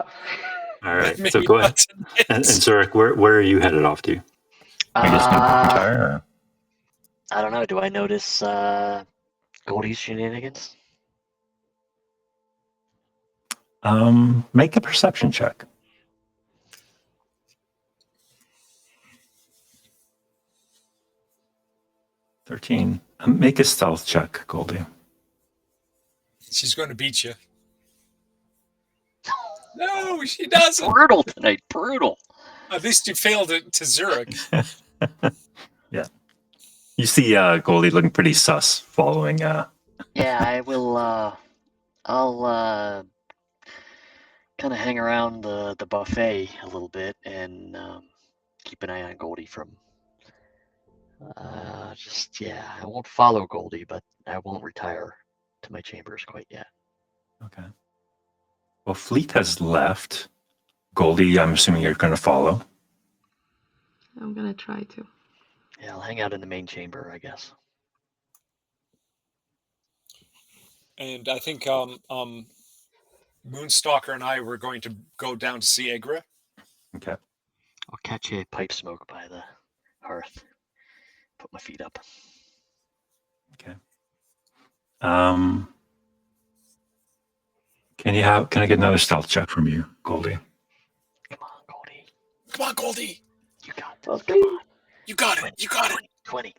[SPEAKER 1] All right.
[SPEAKER 3] Maybe
[SPEAKER 1] So go ahead.
[SPEAKER 3] not
[SPEAKER 1] And
[SPEAKER 3] tonight.
[SPEAKER 1] Zuric, where are you headed off to? I guess you retire. Or?
[SPEAKER 2] I don't know. Do I notice Goldie's shenanigans?
[SPEAKER 1] Make a perception check. 13. Make a stealth check, Goldie.
[SPEAKER 3] She's going to beat you. No, she doesn't.
[SPEAKER 2] Brutal tonight. Brutal.
[SPEAKER 3] At least you failed it to Zurich.
[SPEAKER 1] Yeah. You see Goldie looking pretty sus following.
[SPEAKER 2] Yeah, I will. I'll kind of hang around the buffet a little bit and keep an eye on Goldie from. I won't follow Goldie, but I won't retire to my chambers quite yet.
[SPEAKER 1] Okay. Well, Fleet has left. Goldie, I'm assuming you're going to follow.
[SPEAKER 5] I'm gonna try to.
[SPEAKER 2] Yeah, I'll hang out in the main chamber, I guess.
[SPEAKER 3] And I think Moonstalker and I were going to go down to see Egre.
[SPEAKER 1] Okay.
[SPEAKER 2] I'll catch a pipe smoke by the hearth. Put my feet up.
[SPEAKER 1] Okay. Can I get another stealth check from you, Goldie?
[SPEAKER 2] Come on, Goldie.
[SPEAKER 3] Come on, Goldie.
[SPEAKER 2] You got this.
[SPEAKER 5] Okay.
[SPEAKER 2] Come on.
[SPEAKER 3] You got it. You got it.
[SPEAKER 2] 20.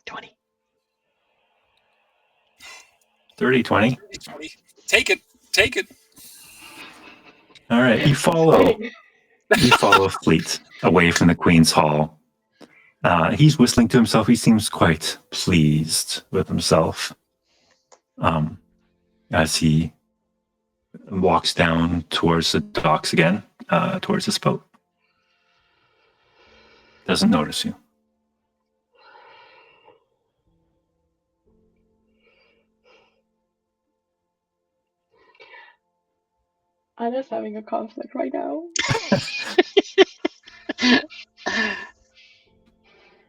[SPEAKER 1] 30, 20.
[SPEAKER 3] Take it. Take it.
[SPEAKER 1] All right. You follow Fleet away from the Queen's Hall. He's whistling to himself. He seems quite pleased with himself as he walks down towards the docks again, towards his boat. Doesn't notice you.
[SPEAKER 5] Anna's having a conflict right now.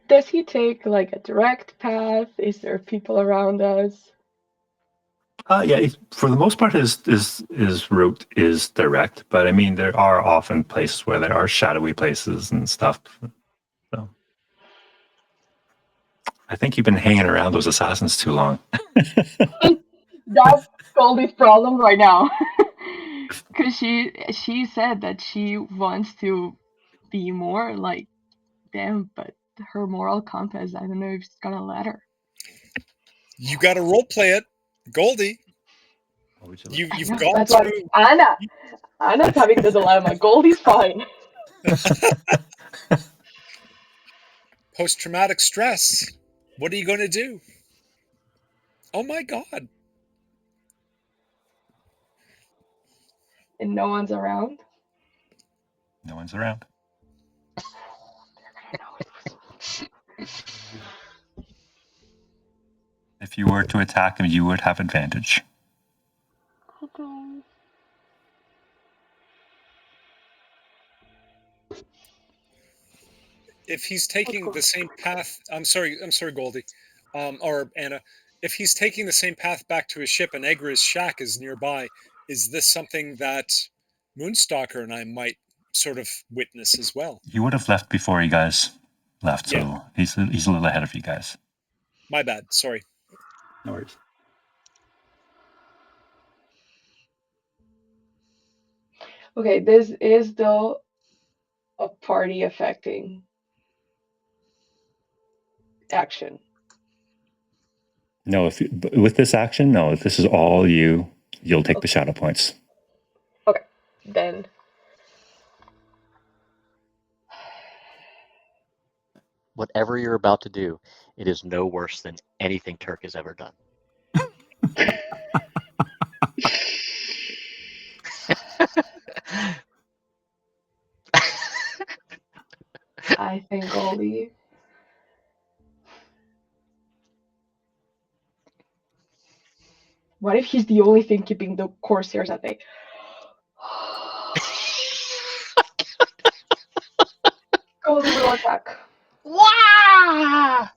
[SPEAKER 5] Does he take like a direct path? Is there people around us?
[SPEAKER 1] Yeah, for the most part, his route is direct, but I mean, there are often places where there are shadowy places and stuff. So, I think you've been hanging around those assassins too long.
[SPEAKER 5] That's Goldie's problem right now. Because she said that she wants to be more like them, but her moral compass, I don't know if it's gonna let her.
[SPEAKER 3] You got to role play it, Goldie. You've gone
[SPEAKER 5] That's what
[SPEAKER 3] through.
[SPEAKER 5] Anna's having the dilemma. Goldie's fine.
[SPEAKER 3] Post-traumatic stress. What are you going to do? Oh my God.
[SPEAKER 5] And no one's around.
[SPEAKER 1] No one's around. If you were to attack him, you would have advantage.
[SPEAKER 5] Okay.
[SPEAKER 3] If he's taking the same path, I'm sorry, Goldie, or Anna. if he's taking the same path back to his ship and Egra's shack is nearby, is this something that Moonstalker and I might sort of witness as well?
[SPEAKER 1] He would have left before you guys left, so
[SPEAKER 3] Yeah.
[SPEAKER 1] he's a little ahead of you guys.
[SPEAKER 3] My bad. Sorry.
[SPEAKER 1] No worries.
[SPEAKER 5] Okay, this is though a party affecting action.
[SPEAKER 1] No, with this action, no. If this is all you, you'll take the shadow points.
[SPEAKER 5] Then
[SPEAKER 2] Whatever you're about to do, it is no worse than anything Turk has ever done.
[SPEAKER 5] I think Goldie. What if he's the only thing keeping the Corsairs at bay? Goldie will attack.
[SPEAKER 2] Wow!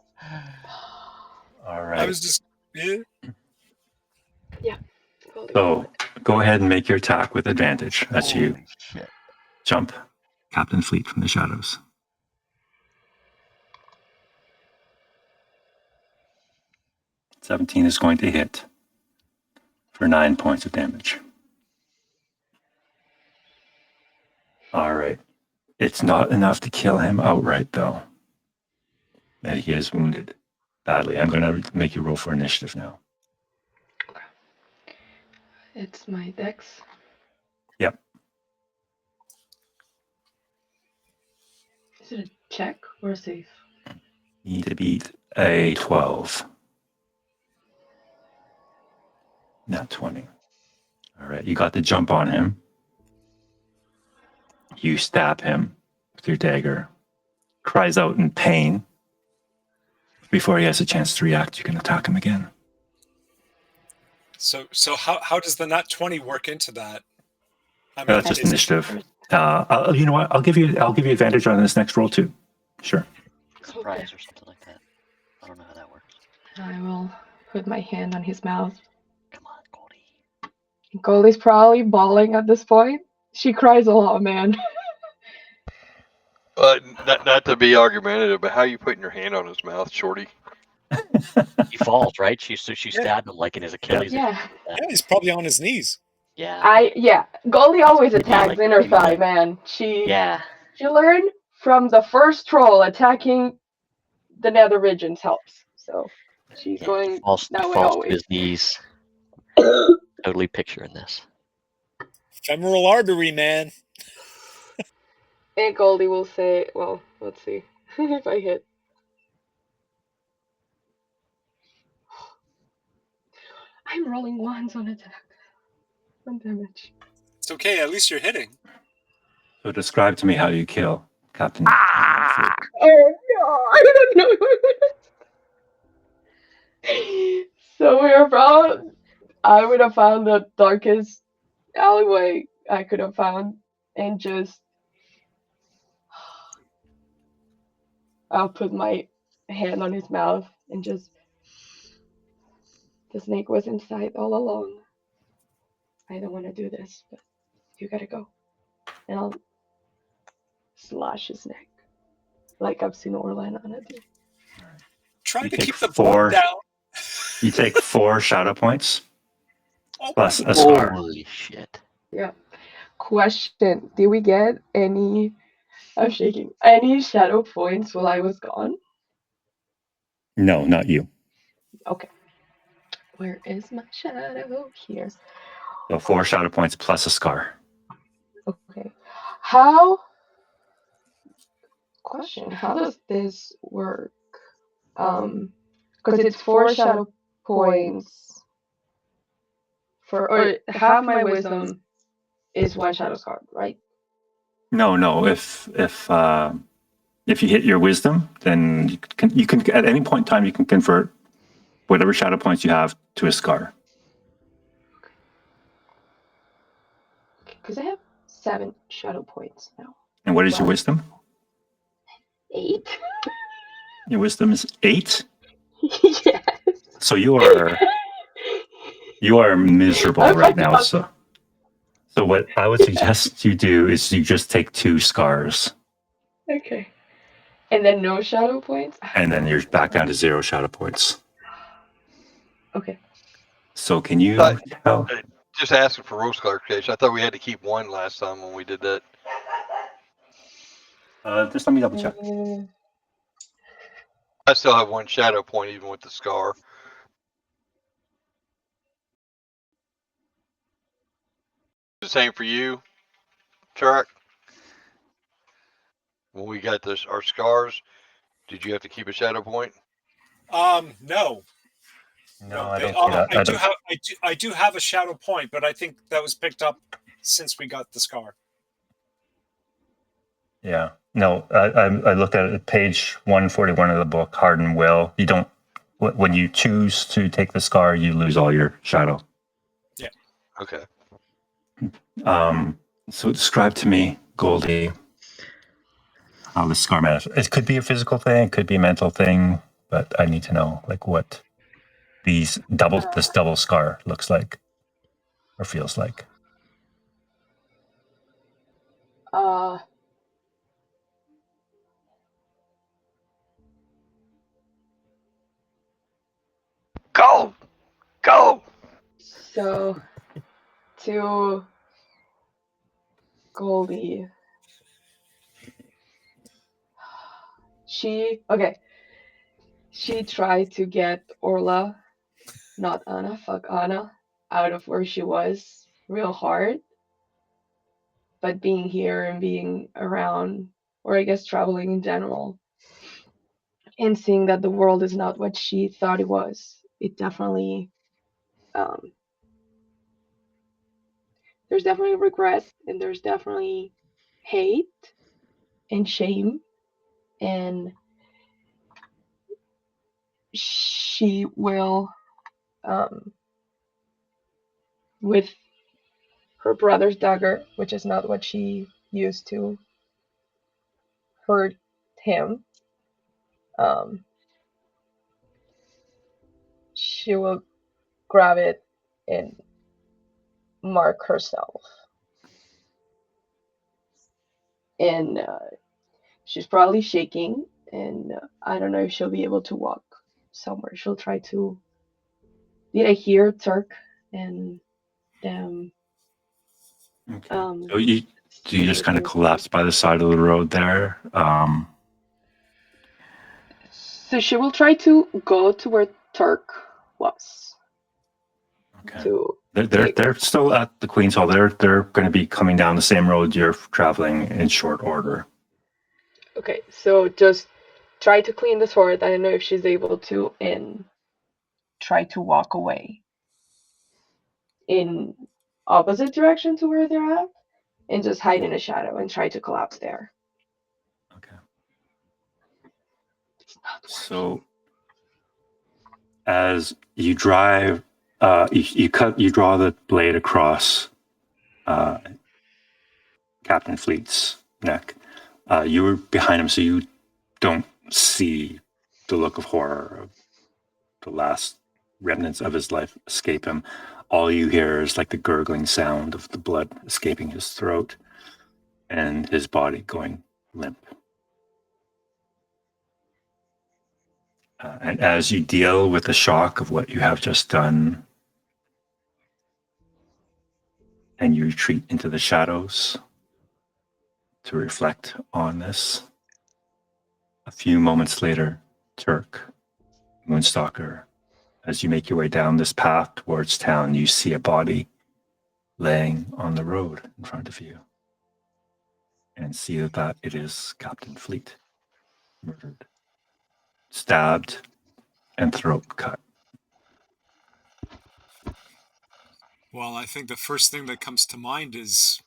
[SPEAKER 1] All right.
[SPEAKER 3] I was just
[SPEAKER 5] Goldie
[SPEAKER 1] So go ahead and make your attack with advantage as you
[SPEAKER 2] Holy shit.
[SPEAKER 1] jump Captain Fleet from the shadows. $17 is going to hit for 9 points of damage. All right. It's not enough to kill him outright, though. And he is wounded badly. I'm going to make you roll for initiative now.
[SPEAKER 5] It's my dex.
[SPEAKER 1] Yep.
[SPEAKER 5] Is it a check or a save?
[SPEAKER 1] You need to beat a 12. Not 20. All right. You got the jump on him. You stab him with your dagger. Cries out in pain. Before he has a chance to react, you can attack him again.
[SPEAKER 3] so how does the nat 20 work into that? I mean,
[SPEAKER 1] That's just initiative. You know what? I'll give you advantage on this next roll too. Sure.
[SPEAKER 2] Surprise or something like that. I don't know how that works.
[SPEAKER 5] I will put my hand on his mouth.
[SPEAKER 2] Come on, Goldie.
[SPEAKER 5] Goldie's probably bawling at this point. She cries a lot, man.
[SPEAKER 4] Not to be argumentative, but how are you putting your hand on his mouth, Shorty?
[SPEAKER 2] He falls, right? She stabbed him like in his Achilles.
[SPEAKER 5] Yeah.
[SPEAKER 3] Yeah, he's probably on his knees.
[SPEAKER 2] Yeah.
[SPEAKER 5] Goldie always
[SPEAKER 2] Maybe
[SPEAKER 5] attacks
[SPEAKER 2] like-
[SPEAKER 5] in her
[SPEAKER 2] maybe
[SPEAKER 5] thigh,
[SPEAKER 2] like-
[SPEAKER 5] man. She learned from the first troll attacking the nether regions helps. So she's
[SPEAKER 2] Yeah,
[SPEAKER 5] going
[SPEAKER 2] he falls
[SPEAKER 5] that way
[SPEAKER 2] to
[SPEAKER 5] always.
[SPEAKER 2] his knees. Totally picturing this.
[SPEAKER 3] Femoral artery, man.
[SPEAKER 5] And Goldie will say, well, let's see if I hit. I'm rolling ones on attack. 1 damage.
[SPEAKER 3] It's okay. At least you're hitting.
[SPEAKER 1] So describe to me how you kill Captain.
[SPEAKER 5] Oh no, I don't know. So I would have found the darkest alleyway I could have found and just I'll put my hand on his mouth and just the snake was inside all along. I don't want to do this, but you gotta go. And I'll slash his neck like I've seen Orla and Anna do.
[SPEAKER 3] Trying
[SPEAKER 1] You
[SPEAKER 3] to
[SPEAKER 1] take
[SPEAKER 3] keep the
[SPEAKER 1] 4.
[SPEAKER 3] blood down.
[SPEAKER 1] You take 4 shadow points
[SPEAKER 3] Oh,
[SPEAKER 1] plus a scar.
[SPEAKER 2] Holy shit.
[SPEAKER 5] Question: did we get any? I'm shaking. Any shadow points while I was gone?
[SPEAKER 1] No, not you.
[SPEAKER 5] Okay. Where is my shadow? Here.
[SPEAKER 1] So 4 shadow points plus a scar.
[SPEAKER 5] Okay. How? Question: how does this work? Because it's 4 shadow points or half my wisdom is 1 shadow scar, right?
[SPEAKER 1] No. If you hit your wisdom, then you can at any point in time you can convert whatever shadow points you have to a scar.
[SPEAKER 5] Because I have 7 shadow points now.
[SPEAKER 1] And what is your wisdom?
[SPEAKER 5] 8.
[SPEAKER 1] Your wisdom is 8.
[SPEAKER 5] Yes.
[SPEAKER 1] So you are miserable
[SPEAKER 5] I'm
[SPEAKER 1] right
[SPEAKER 5] fucking
[SPEAKER 1] now.
[SPEAKER 5] up.
[SPEAKER 1] So what I would suggest you do is you just take 2 scars,
[SPEAKER 5] Okay. And then no shadow points?
[SPEAKER 1] and then you're back down to 0 shadow points.
[SPEAKER 5] Okay.
[SPEAKER 1] So can you
[SPEAKER 4] But-
[SPEAKER 1] tell?
[SPEAKER 4] Just asking for rules clarification. I thought we had to keep 1 last time when we did that.
[SPEAKER 1] Just let me double check.
[SPEAKER 4] I still have 1 shadow point even with the scar. The same for you, Turk? When we got our scars, did you have to keep a shadow point?
[SPEAKER 3] No.
[SPEAKER 1] No, I don't see that.
[SPEAKER 3] I do have a shadow point, but I think that was picked up since we got the scar.
[SPEAKER 1] Yeah. No, I looked at it, page 141 of the book, Hardened Will. You don't, when you choose to take the scar, you lose all your shadow.
[SPEAKER 3] Yeah.
[SPEAKER 4] Okay.
[SPEAKER 1] So describe to me, Goldie, how the scar manifests. It could be a physical thing, it could be a mental thing, but I need to know like what this double scar looks like or feels like.
[SPEAKER 4] Go!
[SPEAKER 5] So, to Goldie. She tried to get Orla, not Anna, fuck Anna, out of where she was real hard. But being here and being around, or I guess traveling in general, and seeing that the world is not what she thought it was, it definitely, there's definitely regret, and there's definitely hate and shame, and she will, with her brother's dagger, which is not what she used to hurt him, she will grab it and mark herself. And she's probably shaking, and I don't know if she'll be able to walk somewhere. She'll try to. Did I hear Turk and them?
[SPEAKER 1] Okay. So you just kind of collapse by the side of the road there.
[SPEAKER 5] So she will try to go to where Turk was.
[SPEAKER 1] Okay.
[SPEAKER 5] To
[SPEAKER 1] They're still at the Queen's Hall. They're going to be coming down the same road you're traveling in short order.
[SPEAKER 5] Okay, so just try to clean the sword. I don't know if she's able to, and try to walk away in opposite direction to where they're at, and just hide in a shadow and try to collapse there.
[SPEAKER 1] Okay. So as you drive, you draw the blade across Captain Fleet's neck. You were behind him, so you don't see the look of horror of the last remnants of his life escape him. All you hear is like the gurgling sound of the blood escaping his throat and his body going limp. And as you deal with the shock of what you have just done, and you retreat into the shadows to reflect on this, a few moments later, Turk, Moonstalker, as you make your way down this path towards town, you see a body laying on the road in front of you, and see that it is Captain Fleet, murdered, stabbed, and throat cut.
[SPEAKER 3] Well, I think the first thing that comes to mind is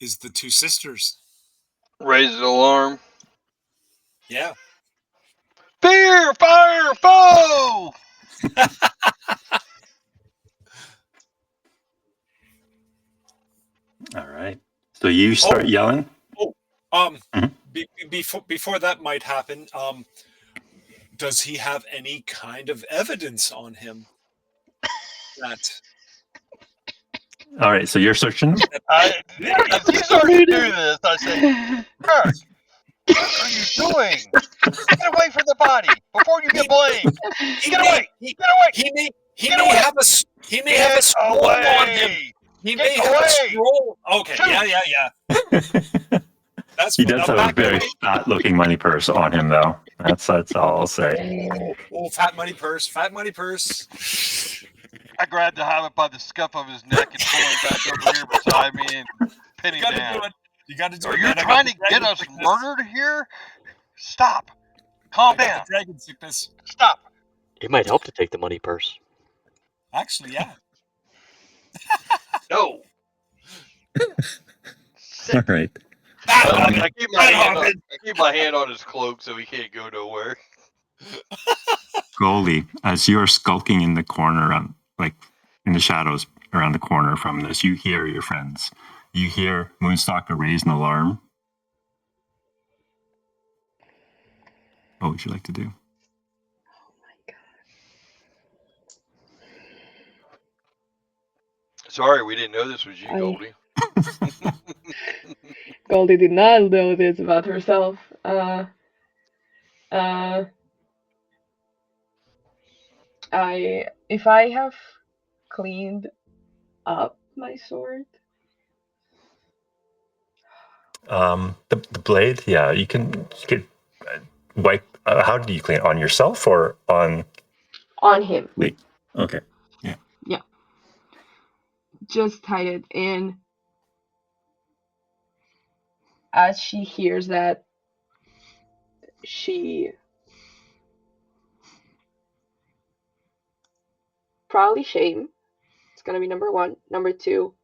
[SPEAKER 3] the 2 sisters.
[SPEAKER 4] Raise the alarm.
[SPEAKER 3] Yeah.
[SPEAKER 4] Fear, fire, foe!
[SPEAKER 1] All right. So you start yelling.
[SPEAKER 3] Before that might happen, Does he have any kind of evidence on him? That
[SPEAKER 1] All right, so you're searching him?
[SPEAKER 4] As he starts to do this, I say, Turk, what are you doing? Get away from the body before you get blamed. Get away! Get away!
[SPEAKER 3] he may
[SPEAKER 4] Get away!
[SPEAKER 3] have a scroll on him. He may have a scroll. Okay,
[SPEAKER 4] Shoot.
[SPEAKER 3] yeah. That's
[SPEAKER 1] He does have a very fat-looking money purse on him, though. That's all I'll say.
[SPEAKER 3] Oh, fat money purse.
[SPEAKER 4] I grabbed the hobbit by the scuff of his neck and pulled him back over here beside me and pin him down.
[SPEAKER 3] You got to do it.
[SPEAKER 4] Are you trying to get us murdered here? Stop. Calm down.
[SPEAKER 3] Dragon sickness.
[SPEAKER 4] Stop.
[SPEAKER 2] It might help to take the money purse.
[SPEAKER 3] Actually, yeah.
[SPEAKER 4] No.
[SPEAKER 1] All right.
[SPEAKER 4] I keep my hand on his cloak so he can't go nowhere.
[SPEAKER 1] Goldie, as you're skulking in the corner, in the shadows around the corner from this, you hear your friends. You hear Moonstalker raise an alarm. What would you like to do?
[SPEAKER 5] Oh my god.
[SPEAKER 4] Sorry, we didn't know this was you, Goldie.
[SPEAKER 5] Goldie did not know this about herself. If I have cleaned up my sword.
[SPEAKER 1] The blade, yeah, you can wipe. How did you clean it? On yourself or on?
[SPEAKER 5] On him.
[SPEAKER 1] Okay.
[SPEAKER 5] Yeah. Just hide it in. As she hears that, she probably shame. It's gonna be number one. Number two,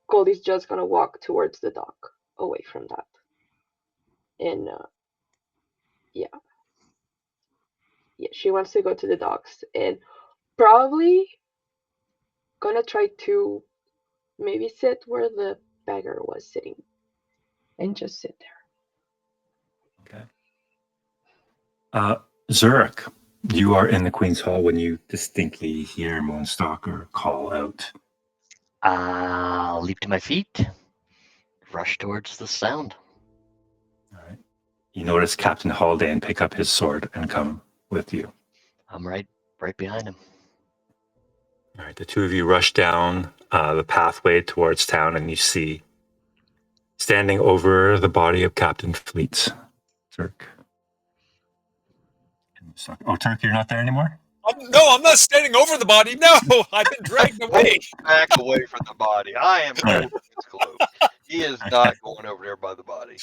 [SPEAKER 5] Goldie's just gonna walk towards the dock, away from that. And yeah, she wants to go to the docks and probably gonna try to maybe sit where the beggar was sitting and just sit there.
[SPEAKER 1] Okay. Zuric, you are in the Queen's Hall when you distinctly hear Moonstalker call out.
[SPEAKER 2] I'll leap to my feet, rush towards the sound.
[SPEAKER 1] All right. You notice Captain Haldane pick up his sword and come with you.
[SPEAKER 2] I'm right behind him.
[SPEAKER 1] All right, the two of you rush down the pathway towards town, and you see, standing over the body of Captain Fleet, Turk. Oh, Turk, you're not there anymore?
[SPEAKER 3] No, I'm not standing over the body. No, I've been dragged away.
[SPEAKER 4] Back away from the body. I am holding his cloak. He is not going over there by the body.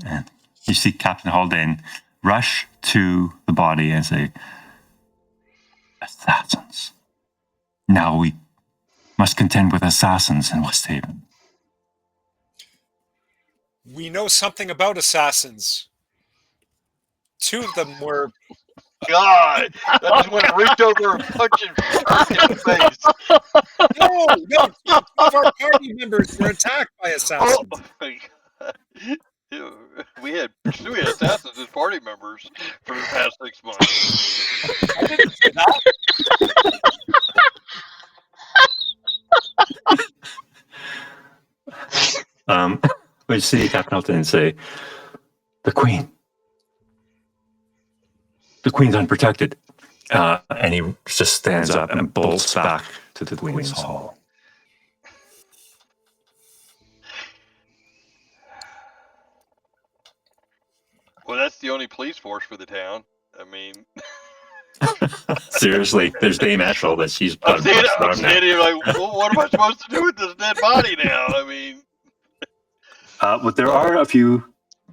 [SPEAKER 1] And you see Captain Haldane rush to the body and say, "Assassins. Now we must contend with assassins in Westhaven."
[SPEAKER 3] We know something about assassins. Two of them were...
[SPEAKER 4] God, I just want to reach over and punch him in the face.
[SPEAKER 3] No, two of our party members were attacked by assassins.
[SPEAKER 4] Oh my God. We had assassins as party members for the past 6 months.
[SPEAKER 3] I didn't say that.
[SPEAKER 1] We see Captain Haldane say, "The Queen. The Queen's unprotected." And he just stands up and bolts back to the Queen's Hall.
[SPEAKER 4] Well, that's the only police force for the town. I mean...
[SPEAKER 1] Seriously, there's Dame Ethel that she's...
[SPEAKER 4] I'm standing here like, well, what am I supposed to do with this dead body now? I mean...
[SPEAKER 1] But there are a few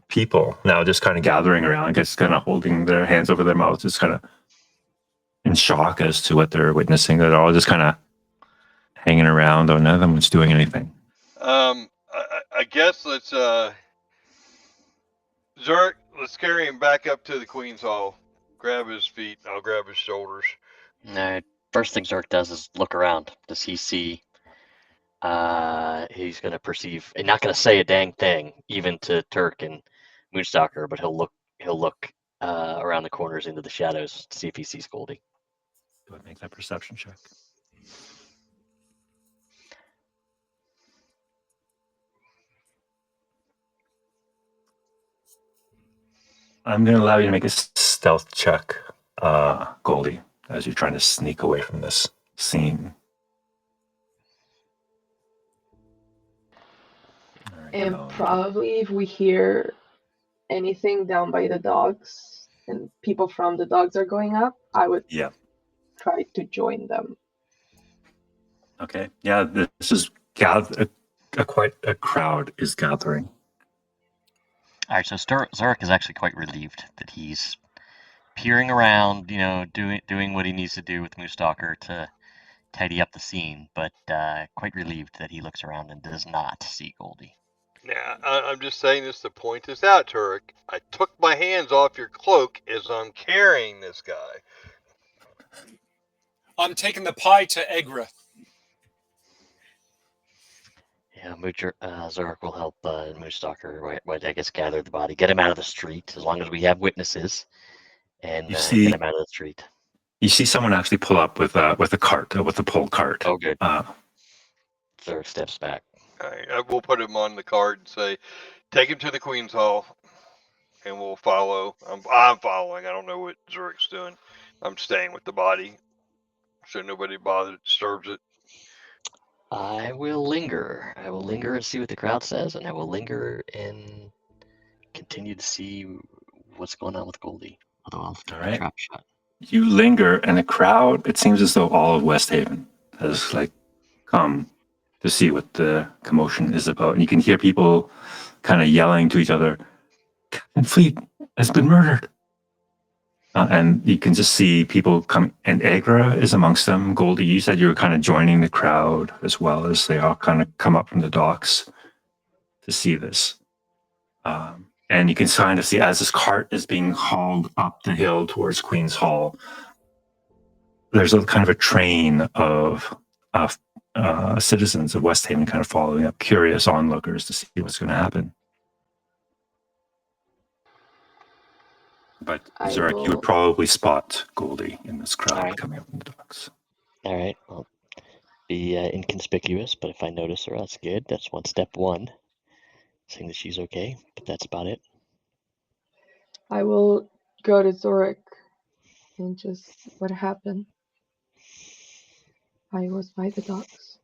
[SPEAKER 1] people now just kind of gathering around, just kind of holding their hands over their mouths, just kind of in shock as to what they're witnessing. They're all just kind of hanging around, though none of them was doing anything.
[SPEAKER 4] I guess let's Zuric, let's carry him back up to the Queen's Hall. Grab his feet. I'll grab his shoulders.
[SPEAKER 2] All right. First thing Zuric does is look around. Does he see? He's going to perceive, and not going to say a dang thing, even to Turk and Moonstalker, but he'll look he'll look around the corners into the shadows to see if he sees Goldie.
[SPEAKER 1] Go ahead and make that perception check. I'm going to allow you to make a stealth check, Goldie, as you're trying to sneak away from this scene.
[SPEAKER 5] And probably if we hear anything down by the dogs and people from the dogs are going up, I would try to join them.
[SPEAKER 1] Okay. Yeah, this is quite a crowd is gathering.
[SPEAKER 2] All right, so Zuric is actually quite relieved that he's peering around, doing what he needs to do with Moonstalker to tidy up the scene, but quite relieved that he looks around and does not see Goldie.
[SPEAKER 4] Now, I'm just saying this to point this out, Turk. I took my hands off your cloak as I'm carrying this guy.
[SPEAKER 3] I'm taking the pie to Egra.
[SPEAKER 2] Yeah, Zuric will help Moonstalker, I guess, gather the body, get him out of the street, as long as we have witnesses, and get him out of the street.
[SPEAKER 1] You see someone actually pull up with a cart, with a pole cart.
[SPEAKER 2] Oh, good. Zuric steps back.
[SPEAKER 4] I will put him on the cart and say, take him to the Queen's Hall, and we'll follow. I'm following. I don't know what Zuric's doing. I'm staying with the body, so nobody disturbs it.
[SPEAKER 2] I will linger. I will linger and see what the crowd says, and I will linger and continue to see what's going on with Goldie. Although I'll take a trap shot.
[SPEAKER 1] You linger, and the crowd, it seems as though all of West Haven has come to see what the commotion is about. And you can hear people kind of yelling to each other, Captain Fleet has been murdered. And you can just see people come, and Agra is amongst them. Goldie, you said you were kind of joining the crowd as well, as they all kind of come up from the docks to see this. And you can kind of see, as this cart is being hauled up the hill towards Queen's Hall, there's a kind of a train of citizens of West Haven kind of following up, curious onlookers to see what's going to happen. But Zuric, you would probably spot Goldie in this crowd coming up in the docks.
[SPEAKER 2] All right. Well, be inconspicuous, but if I notice her, that's good. That's step one. Saying that she's okay, but that's about it.
[SPEAKER 5] I will go to Zuric and just, what happened? I was by the docks.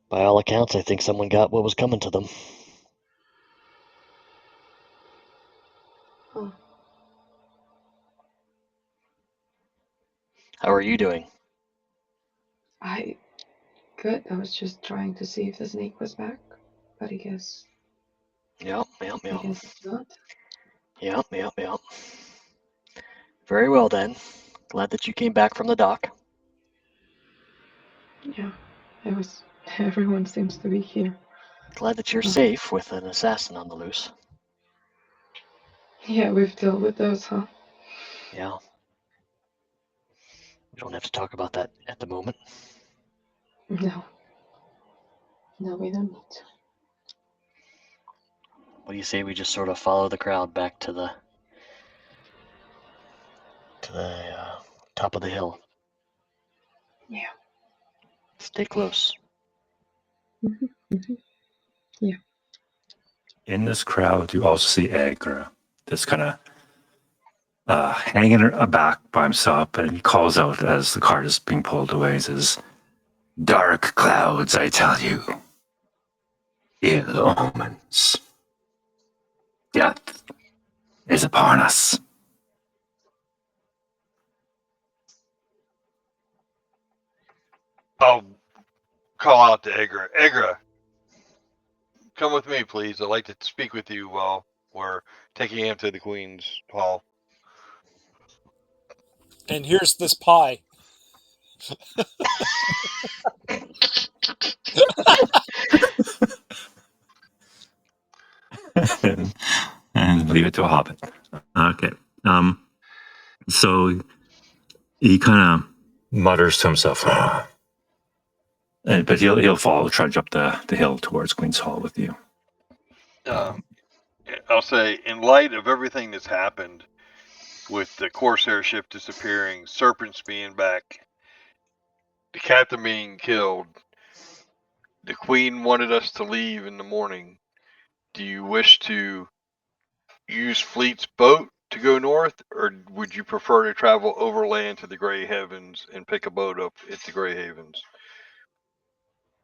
[SPEAKER 2] By all accounts, I think someone got what was coming to them.
[SPEAKER 5] Oh.
[SPEAKER 2] How are you doing?
[SPEAKER 5] Good. I was just trying to see if the snake was back, but I guess.
[SPEAKER 2] Yep.
[SPEAKER 5] I guess it's not.
[SPEAKER 2] Yep. Very well then. Glad that you came back from the dock.
[SPEAKER 5] Yeah, everyone seems to be here.
[SPEAKER 2] Glad that you're safe with an assassin on the loose.
[SPEAKER 5] Yeah, we've dealt with those, huh?
[SPEAKER 2] Yeah. We don't have to talk about that at the moment.
[SPEAKER 5] No, we don't need to.
[SPEAKER 2] What do you say we just sort of follow the crowd back to the top of the hill?
[SPEAKER 5] Yeah.
[SPEAKER 2] Stay close.
[SPEAKER 5] Mm-hmm. Yeah.
[SPEAKER 1] In this crowd, you also see Agra, that's kind of hanging aback by himself, and he calls out as the cart is being pulled away. He says, "Dark clouds, I tell you. Ill omens. Death is upon us."
[SPEAKER 4] I'll call out to Agra. Agra, come with me, please. I'd like to speak with you while we're taking him to the Queen's Hall.
[SPEAKER 3] And here's this pie.
[SPEAKER 1] and leave it to a hobbit. Okay. So he kind of mutters to himself, but he'll trudge up the hill towards Queen's Hall with you.
[SPEAKER 4] I'll say, in light of everything that's happened with the Corsair ship disappearing, Serpents being back, the captain being killed, the Queen wanted us to leave in the morning. Do you wish to use Fleet's boat to go north, or would you prefer to travel overland to the Grey Havens and pick a boat up at the Grey Havens?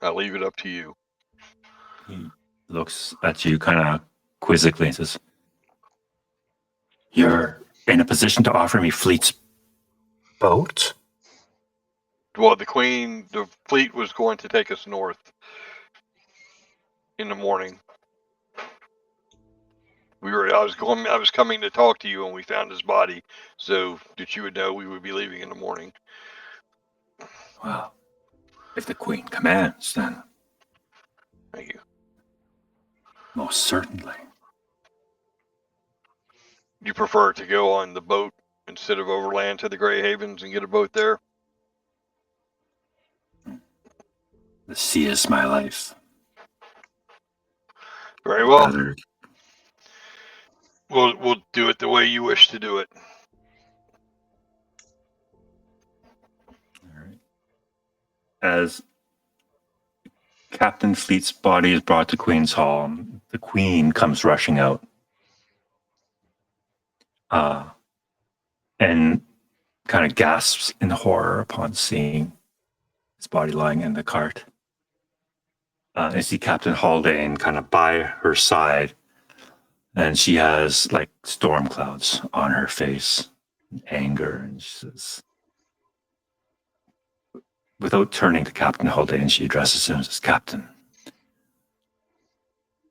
[SPEAKER 4] I'll leave it up to you.
[SPEAKER 1] He looks at you kind of quizzically and says, "You're in a position to offer me Fleet's boat?"
[SPEAKER 4] Well, the fleet was going to take us north in the morning. I was coming to talk to you when we found his body, so that you would know we would be leaving in the morning.
[SPEAKER 1] Well, if the Queen commands, then
[SPEAKER 4] Thank you.
[SPEAKER 1] most certainly.
[SPEAKER 4] You prefer to go on the boat instead of overland to the Grey Havens and get a boat there?
[SPEAKER 1] The sea is my life.
[SPEAKER 4] Very well.
[SPEAKER 1] Rather,
[SPEAKER 4] We'll do it the way you wish to do it.
[SPEAKER 1] all right. As Captain Fleet's body is brought to Queen's Hall, the Queen comes rushing out. And kind of gasps in horror upon seeing his body lying in the cart. I see Captain Haldane kind of by her side, and she has like storm clouds on her face, anger, and she says, without turning to Captain Haldane, she addresses him as Captain.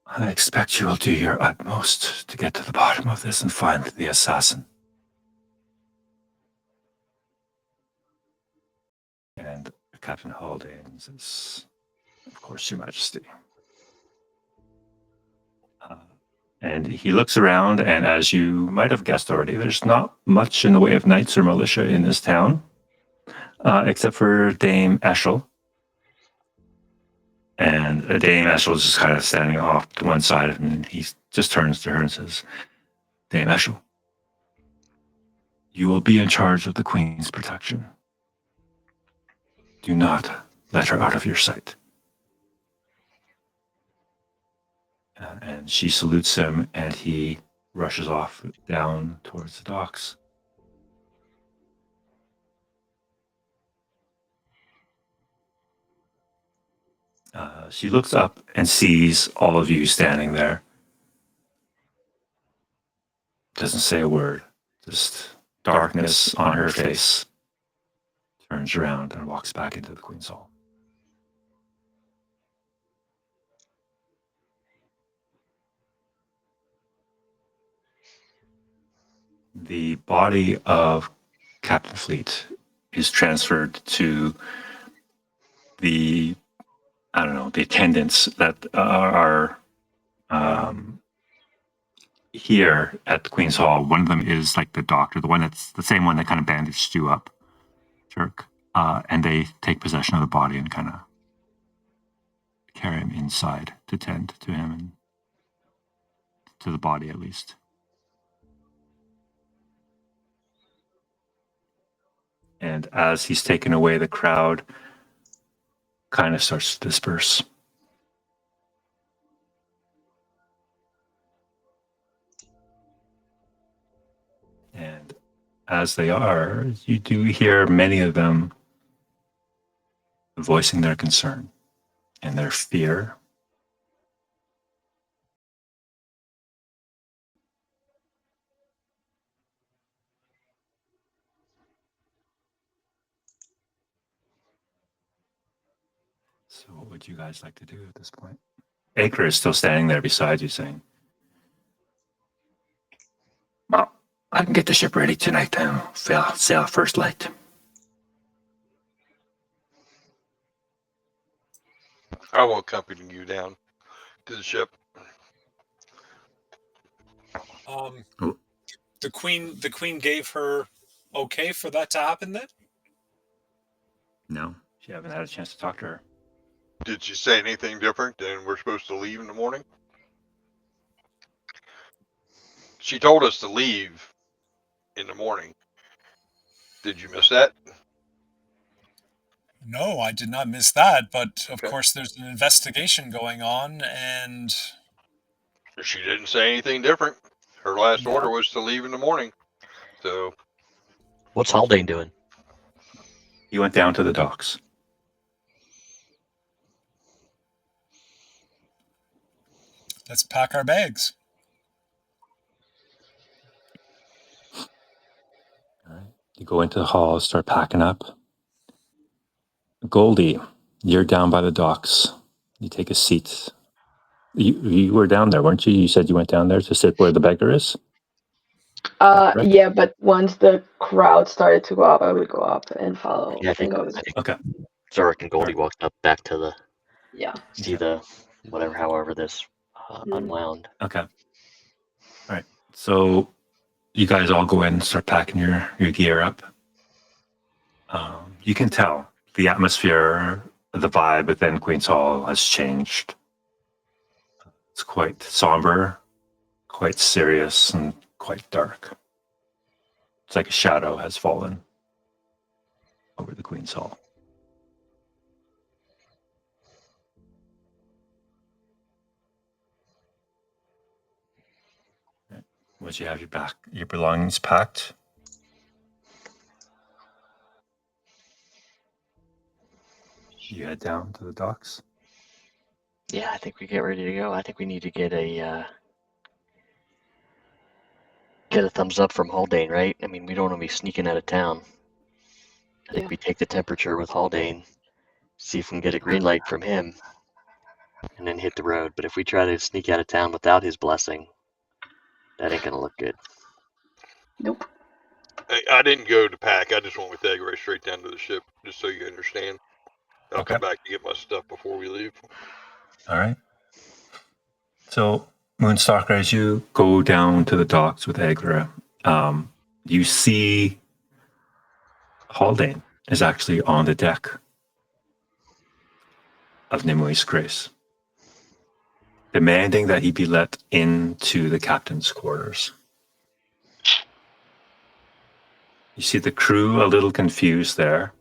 [SPEAKER 1] I expect you will do your utmost to get to the bottom of this and find the assassin. And Captain Haldane says, "Of course, Your Majesty." And he looks around, and as you might have guessed already, there's not much in the way of knights or militia in this town, except for Dame Eshel. And Dame Eshel is just kind of standing off to one side, and he just turns to her and says, "Dame Eshel, you will be in charge of the Queen's protection. Do not let her out of your sight." And she salutes him, and he rushes off down towards the docks. She looks up and sees all of you standing there. Doesn't say a word, just darkness on her face. Turns around and walks back into the Queen's Hall. The body of Captain Fleet is transferred to the attendants that are here at the Queen's Hall. One of them is like the doctor, the same one that kind of bandaged you up, Turk. And they take possession of the body and kind of carry him inside to tend to him and to the body at least. And as he's taken away, the crowd kind of starts to disperse. And as they are, you do hear many of them voicing their concern and their fear. So what would you guys like to do at this point? Acre is still standing there beside you saying, "Well, I can get the ship ready tonight then. Sail first light."
[SPEAKER 4] I will accompany you down to the ship.
[SPEAKER 3] The queen gave her okay for that to happen then?
[SPEAKER 1] No, you haven't had a chance to talk to her.
[SPEAKER 4] Did she say anything different than we're supposed to leave in the morning? She told us to leave in the morning. Did you miss that?
[SPEAKER 3] No, I did not miss that, but of
[SPEAKER 4] Okay.
[SPEAKER 3] course there's an investigation going on, and
[SPEAKER 4] She didn't say anything different. Her last
[SPEAKER 3] No.
[SPEAKER 4] order was to leave in the morning. So
[SPEAKER 2] What's Haldane doing?
[SPEAKER 1] He went down to the docks.
[SPEAKER 3] let's pack our bags.
[SPEAKER 1] All right. You go into the hall, start packing up. Goldie, you're down by the docks. You take a seat. You were down there, weren't you? You said you went down there to sit where the beggar is? Correct?
[SPEAKER 5] Yeah, but once the crowd started to go up, I would go up and follow.
[SPEAKER 2] Yeah, I think
[SPEAKER 1] Okay.
[SPEAKER 2] Zuric and Goldie walked up back to the
[SPEAKER 5] Yeah.
[SPEAKER 2] see the whatever, however this unwound.
[SPEAKER 1] Okay. All right. So you guys all go in and start packing your gear up. You can tell the atmosphere, the vibe within Queen's Hall has changed. It's quite somber, quite serious, and quite dark. It's like a shadow has fallen over the Queen's Hall. Once you have your belongings packed, you head down to the docks.
[SPEAKER 2] Yeah, I think we get ready to go. I think we need to get a thumbs up from Haldane, right? I mean, we don't want to be sneaking out of town. I think we take the temperature with Haldane, see if we can get a green light from him, and then hit the road. But if we try to sneak out of town without his blessing, that ain't gonna look good.
[SPEAKER 5] Nope.
[SPEAKER 4] I didn't go to pack. I just went with Egg straight down to the ship, just so you understand. I'll come back to get my stuff before we leave.
[SPEAKER 1] All right. So, Moonstalker, as you go down to the docks with Agra, you see Haldane is actually on the deck of Nimue's Grace, demanding that he be let into the captain's quarters. You see the crew a little confused there,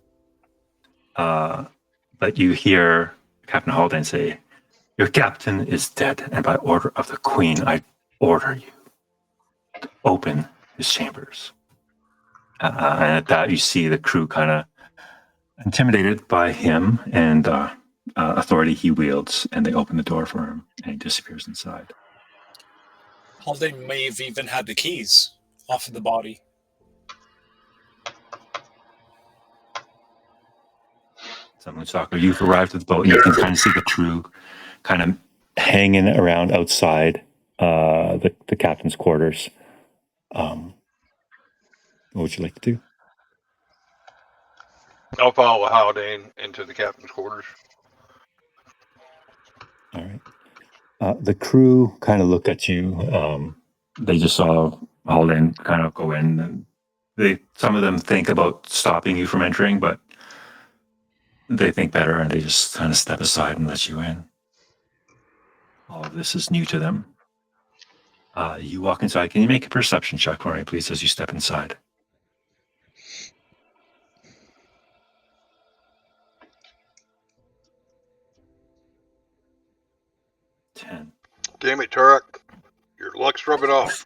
[SPEAKER 1] but you hear Captain Haldane say, "Your captain is dead, and by order of the Queen, I order you to open his chambers." And at that, you see the crew kind of intimidated by him and authority he wields, and they open the door for him, and he disappears inside.
[SPEAKER 3] Haldane may have even had the keys off of the body.
[SPEAKER 1] So, Moonstalker, you've arrived at the boat, and you can kind of see the crew kind of hanging around outside the captain's quarters. What would you like to do?
[SPEAKER 4] I'll follow Haldane into the captain's quarters.
[SPEAKER 1] All right. The crew kind of look at you. They just saw Haldane kind of go in, and some of them think about stopping you from entering, but they think better, and they just kind of step aside and let you in. All of this is new to them. You walk inside. Can you make a perception check for me, please, as you step inside? 10.
[SPEAKER 4] Damn it, Turk. Your luck's rubbing off.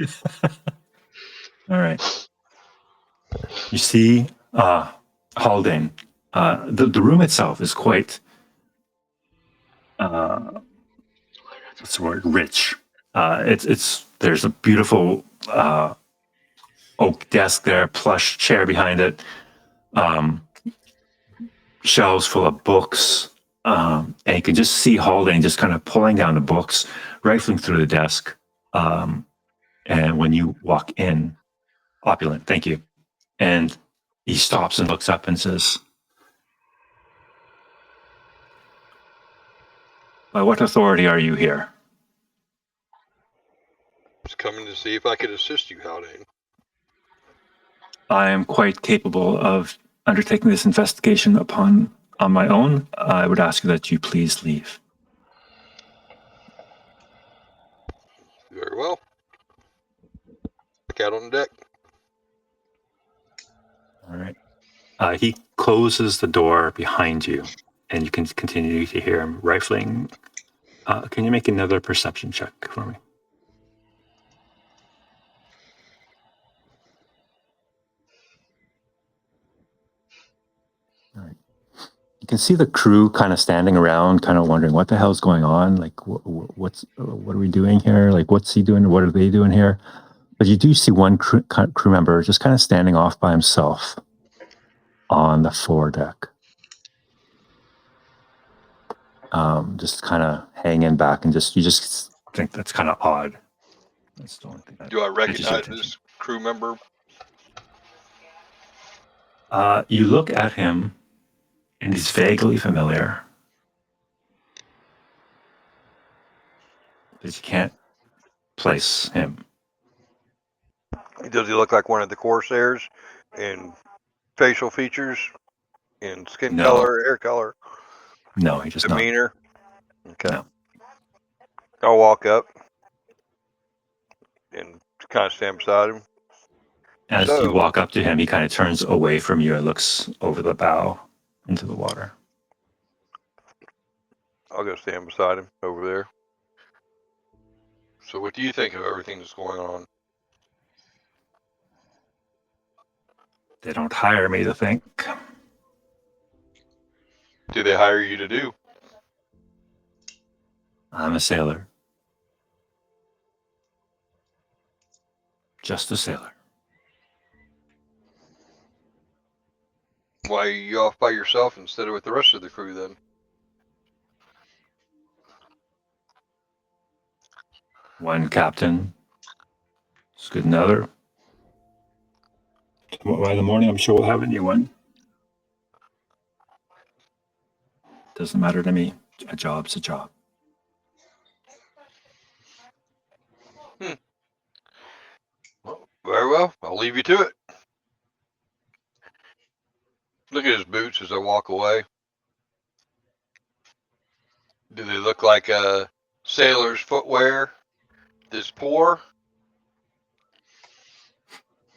[SPEAKER 1] All right. You see Haldane. The room itself is quite, what's the word, rich. There's a beautiful oak desk there, plush chair behind it, shelves full of books, and you can just see Haldane just kind of pulling down the books, rifling through the desk. And when you walk in, opulent, thank you. And he stops and looks up and says, "By what authority are you here?"
[SPEAKER 4] I was coming to see if I could assist you, Haldane.
[SPEAKER 1] "I am quite capable of undertaking this investigation on my own. I would ask you that you please leave."
[SPEAKER 4] Very well. back out on the deck.
[SPEAKER 1] All right. He closes the door behind you, and you can continue to hear him rifling. Can you make another perception check for me? All right. You can see the crew kind of standing around, kind of wondering what the hell's going on. Like, what are we doing here? Like, what's he doing? What are they doing here? But you do see one crew member just kind of standing off by himself on the foredeck. Just kind of hanging back, and you just think that's kind of odd. That's the only thing.
[SPEAKER 4] Do I recognize this crew member?
[SPEAKER 1] You look at him, and he's vaguely familiar, but you can't place him.
[SPEAKER 4] Does he look like one of the Corsairs in facial features, in skin color, hair color?
[SPEAKER 1] No, he just
[SPEAKER 4] demeanor. Okay.
[SPEAKER 1] No.
[SPEAKER 4] I'll walk up and kind of stand beside him.
[SPEAKER 1] As you walk up to him, he kind of turns away from you and looks over the bow into the water.
[SPEAKER 4] I'll go stand beside him over there. So what do you think of everything that's going on?
[SPEAKER 1] They don't hire me to think.
[SPEAKER 4] Do they hire you to do?
[SPEAKER 1] I'm a sailor. Just a sailor.
[SPEAKER 4] Why are you off by yourself instead of with the rest of the crew then?
[SPEAKER 1] One captain is good another. By the morning, I'm sure we'll have a new one. Doesn't matter to me. A job's a job.
[SPEAKER 4] Very well. I'll leave you to it. Look at his boots as I walk away. Do they look like a sailor's footwear that's poor?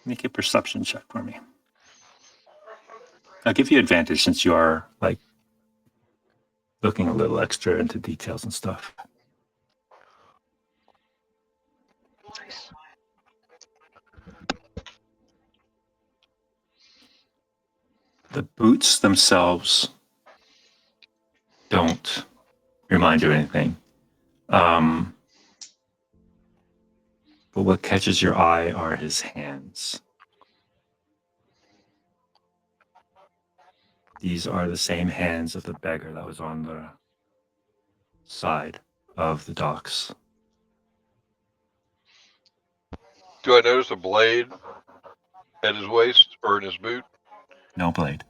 [SPEAKER 1] Make a perception check for me. I'll give you advantage since you are like looking a little extra into details and stuff.
[SPEAKER 2] Nice.
[SPEAKER 1] The boots themselves don't remind you of anything. But what catches your eye are his hands. These are the same hands of the beggar that was on the side of the docks.
[SPEAKER 4] Do I notice a blade at his waist or in his boot?
[SPEAKER 1] No blade.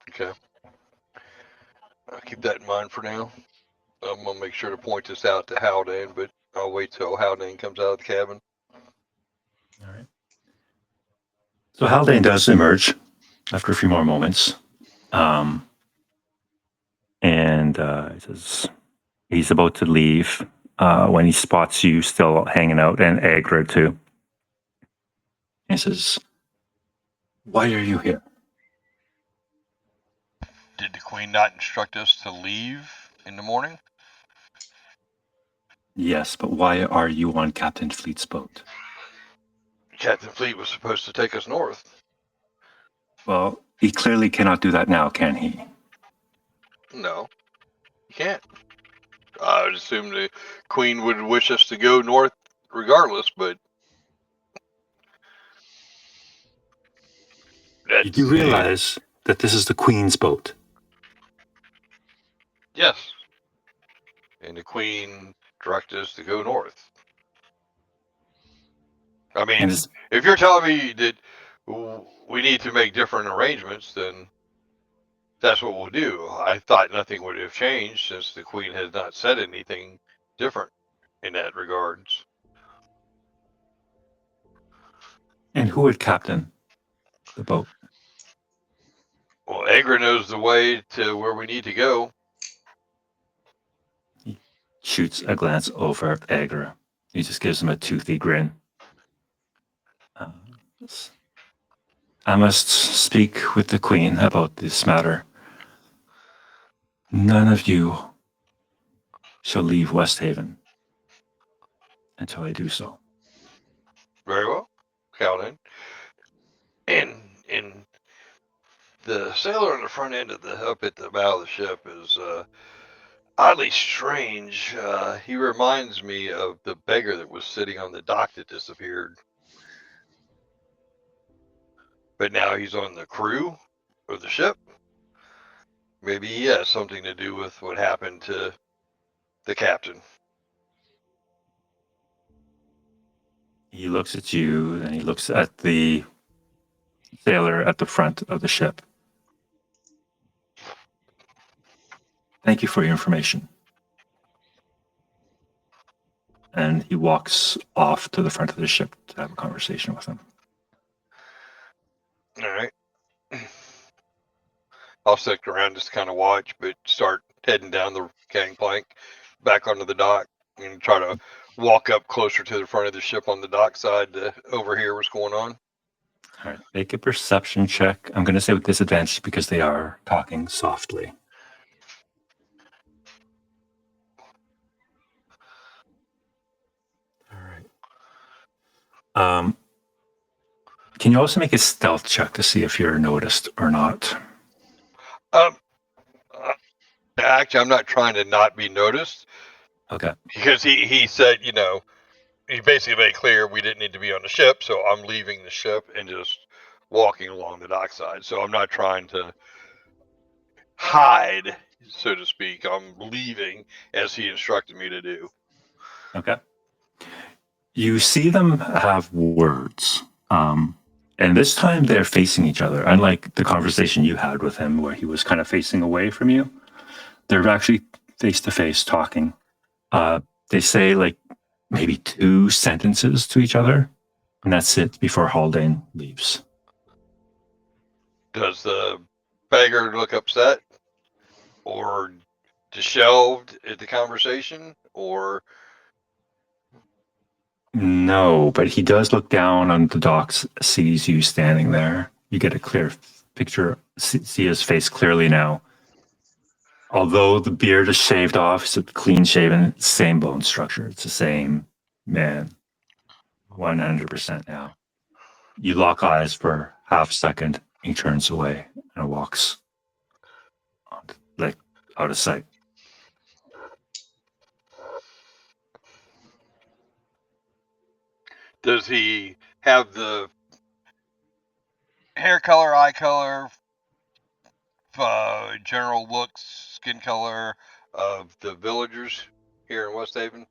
[SPEAKER 4] Okay. I'll keep that in mind for now. I'm going to make sure to point this out to Haldane, but I'll wait till Haldane comes out of the cabin.
[SPEAKER 1] All right. So Haldane does emerge after a few more moments. And he says he's about to leave when he spots you still hanging out, and Agra too. He says, "Why are you here?"
[SPEAKER 4] Did the Queen not instruct us to leave in the morning?
[SPEAKER 1] Yes, but why are you on Captain Fleet's boat?
[SPEAKER 4] Captain Fleet was supposed to take us north.
[SPEAKER 1] Well, he clearly cannot do that now, can he?
[SPEAKER 4] No, you can't. I would assume the Queen would wish us to go north regardless, but
[SPEAKER 1] You do realize that this is the Queen's boat.
[SPEAKER 4] Yes. And the Queen directed us to go north. I mean, if you're telling me that we need to make different arrangements, then that's what we'll do. I thought nothing would have changed since the Queen has not said anything different in that regards.
[SPEAKER 1] And who would captain the boat?
[SPEAKER 4] Well, Agra knows the way to where we need to go.
[SPEAKER 1] shoots a glance over at Agra. He just gives him a toothy grin. I must speak with the Queen about this matter. None of you shall leave Westhaven until I do so.
[SPEAKER 4] Very well, Calvin. And the sailor on the front end of up at the bow of the ship is oddly strange. He reminds me of the beggar that was sitting on the dock that disappeared. But now he's on the crew of the ship. Maybe he has something to do with what happened to the captain.
[SPEAKER 1] He looks at you, and he looks at the sailor at the front of the ship. Thank you for your information. And he walks off to the front of the ship to have a conversation with him.
[SPEAKER 4] All right. I'll stick around just to kind of watch, but start heading down the gangplank back onto the dock and try to walk up closer to the front of the ship on the dock side to overhear what's going on.
[SPEAKER 1] All right, make a perception check. I'm going to say with disadvantage because they are talking softly. All right. Can you also make a stealth check to see if you're noticed or not?
[SPEAKER 4] Actually, I'm not trying to not be noticed.
[SPEAKER 1] Okay.
[SPEAKER 4] Because he said, you know, he basically made clear we didn't need to be on the ship, so I'm leaving the ship and just walking along the dockside. So I'm not trying to hide, so to speak. I'm leaving as he instructed me to do.
[SPEAKER 1] Okay. You see them have words. And this time they're facing each other. Unlike the conversation you had with him where he was kind of facing away from you, they're actually face to face talking. They say like maybe 2 sentences to each other, and that's it before Haldane leaves.
[SPEAKER 4] Does the beggar look upset or disheveled at the conversation, or?
[SPEAKER 1] No, but he does look down on the docks, sees you standing there. You get a clear picture, see his face clearly now. Although the beard is shaved off, it's clean shaven, same bone structure. It's the same man. 100% now. You lock eyes for half a second. He turns away and walks like out of sight.
[SPEAKER 4] Does he have the hair color, eye color, general looks, skin color of the villagers here in Westhaven?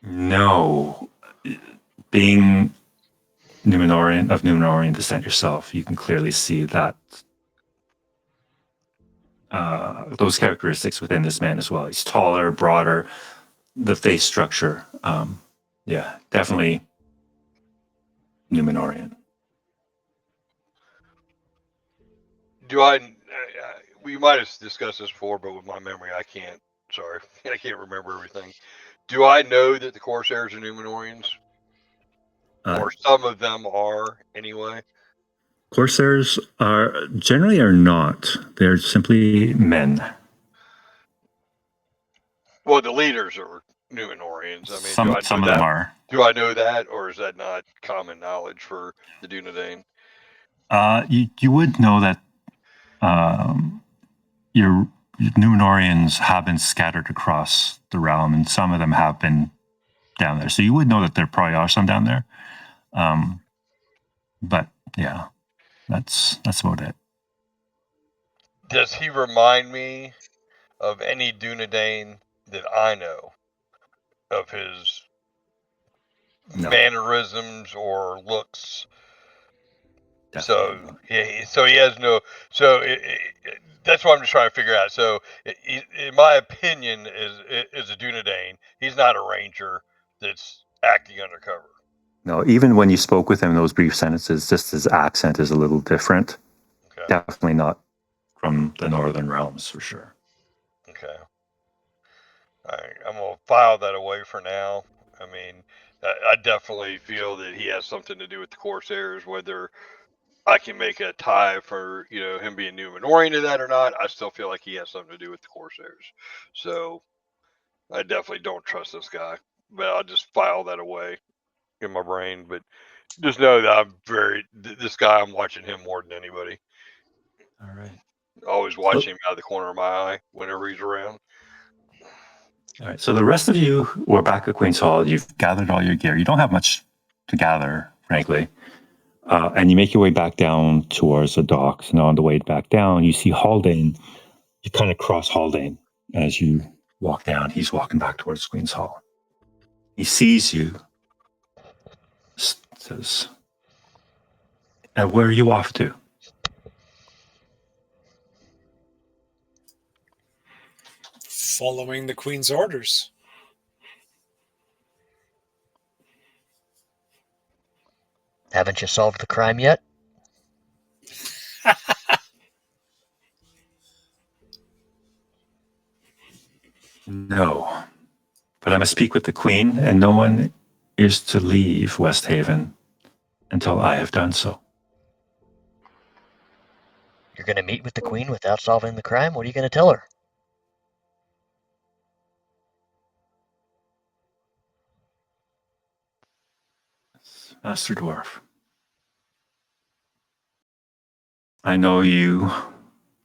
[SPEAKER 1] No. Being Numenorian descent yourself, you can clearly see that those characteristics within this man as well. He's taller, broader, the face structure. Yeah, definitely Numenorian.
[SPEAKER 4] We might have discussed this before, but with my memory, I can't remember everything. Do I know that the Corsairs are Numenorians? Or some of them are, anyway?
[SPEAKER 1] Corsairs are not. They're simply men.
[SPEAKER 4] Well, the leaders are Numenorians. I mean,
[SPEAKER 1] Some of them are.
[SPEAKER 4] Do I know that, or is that not common knowledge for the Dunedain?
[SPEAKER 1] You would know that your Numenorians have been scattered across the realm, and some of them have been down there. So you would know that there probably are some down there. But yeah, that's about it.
[SPEAKER 4] Does he remind me of any Dunedain that I know of his mannerisms or looks?
[SPEAKER 1] Definitely
[SPEAKER 4] He has no. That's what I'm just trying to figure out. So, in my opinion, is a Dunedain. He's not a ranger that's acting undercover.
[SPEAKER 1] No, even when you spoke with him in those brief sentences, just his accent is a little different.
[SPEAKER 4] Okay.
[SPEAKER 1] Definitely not from the northern realms, for sure.
[SPEAKER 4] Okay. I'm gonna file that away for now. I mean, I definitely feel that he has something to do with the Corsairs. Whether I can make a tie for him being Numenorian to that or not, I still feel like he has something to do with the Corsairs. So I definitely don't trust this guy. But I'll just file that away in my brain. But just know that this guy, I'm watching him more than anybody.
[SPEAKER 1] All right.
[SPEAKER 4] Always watching him out of the corner of my eye whenever he's around.
[SPEAKER 1] All right. So the rest of you were back at Queen's Hall. You've gathered all your gear. You don't have much to gather, frankly. And you make your way back down towards the docks. And on the way back down, you see Haldane. You kind of cross Haldane as you walk down. He's walking back towards Queen's Hall. He sees you. Says, "And where are you off to?"
[SPEAKER 3] Following the Queen's orders.
[SPEAKER 2] Haven't you solved the crime yet?
[SPEAKER 1] No. But I must speak with the Queen, and no one is to leave West Haven until I have done so.
[SPEAKER 2] You're going to meet with the Queen without solving the crime? What are you going to tell her?
[SPEAKER 1] Master Dwarf, I know you.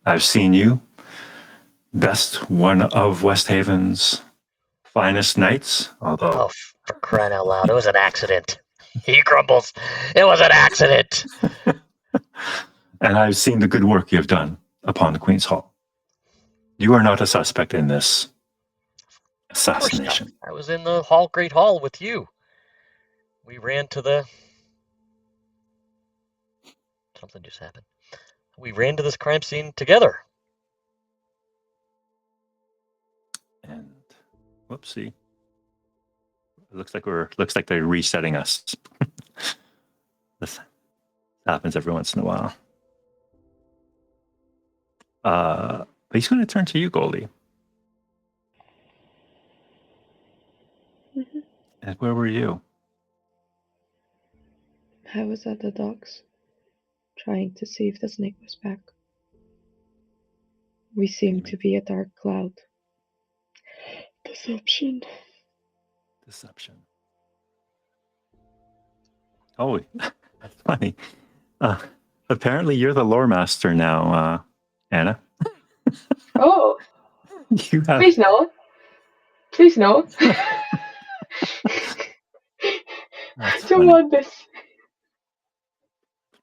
[SPEAKER 1] I've seen you. Best one of West Haven's finest knights, although...
[SPEAKER 2] Oh, for crying out loud, it was an accident. He grumbles. It was an accident.
[SPEAKER 1] And I've seen the good work you have done upon the Queen's Hall. You are not a suspect in this assassination.
[SPEAKER 2] I was in the Great Hall with you. We ran to the... Something just happened. We ran to this crime scene together.
[SPEAKER 1] And whoopsie. It looks like they're resetting us. This happens every once in a while. But he's going to turn to you, Goldie.
[SPEAKER 5] Mhm.
[SPEAKER 1] And where were you?
[SPEAKER 5] I was at the docks, trying to see if the snake was back. We seemed to be a dark cloud. Deception.
[SPEAKER 1] Oh, that's funny. Apparently, you're the lore master now, Anna.
[SPEAKER 5] Oh,
[SPEAKER 1] You have...
[SPEAKER 5] please no. Please no. I don't want this.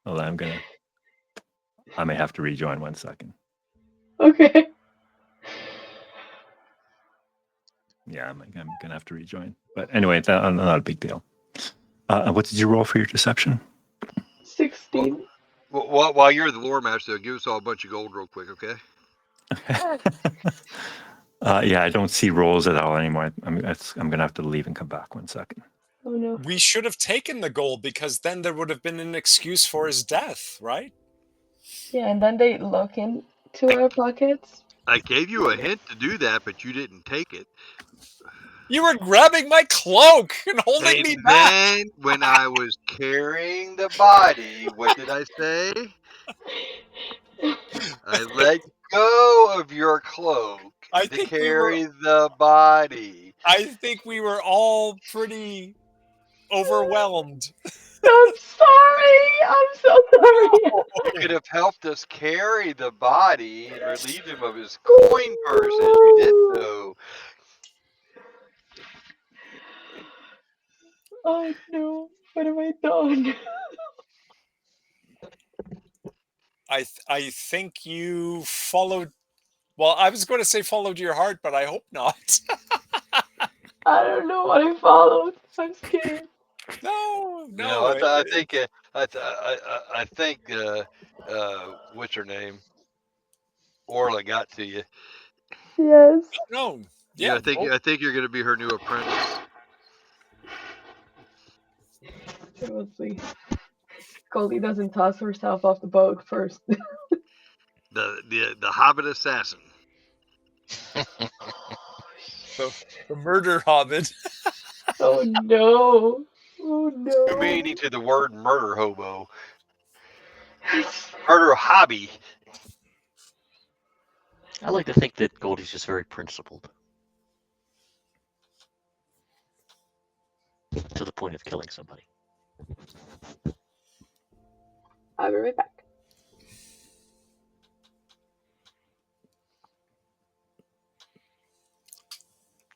[SPEAKER 1] Well, I may have to rejoin 1 second.
[SPEAKER 5] Okay.
[SPEAKER 1] Yeah, I'm gonna have to rejoin. But anyway, that's not a big deal. What did you roll for your deception?
[SPEAKER 5] 16.
[SPEAKER 4] Well, while you're the lore master, give us all a bunch of gold real quick, okay?
[SPEAKER 1] Yeah, I don't see rolls at all anymore. I'm gonna have to leave and come back 1 second.
[SPEAKER 5] Oh no.
[SPEAKER 3] We should have taken the gold because then there would have been an excuse for his death, right?
[SPEAKER 5] Yeah, and then they look into our pockets.
[SPEAKER 4] I gave you a hint to do that, but you didn't take it.
[SPEAKER 3] You were grabbing my cloak and holding me back.
[SPEAKER 4] Then, when I was carrying the body, what did I say? I let go of your cloak to carry the body.
[SPEAKER 3] I think we were all pretty overwhelmed.
[SPEAKER 5] I'm sorry. I'm so sorry.
[SPEAKER 4] You could have helped us carry the body and relieve him of his coin purse as you did so.
[SPEAKER 5] Oh no. What have I done?
[SPEAKER 3] I think you followed... Well, I was going to say followed your heart, but I hope not.
[SPEAKER 5] I don't know what I followed. I'm scared.
[SPEAKER 3] No.
[SPEAKER 4] I think what's her name? Orla got to you.
[SPEAKER 5] Yes.
[SPEAKER 3] No.
[SPEAKER 4] Yeah, I think you're going to be her new apprentice.
[SPEAKER 5] We'll see. Goldie doesn't toss herself off the boat first.
[SPEAKER 4] The Hobbit assassin.
[SPEAKER 3] The murder hobbit.
[SPEAKER 5] Oh no. Oh no.
[SPEAKER 4] The meaning to the word murder hobo. Murder hobby.
[SPEAKER 2] I like to think that Goldie's just very principled. To the point of killing somebody.
[SPEAKER 5] I'll be right back.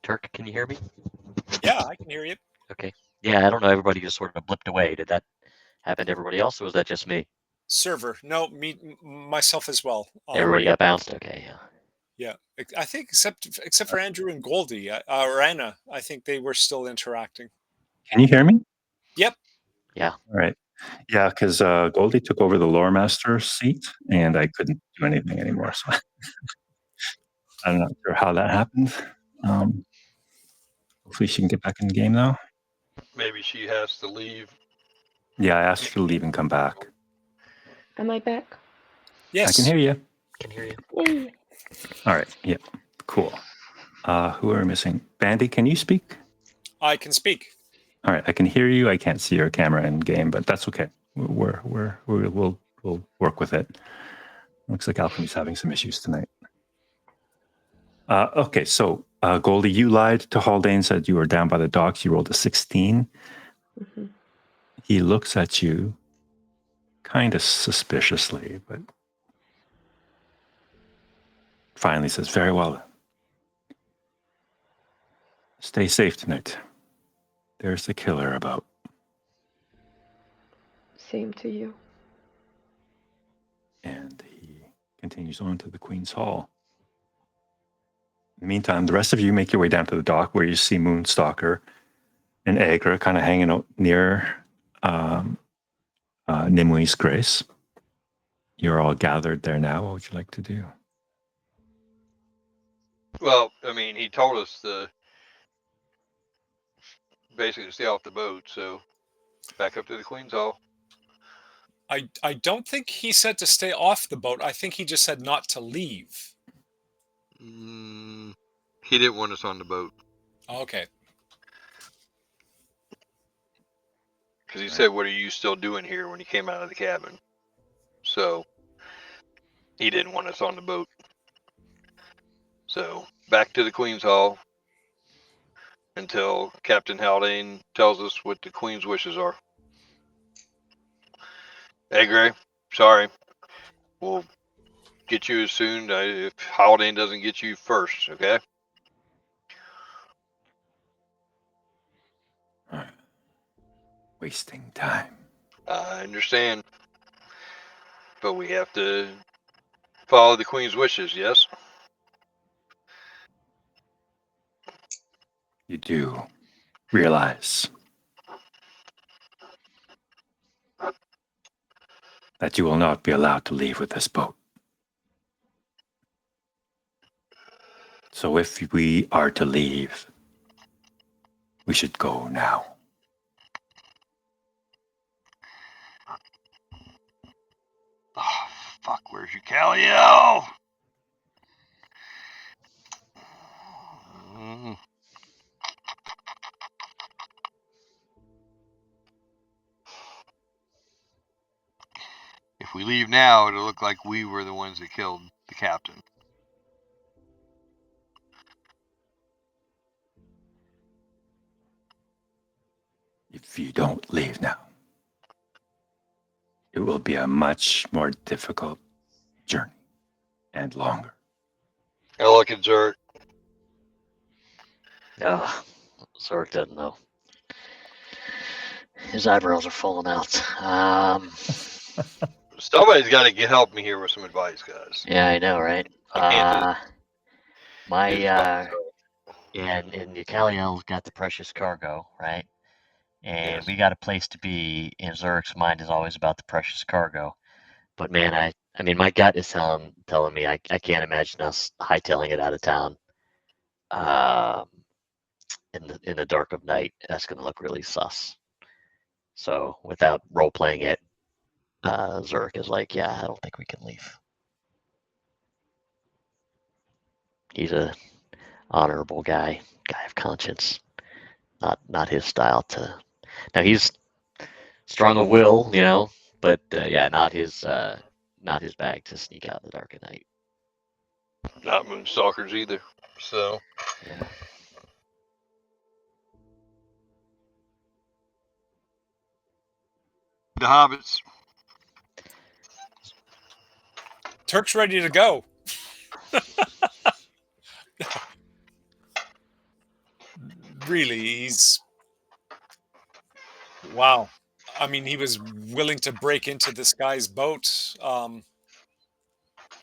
[SPEAKER 2] Turk, can you hear me?
[SPEAKER 3] Yeah, I can hear you.
[SPEAKER 2] Okay. Yeah, I don't know. Everybody just sort of blipped away. Did that happen to everybody else, or was that just me?
[SPEAKER 3] Server. No, myself as well.
[SPEAKER 2] Everybody got bounced? Okay, yeah.
[SPEAKER 3] Yeah, I think except for Andrew and Goldie or Anna, I think they were still interacting.
[SPEAKER 1] Can you hear me?
[SPEAKER 3] Yep.
[SPEAKER 2] Yeah.
[SPEAKER 1] All right. Yeah, because Goldie took over the lore master seat, and I couldn't do anything anymore. So I'm not sure how that happened. Hopefully, she can get back in the game now.
[SPEAKER 4] Maybe she has to leave.
[SPEAKER 1] Yeah, I asked her to leave and come back.
[SPEAKER 5] Am I back?
[SPEAKER 3] Yes.
[SPEAKER 1] I can hear you.
[SPEAKER 2] Can hear you.
[SPEAKER 5] Yay.
[SPEAKER 1] All right. Yeah. Cool. Who are we missing? Bandy, can you speak?
[SPEAKER 3] I can speak.
[SPEAKER 1] All right. I can hear you. I can't see your camera in game, but that's okay. We'll work with it. Looks like Alchemy's having some issues tonight. Okay. So Goldie, you lied to Haldane, said you were down by the docks. You rolled a 16.
[SPEAKER 5] Mm-hmm.
[SPEAKER 1] He looks at you kind of suspiciously, but finally says, very well. Stay safe tonight. There's the killer about.
[SPEAKER 5] Same to you.
[SPEAKER 1] And he continues on to the Queen's Hall. In the meantime, the rest of you make your way down to the dock where you see Moonstalker and Agra kind of hanging out near Nimwe's Grace. You're all gathered there now. What would you like to do?
[SPEAKER 4] Well, I mean, he told us to basically stay off the boat, so back up to the Queen's Hall.
[SPEAKER 3] I don't think he said to stay off the boat. I think he just said not to leave.
[SPEAKER 4] He didn't want us on the boat.
[SPEAKER 3] Okay.
[SPEAKER 4] Because he said, what are you still doing here when he came out of the cabin? So he didn't want us on the boat. So back to the Queen's Hall until Captain Haldane tells us what the Queen's wishes are. Hey, Gray, sorry. We'll get you as soon if Haldane doesn't get you first, okay?
[SPEAKER 1] All right. Wasting time.
[SPEAKER 4] I understand. But we have to follow the Queen's wishes, yes?
[SPEAKER 1] You do realize that you will not be allowed to leave with this boat. So if we are to leave, we should go now.
[SPEAKER 4] Oh, fuck, where's your Callio? If we leave now, it'll look like we were the ones that killed the captain.
[SPEAKER 1] If you don't leave now, it will be a much more difficult journey and longer.
[SPEAKER 4] I look at Zuric.
[SPEAKER 2] Oh, Zuric doesn't know. His eyebrows are falling out.
[SPEAKER 4] Somebody's got to help me here with some advice, guys.
[SPEAKER 2] Yeah, I know, right?
[SPEAKER 4] I can't
[SPEAKER 2] And Caliel's got the precious cargo, right? And
[SPEAKER 4] Yes.
[SPEAKER 2] we got a place to be. And Zuric's mind is always about the precious cargo. But man, I mean, my gut is telling me I can't imagine us hightailing it out of town. In the dark of night, that's going to look really sus. So without role playing it, Zuric is like, yeah, I don't think we can leave. honorable guy of conscience. Not his style to. Now he's strong of will, but yeah, not his bag to sneak out in the dark at night.
[SPEAKER 4] Not Moonstalkers either. So
[SPEAKER 2] Yeah.
[SPEAKER 4] the hobbits.
[SPEAKER 3] Turk's ready to go. Really, he's wow. I mean, he was willing to break into this guy's boat. All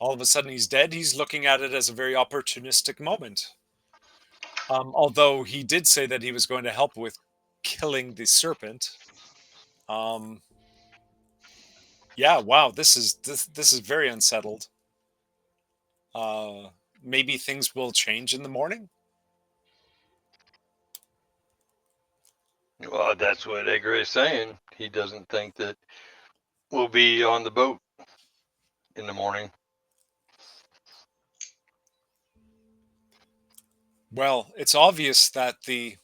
[SPEAKER 3] of a sudden, he's dead. He's looking at it as a very opportunistic moment. Although he did say that he was going to help with killing the serpent. Yeah, wow. This is very unsettled. Maybe things will change in the morning.
[SPEAKER 4] Well, that's what Edgar is saying. He doesn't think that we'll be on the boat in the morning.
[SPEAKER 3] Well, it's obvious that the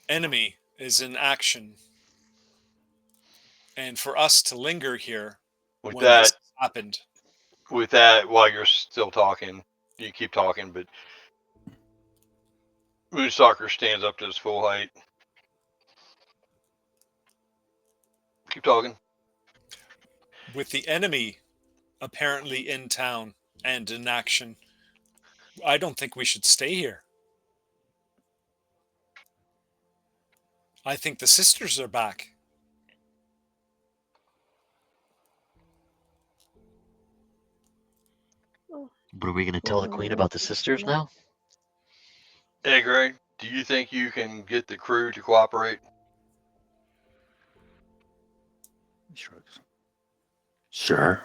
[SPEAKER 3] enemy is in action. And for us to linger here
[SPEAKER 4] With
[SPEAKER 3] when this
[SPEAKER 4] that,
[SPEAKER 3] happened.
[SPEAKER 4] while you're still talking, you keep talking, but Moonstalker stands up to his full height. Keep talking.
[SPEAKER 3] With the enemy apparently in town and in action, I don't think we should stay here. I think the sisters are back.
[SPEAKER 2] But are we going to tell the queen about the sisters now?
[SPEAKER 4] Edgar, do you think you can get the crew to cooperate?
[SPEAKER 1] He shrugs. Sure.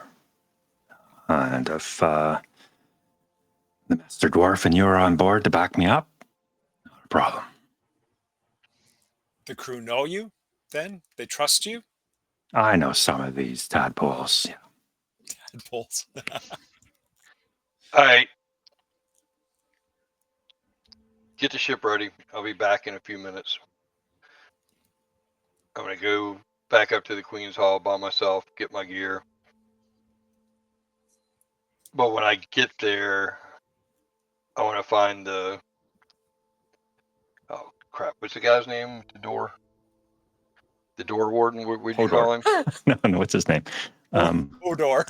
[SPEAKER 1] And if the Master Dwarf and you are on board to back me up, not a problem.
[SPEAKER 3] The crew know you, then? They trust you?
[SPEAKER 1] I know some of these tadpoles. Yeah.
[SPEAKER 3] Tadpoles.
[SPEAKER 4] All right. Get the ship ready. I'll be back in a few minutes. I'm going to go back up to the Queen's Hall by myself, get my gear. But when I get there, I want to find the... Oh, crap. What's the guy's name? The door warden? What would you call him?
[SPEAKER 1] no, what's his name?
[SPEAKER 3] Odor.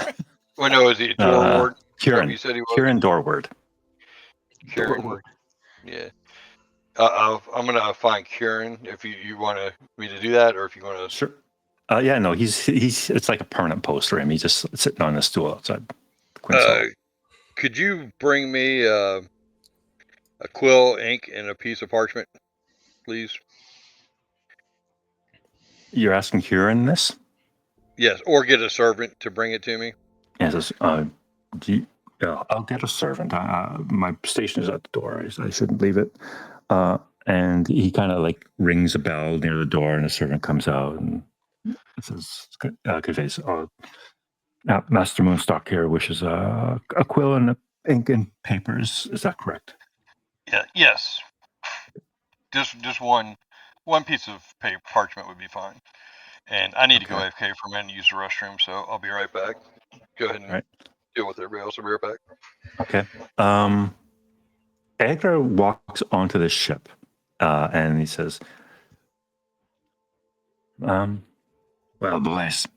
[SPEAKER 4] Well, no, is he a door ward?
[SPEAKER 1] Kieran.
[SPEAKER 4] You said he was?
[SPEAKER 1] Kieran Dorward.
[SPEAKER 4] Kieran. Yeah. I'm going to find Kieran if you want me to do that, or if you want to...
[SPEAKER 1] Sure. Yeah, no, he's it's like a permanent post for him. He's just sitting on a stool outside the Queen's Hall.
[SPEAKER 4] Could you bring me a quill, ink, and a piece of parchment, please?
[SPEAKER 1] You're asking Kieran this?
[SPEAKER 4] Yes, or get a servant to bring it to me.
[SPEAKER 1] Yes. I'll get a servant. My station is at the door. I shouldn't leave it. And he kind of like rings a bell near the door, and a servant comes out and says, conveys, Master Moonstock here wishes a quill and ink and papers. Is that correct?
[SPEAKER 4] Yeah. Yes. Just one piece of paper, parchment would be fine. And I need to go AFK for a minute and use the restroom, so I'll be right back. Go ahead and deal with everybody else. I'll be right back.
[SPEAKER 1] Okay. Edgar walks onto the ship, and he says, well, boys,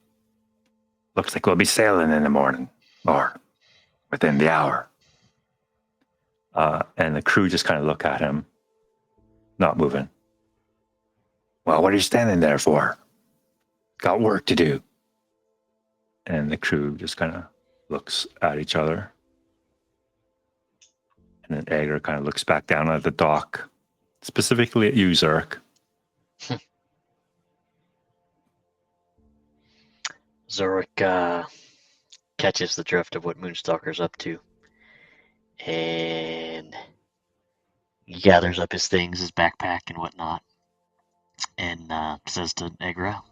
[SPEAKER 1] looks like we'll be sailing in the morning, or within the hour. And the crew just kind of look at him, not moving. Well, what are you standing there for? Got work to do. And the crew just kind of looks at each other. And then Edgar kind of looks back down at the dock, specifically at you, Zuric.
[SPEAKER 2] Zuric catches the drift of what Moonstalker's up to. And he gathers up his things, his backpack and whatnot, and says to Negra,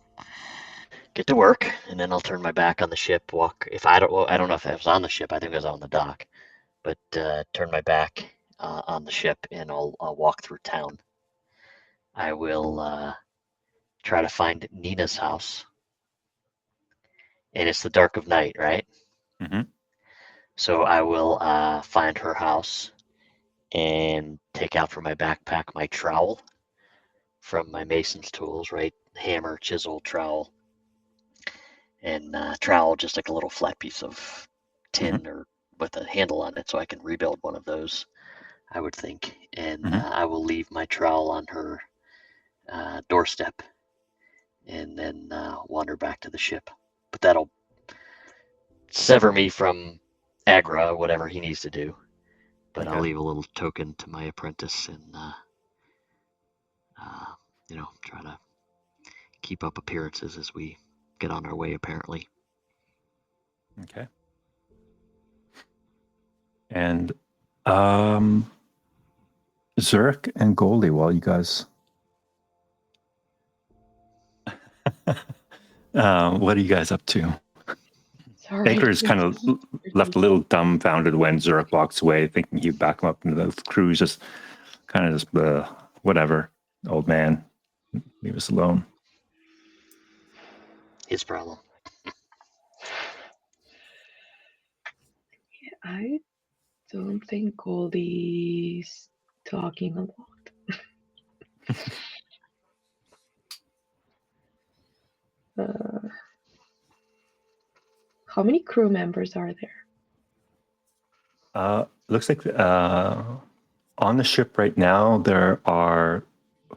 [SPEAKER 2] "Get to work, and then I'll turn my back on the ship. Walk. If I don't know if I was on the ship. I think I was on the dock. but turn my back on the ship, and I'll walk through town. I will try to find Nina's house, and it's the dark of night, right?
[SPEAKER 1] Mm-hmm.
[SPEAKER 2] So I will find her house and take out from my backpack my trowel from my mason's tools, right? Hammer, chisel, trowel, and trowel just like a little flat piece of tin or with a handle on it, so I can rebuild one of those, I would think. And I will leave my trowel on her doorstep, and then wander back to the ship. But that'll sever me from Agra, whatever he needs to do. But I'll
[SPEAKER 1] Okay.
[SPEAKER 2] leave a little token to my apprentice, and try to keep up appearances as we get on our way, apparently.
[SPEAKER 1] Okay. And Zuric and Goldie, while you guys, what are you guys up to?
[SPEAKER 5] Sorry.
[SPEAKER 1] Baker is kind of left a little dumbfounded when Zuric walks away, thinking he'd back him up into the crew. Just kind of just whatever, old man, leave us alone.
[SPEAKER 2] His problem.
[SPEAKER 5] I don't think Goldie's talking a lot. How many crew members are there?
[SPEAKER 1] Looks like on the ship right now there are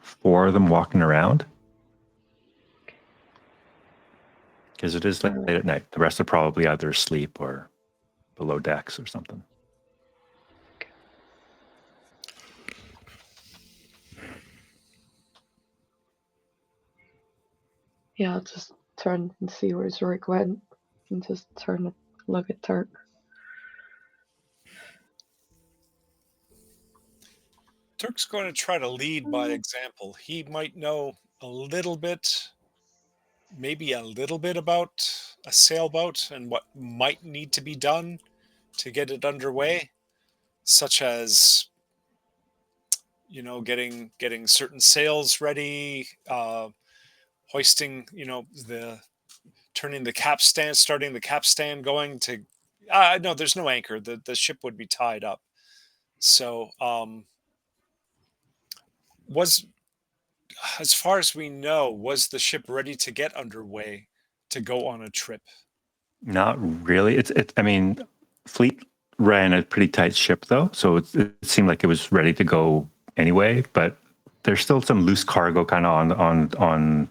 [SPEAKER 1] 4 of them walking around. Because it is late at night. The rest are probably either asleep or below decks or something.
[SPEAKER 5] Yeah, I'll just turn and see where Zuric went and just turn and look at Turk.
[SPEAKER 3] Turk's going to try to lead by example. He might know a little bit, maybe a little bit about a sailboat and what might need to be done to get it underway, such as getting certain sails ready, hoisting, turning the capstan, starting the capstan going to. No, there's no anchor. The ship would be tied up. So was as far as we know, was the ship ready to get underway to go on a trip?
[SPEAKER 1] Not really. I mean, Fleet ran a pretty tight ship though, so it seemed like it was ready to go anyway. But there's still some loose cargo kind of on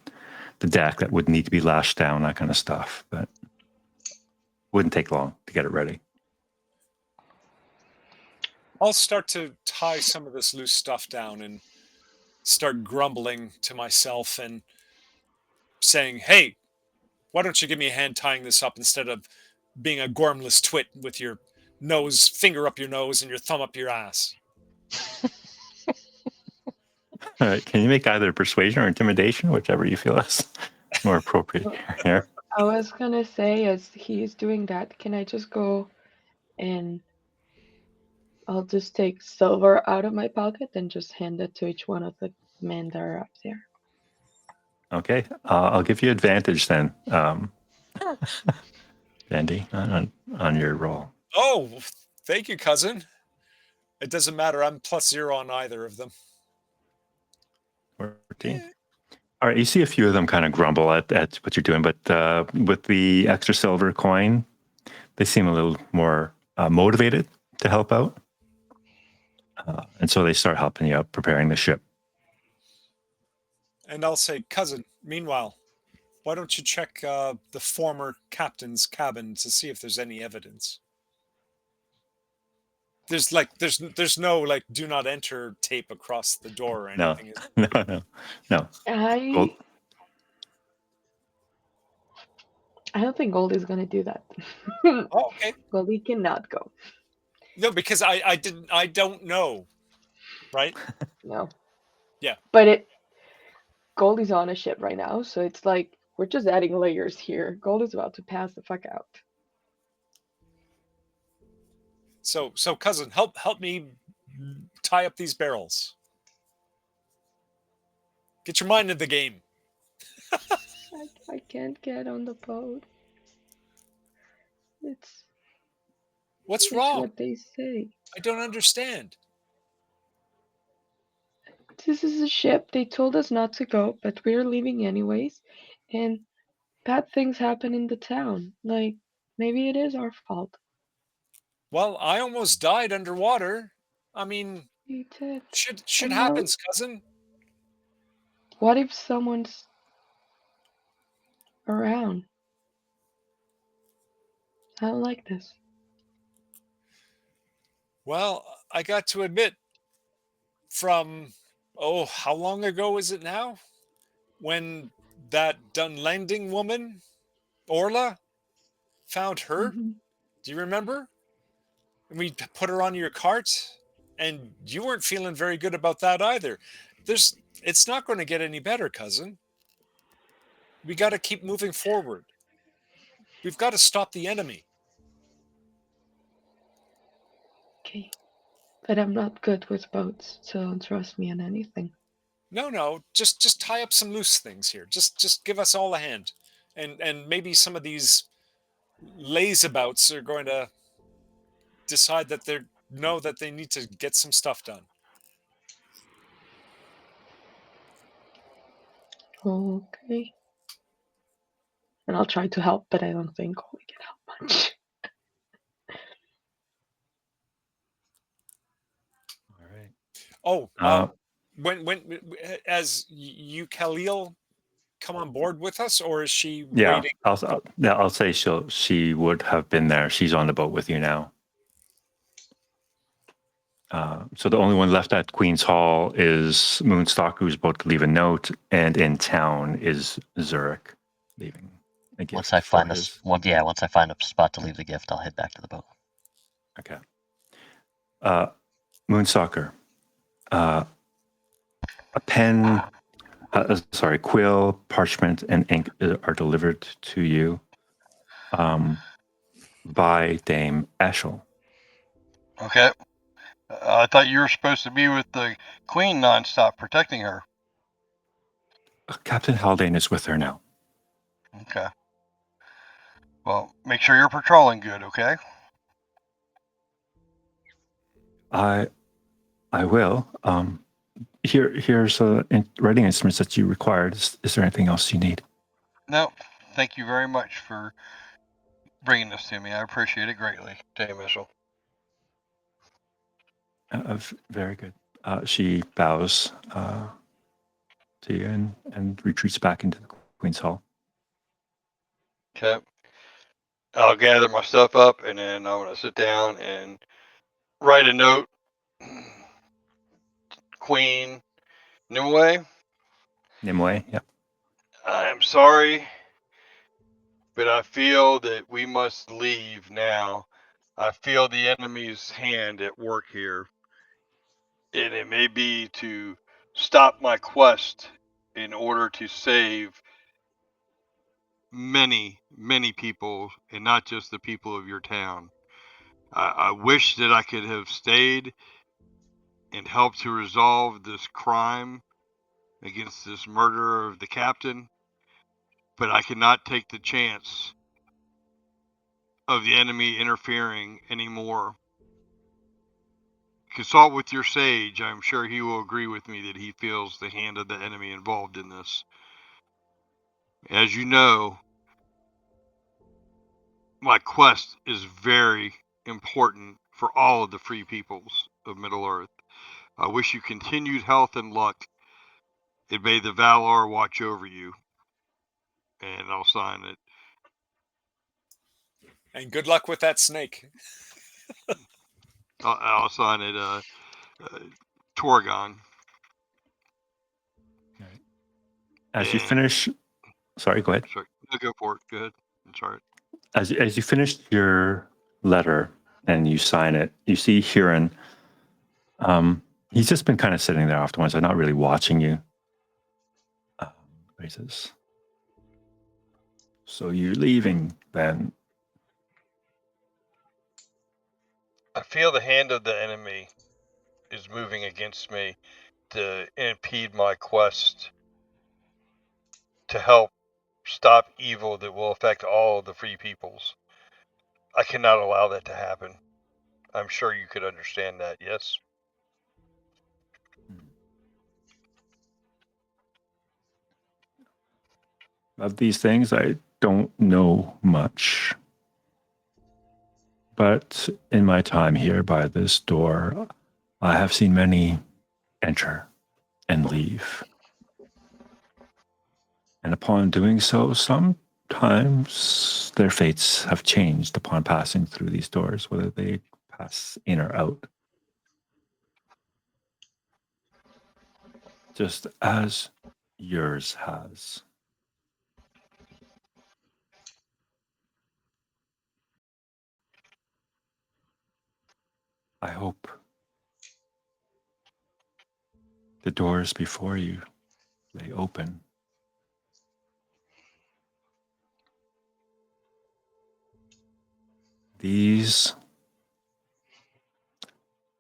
[SPEAKER 1] the deck that would need to be lashed down, that kind of stuff. But wouldn't take long to get it ready.
[SPEAKER 3] I'll start to tie some of this loose stuff down and start grumbling to myself and saying, "Hey, why don't you give me a hand tying this up instead of being a gormless twit with your finger up your nose and your thumb up your ass?"
[SPEAKER 1] All right. Can you make either persuasion or intimidation, whichever you feel is more appropriate here?
[SPEAKER 5] I was gonna say, as he's doing that, can I just go and I'll just take silver out of my pocket and just hand it to each one of the men that are up there.
[SPEAKER 1] Okay. I'll give you advantage then, Andy, on your roll.
[SPEAKER 3] Oh, thank you, cousin. It doesn't matter. I'm +0 on either of them.
[SPEAKER 1] 14. All right, you see a few of them kind of grumble at what you're doing, but with the extra silver coin, they seem a little more motivated to help out. And so they start helping you out, preparing the ship.
[SPEAKER 3] And I'll say, cousin, meanwhile, why don't you check the former captain's cabin to see if there's any evidence? There's no do not enter tape across the door or anything.
[SPEAKER 1] No.
[SPEAKER 5] I don't think Goldie's gonna do that.
[SPEAKER 3] Oh, okay.
[SPEAKER 5] Goldie cannot go.
[SPEAKER 3] No, because I don't know, right?
[SPEAKER 5] No.
[SPEAKER 3] Yeah.
[SPEAKER 5] But Goldie's on a ship right now, so it's like we're just adding layers here. Goldie's about to pass the fuck out.
[SPEAKER 3] So cousin, help me tie up these barrels. Get your mind in the game.
[SPEAKER 5] I can't get on the boat. It's
[SPEAKER 3] What's
[SPEAKER 5] it's
[SPEAKER 3] wrong?
[SPEAKER 5] what they say.
[SPEAKER 3] I don't understand.
[SPEAKER 5] This is a ship. They told us not to go, but we're leaving anyways. And bad things happen in the town. Like, maybe it is our fault.
[SPEAKER 3] Well, I almost died underwater. I mean,
[SPEAKER 5] You did.
[SPEAKER 3] shit
[SPEAKER 5] And now,
[SPEAKER 3] happens, cousin.
[SPEAKER 5] what if someone's around? I don't like this.
[SPEAKER 3] Well, I got to admit, from how long ago is it now? When that Dunlanding woman, Orla, found her.
[SPEAKER 5] Hmm.
[SPEAKER 3] Do you remember? And we put her on your cart, and you weren't feeling very good about that either. It's not going to get any better, cousin. We got to keep moving forward. We've got to stop the enemy.
[SPEAKER 5] Okay. But I'm not good with boats, so don't trust me on anything.
[SPEAKER 3] No, just tie up some loose things here. Just give us all a hand, and maybe some of these lazabouts are going to decide that they need to get some stuff done.
[SPEAKER 5] Okay. And I'll try to help, but I don't think we can help much.
[SPEAKER 1] All right.
[SPEAKER 3] Oh,
[SPEAKER 1] Uh,
[SPEAKER 3] when as you Khalil come on board with us, or is she
[SPEAKER 1] yeah,
[SPEAKER 3] waiting?
[SPEAKER 1] I'll say she would have been there. She's on the boat with you now. So the only one left at Queen's Hall is Moonstalker, who's about to leave a note, and in town is Zuric leaving a gift.
[SPEAKER 2] Once I find a spot to leave the gift, I'll head back to the boat.
[SPEAKER 1] Okay. Moonstalker, a pen, quill, parchment, and ink are delivered to you by Dame Eshel.
[SPEAKER 4] Okay. I thought you were supposed to be with the Queen nonstop, protecting her.
[SPEAKER 1] Captain Haldane is with her now.
[SPEAKER 4] Okay. Well, make sure you're patrolling good, okay?
[SPEAKER 1] I will. Here's writing instruments that you required. Is there anything else you need?
[SPEAKER 4] No, thank you very much for bringing this to me. I appreciate it greatly, Dame Mitchell.
[SPEAKER 1] Very good. She bows to you and retreats back into the Queen's Hall.
[SPEAKER 4] Okay. I'll gather my stuff up, and then I'm going to sit down and write a note. Queen Nimue,
[SPEAKER 1] Nimue, yeah.
[SPEAKER 4] I am sorry, but I feel that we must leave now. I feel the enemy's hand at work here, and it may be to stop my quest in order to save many, many people, and not just the people of your town. I wish that I could have stayed and helped to resolve this crime against this murderer of the captain, but I cannot take the chance of the enemy interfering anymore. Consult with your sage. I'm sure he will agree with me that he feels the hand of the enemy involved in this. As you know, my quest is very important for all of the free peoples of Middle Earth. I wish you continued health and luck, and may the Valor watch over you. And I'll sign it.
[SPEAKER 3] And good luck with that snake.
[SPEAKER 4] I'll sign it, Torgon.
[SPEAKER 1] As you finish, sorry, go ahead.
[SPEAKER 4] Sorry, no, go for it. Go ahead. I'm sorry.
[SPEAKER 1] As you finish your letter and you sign it, you see Huron. He's just been kind of sitting there afterwards, not really watching you. He says, "So you're leaving then?"
[SPEAKER 4] I feel the hand of the enemy is moving against me to impede my quest to help stop evil that will affect all of the free peoples. I cannot allow that to happen. I'm sure you could understand that, yes?
[SPEAKER 1] Of these things, I don't know much. But in my time here by this door, I have seen many enter and leave. And upon doing so, sometimes their fates have changed upon passing through these doors, whether they pass in or out. Just as yours has. I hope the doors before you lay open. These,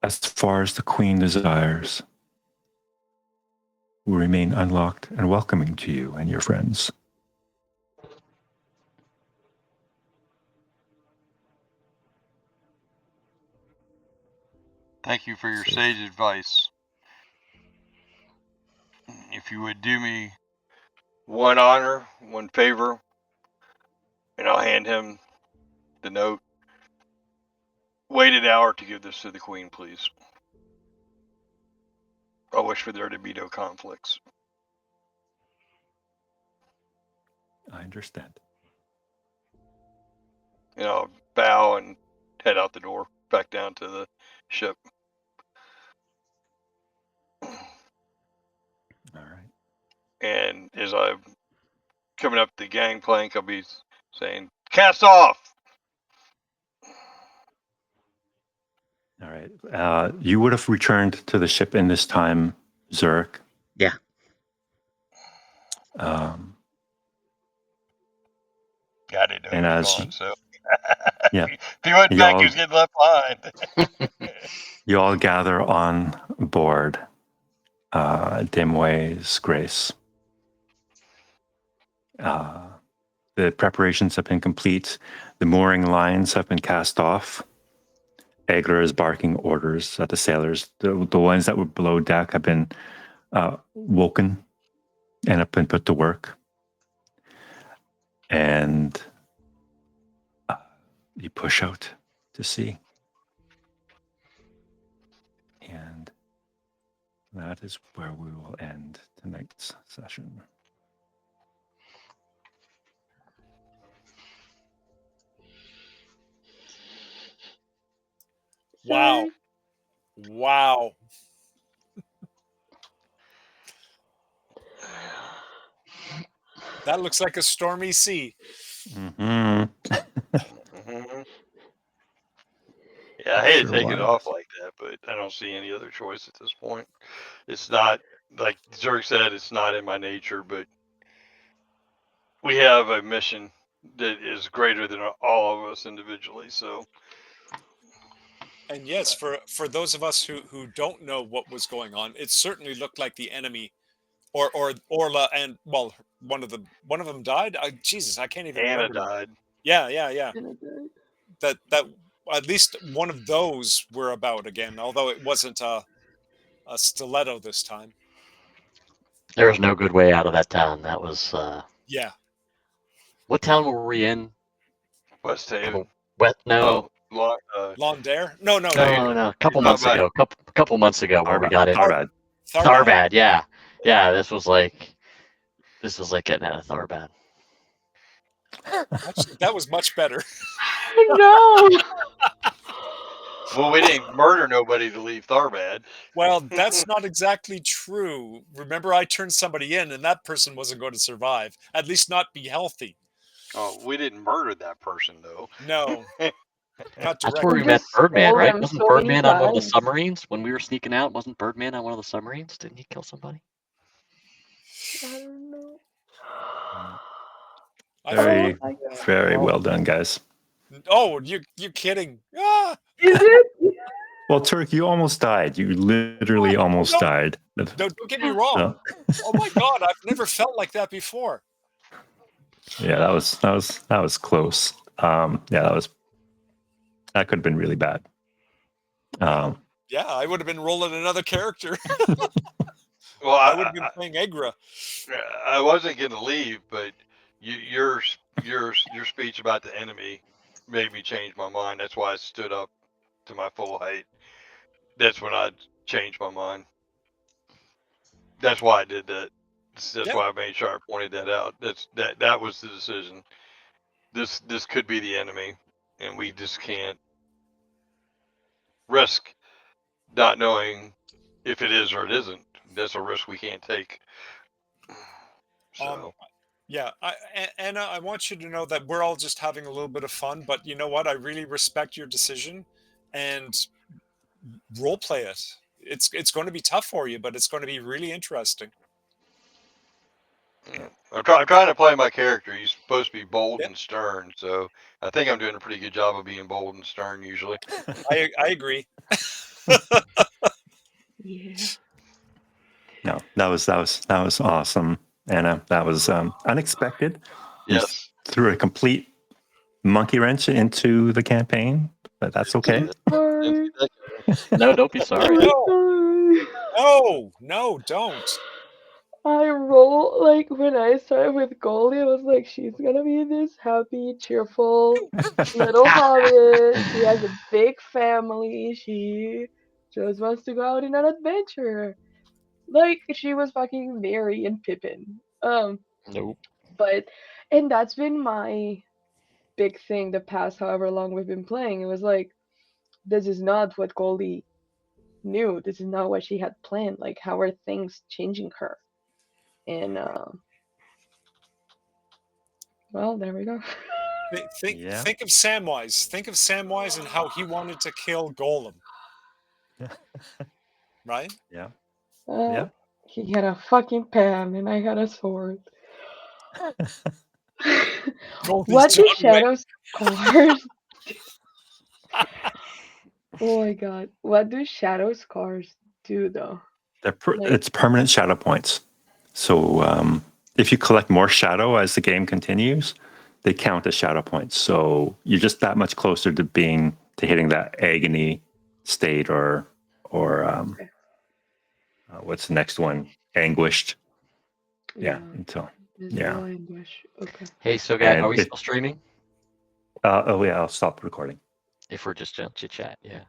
[SPEAKER 1] as far as the Queen desires, will remain unlocked and welcoming to you and your friends.
[SPEAKER 4] Thank you for your sage advice. If you would do me one honor, one favor, and I'll hand him the note. Wait an hour to give this to the Queen, please. I wish for there to be no conflicts.
[SPEAKER 1] I understand.
[SPEAKER 4] And I'll bow and head out the door, back down to the ship.
[SPEAKER 1] All right.
[SPEAKER 4] And as I'm coming up the gangplank, I'll be saying, "Cast off!"
[SPEAKER 1] All right. You would have returned to the ship in this time, Zuric.
[SPEAKER 2] Yeah.
[SPEAKER 4] I didn't know
[SPEAKER 1] And
[SPEAKER 4] he was
[SPEAKER 1] as
[SPEAKER 4] gone, so
[SPEAKER 1] yeah,
[SPEAKER 4] if he went back, he was getting left behind.
[SPEAKER 1] you all gather on board Dimway's Grace. The preparations have been complete. The mooring lines have been cast off. Egler is barking orders at the sailors. The ones that were below deck have been woken and have been put to work. And you push out to sea. And that is where we will end tonight's session.
[SPEAKER 3] Wow. Wow. That looks like a stormy sea.
[SPEAKER 1] Mm-hmm.
[SPEAKER 4] Yeah, I hate
[SPEAKER 1] Sure
[SPEAKER 4] to take it
[SPEAKER 1] was.
[SPEAKER 4] off like that, but I don't see any other choice at this point. It's not, like Zurich said, it's not in my nature, but we have a mission that is greater than all of us individually, so.
[SPEAKER 3] And yes, for those of us who don't know what was going on, it certainly looked like the enemy or Orla and, well, one of them died. Jesus, I can't even
[SPEAKER 4] Anna
[SPEAKER 3] remember now.
[SPEAKER 4] died.
[SPEAKER 3] Yeah. That at least one of those were about again, although it wasn't a stiletto this time.
[SPEAKER 2] There was no good way out of that town. That was
[SPEAKER 3] Yeah.
[SPEAKER 2] what town were we in?
[SPEAKER 4] West Haven.
[SPEAKER 2] No.
[SPEAKER 3] Lawndair? No.
[SPEAKER 2] No. A couple
[SPEAKER 4] You're
[SPEAKER 2] months
[SPEAKER 4] talking
[SPEAKER 2] ago. Couple months ago where we got in.
[SPEAKER 1] Tharbad.
[SPEAKER 2] Tharbad, yeah. This was like getting out of Tharbad.
[SPEAKER 3] Actually, that was much better.
[SPEAKER 5] No.
[SPEAKER 4] Well, we didn't murder nobody to leave Tharbad.
[SPEAKER 3] Well, that's not exactly true. Remember, I turned somebody in, and that person wasn't going to survive. At least not be healthy.
[SPEAKER 4] Oh, we didn't murder that person, though.
[SPEAKER 3] No. Not
[SPEAKER 2] That's
[SPEAKER 3] directly.
[SPEAKER 2] where we met Birdman, right? Wasn't
[SPEAKER 5] so
[SPEAKER 2] Birdman on one of the
[SPEAKER 5] times.
[SPEAKER 2] submarines when we were sneaking out? Wasn't Birdman on one of the submarines? Didn't he kill somebody?
[SPEAKER 5] I don't know.
[SPEAKER 1] Very,
[SPEAKER 5] Oh my God.
[SPEAKER 1] very well done, guys.
[SPEAKER 3] Oh, you're kidding. Ah!
[SPEAKER 5] Is it?
[SPEAKER 1] Well, Turk, you almost died. You literally almost died.
[SPEAKER 3] Don't get me wrong. Oh my God, I've never felt like that before.
[SPEAKER 1] Yeah, that was close. Yeah, that could have been really bad.
[SPEAKER 3] Yeah, I would have been rolling another character.
[SPEAKER 4] Well,
[SPEAKER 3] I would have been playing Egra.
[SPEAKER 4] I wasn't going to leave, but your speech about the enemy made me change my mind. That's why I stood up to my full height. That's when I changed my mind. That's why I did that. That's why I made sure I pointed that out. That was the decision. This could be the enemy, and we just can't risk not knowing if it is or it isn't. That's a risk we can't take. So.
[SPEAKER 3] Yeah, Anna, I want you to know that we're all just having a little bit of fun, but you know what? I really respect your decision, and role play it. It's going to be tough for you, but it's going to be really interesting.
[SPEAKER 4] Yeah. I'm trying to play my character. He's supposed to be bold and stern, so I think I'm doing a pretty good job of being bold and stern usually.
[SPEAKER 3] I agree.
[SPEAKER 5] Yeah.
[SPEAKER 1] No, that was awesome, Anna. That was unexpected.
[SPEAKER 4] Yes.
[SPEAKER 1] You threw a complete monkey wrench into the campaign, but that's okay.
[SPEAKER 5] Sorry.
[SPEAKER 2] No, don't be sorry.
[SPEAKER 3] No, don't.
[SPEAKER 5] I roll like when I started with Goldie, I was like, she's gonna be this happy, cheerful little hobbit. She has a big family. She just wants to go out on an adventure. Like she was fucking Mary and Pippin.
[SPEAKER 2] Nope.
[SPEAKER 5] But and that's been my big thing the past however long we've been playing. It was like, this is not what Goldie knew. This is not what she had planned. Like, how are things changing her? And well, there we go.
[SPEAKER 3] Think of Samwise. Think of Samwise and how he wanted to kill Golem. Right?
[SPEAKER 1] Yeah.
[SPEAKER 5] He had a fucking pen and I had a sword. What do shadow scars? Oh my god. What do shadow scars do though?
[SPEAKER 1] It's permanent shadow points. So if you collect more shadow as the game continues, they count as shadow points. So you're just that much closer to hitting that agony state or what's the next one? Anguished. Yeah. Until
[SPEAKER 5] Anguish. Okay.
[SPEAKER 2] Hey, so guys, are we still streaming?
[SPEAKER 1] Oh yeah, I'll stop the recording.
[SPEAKER 2] If we're just chit chat, yeah.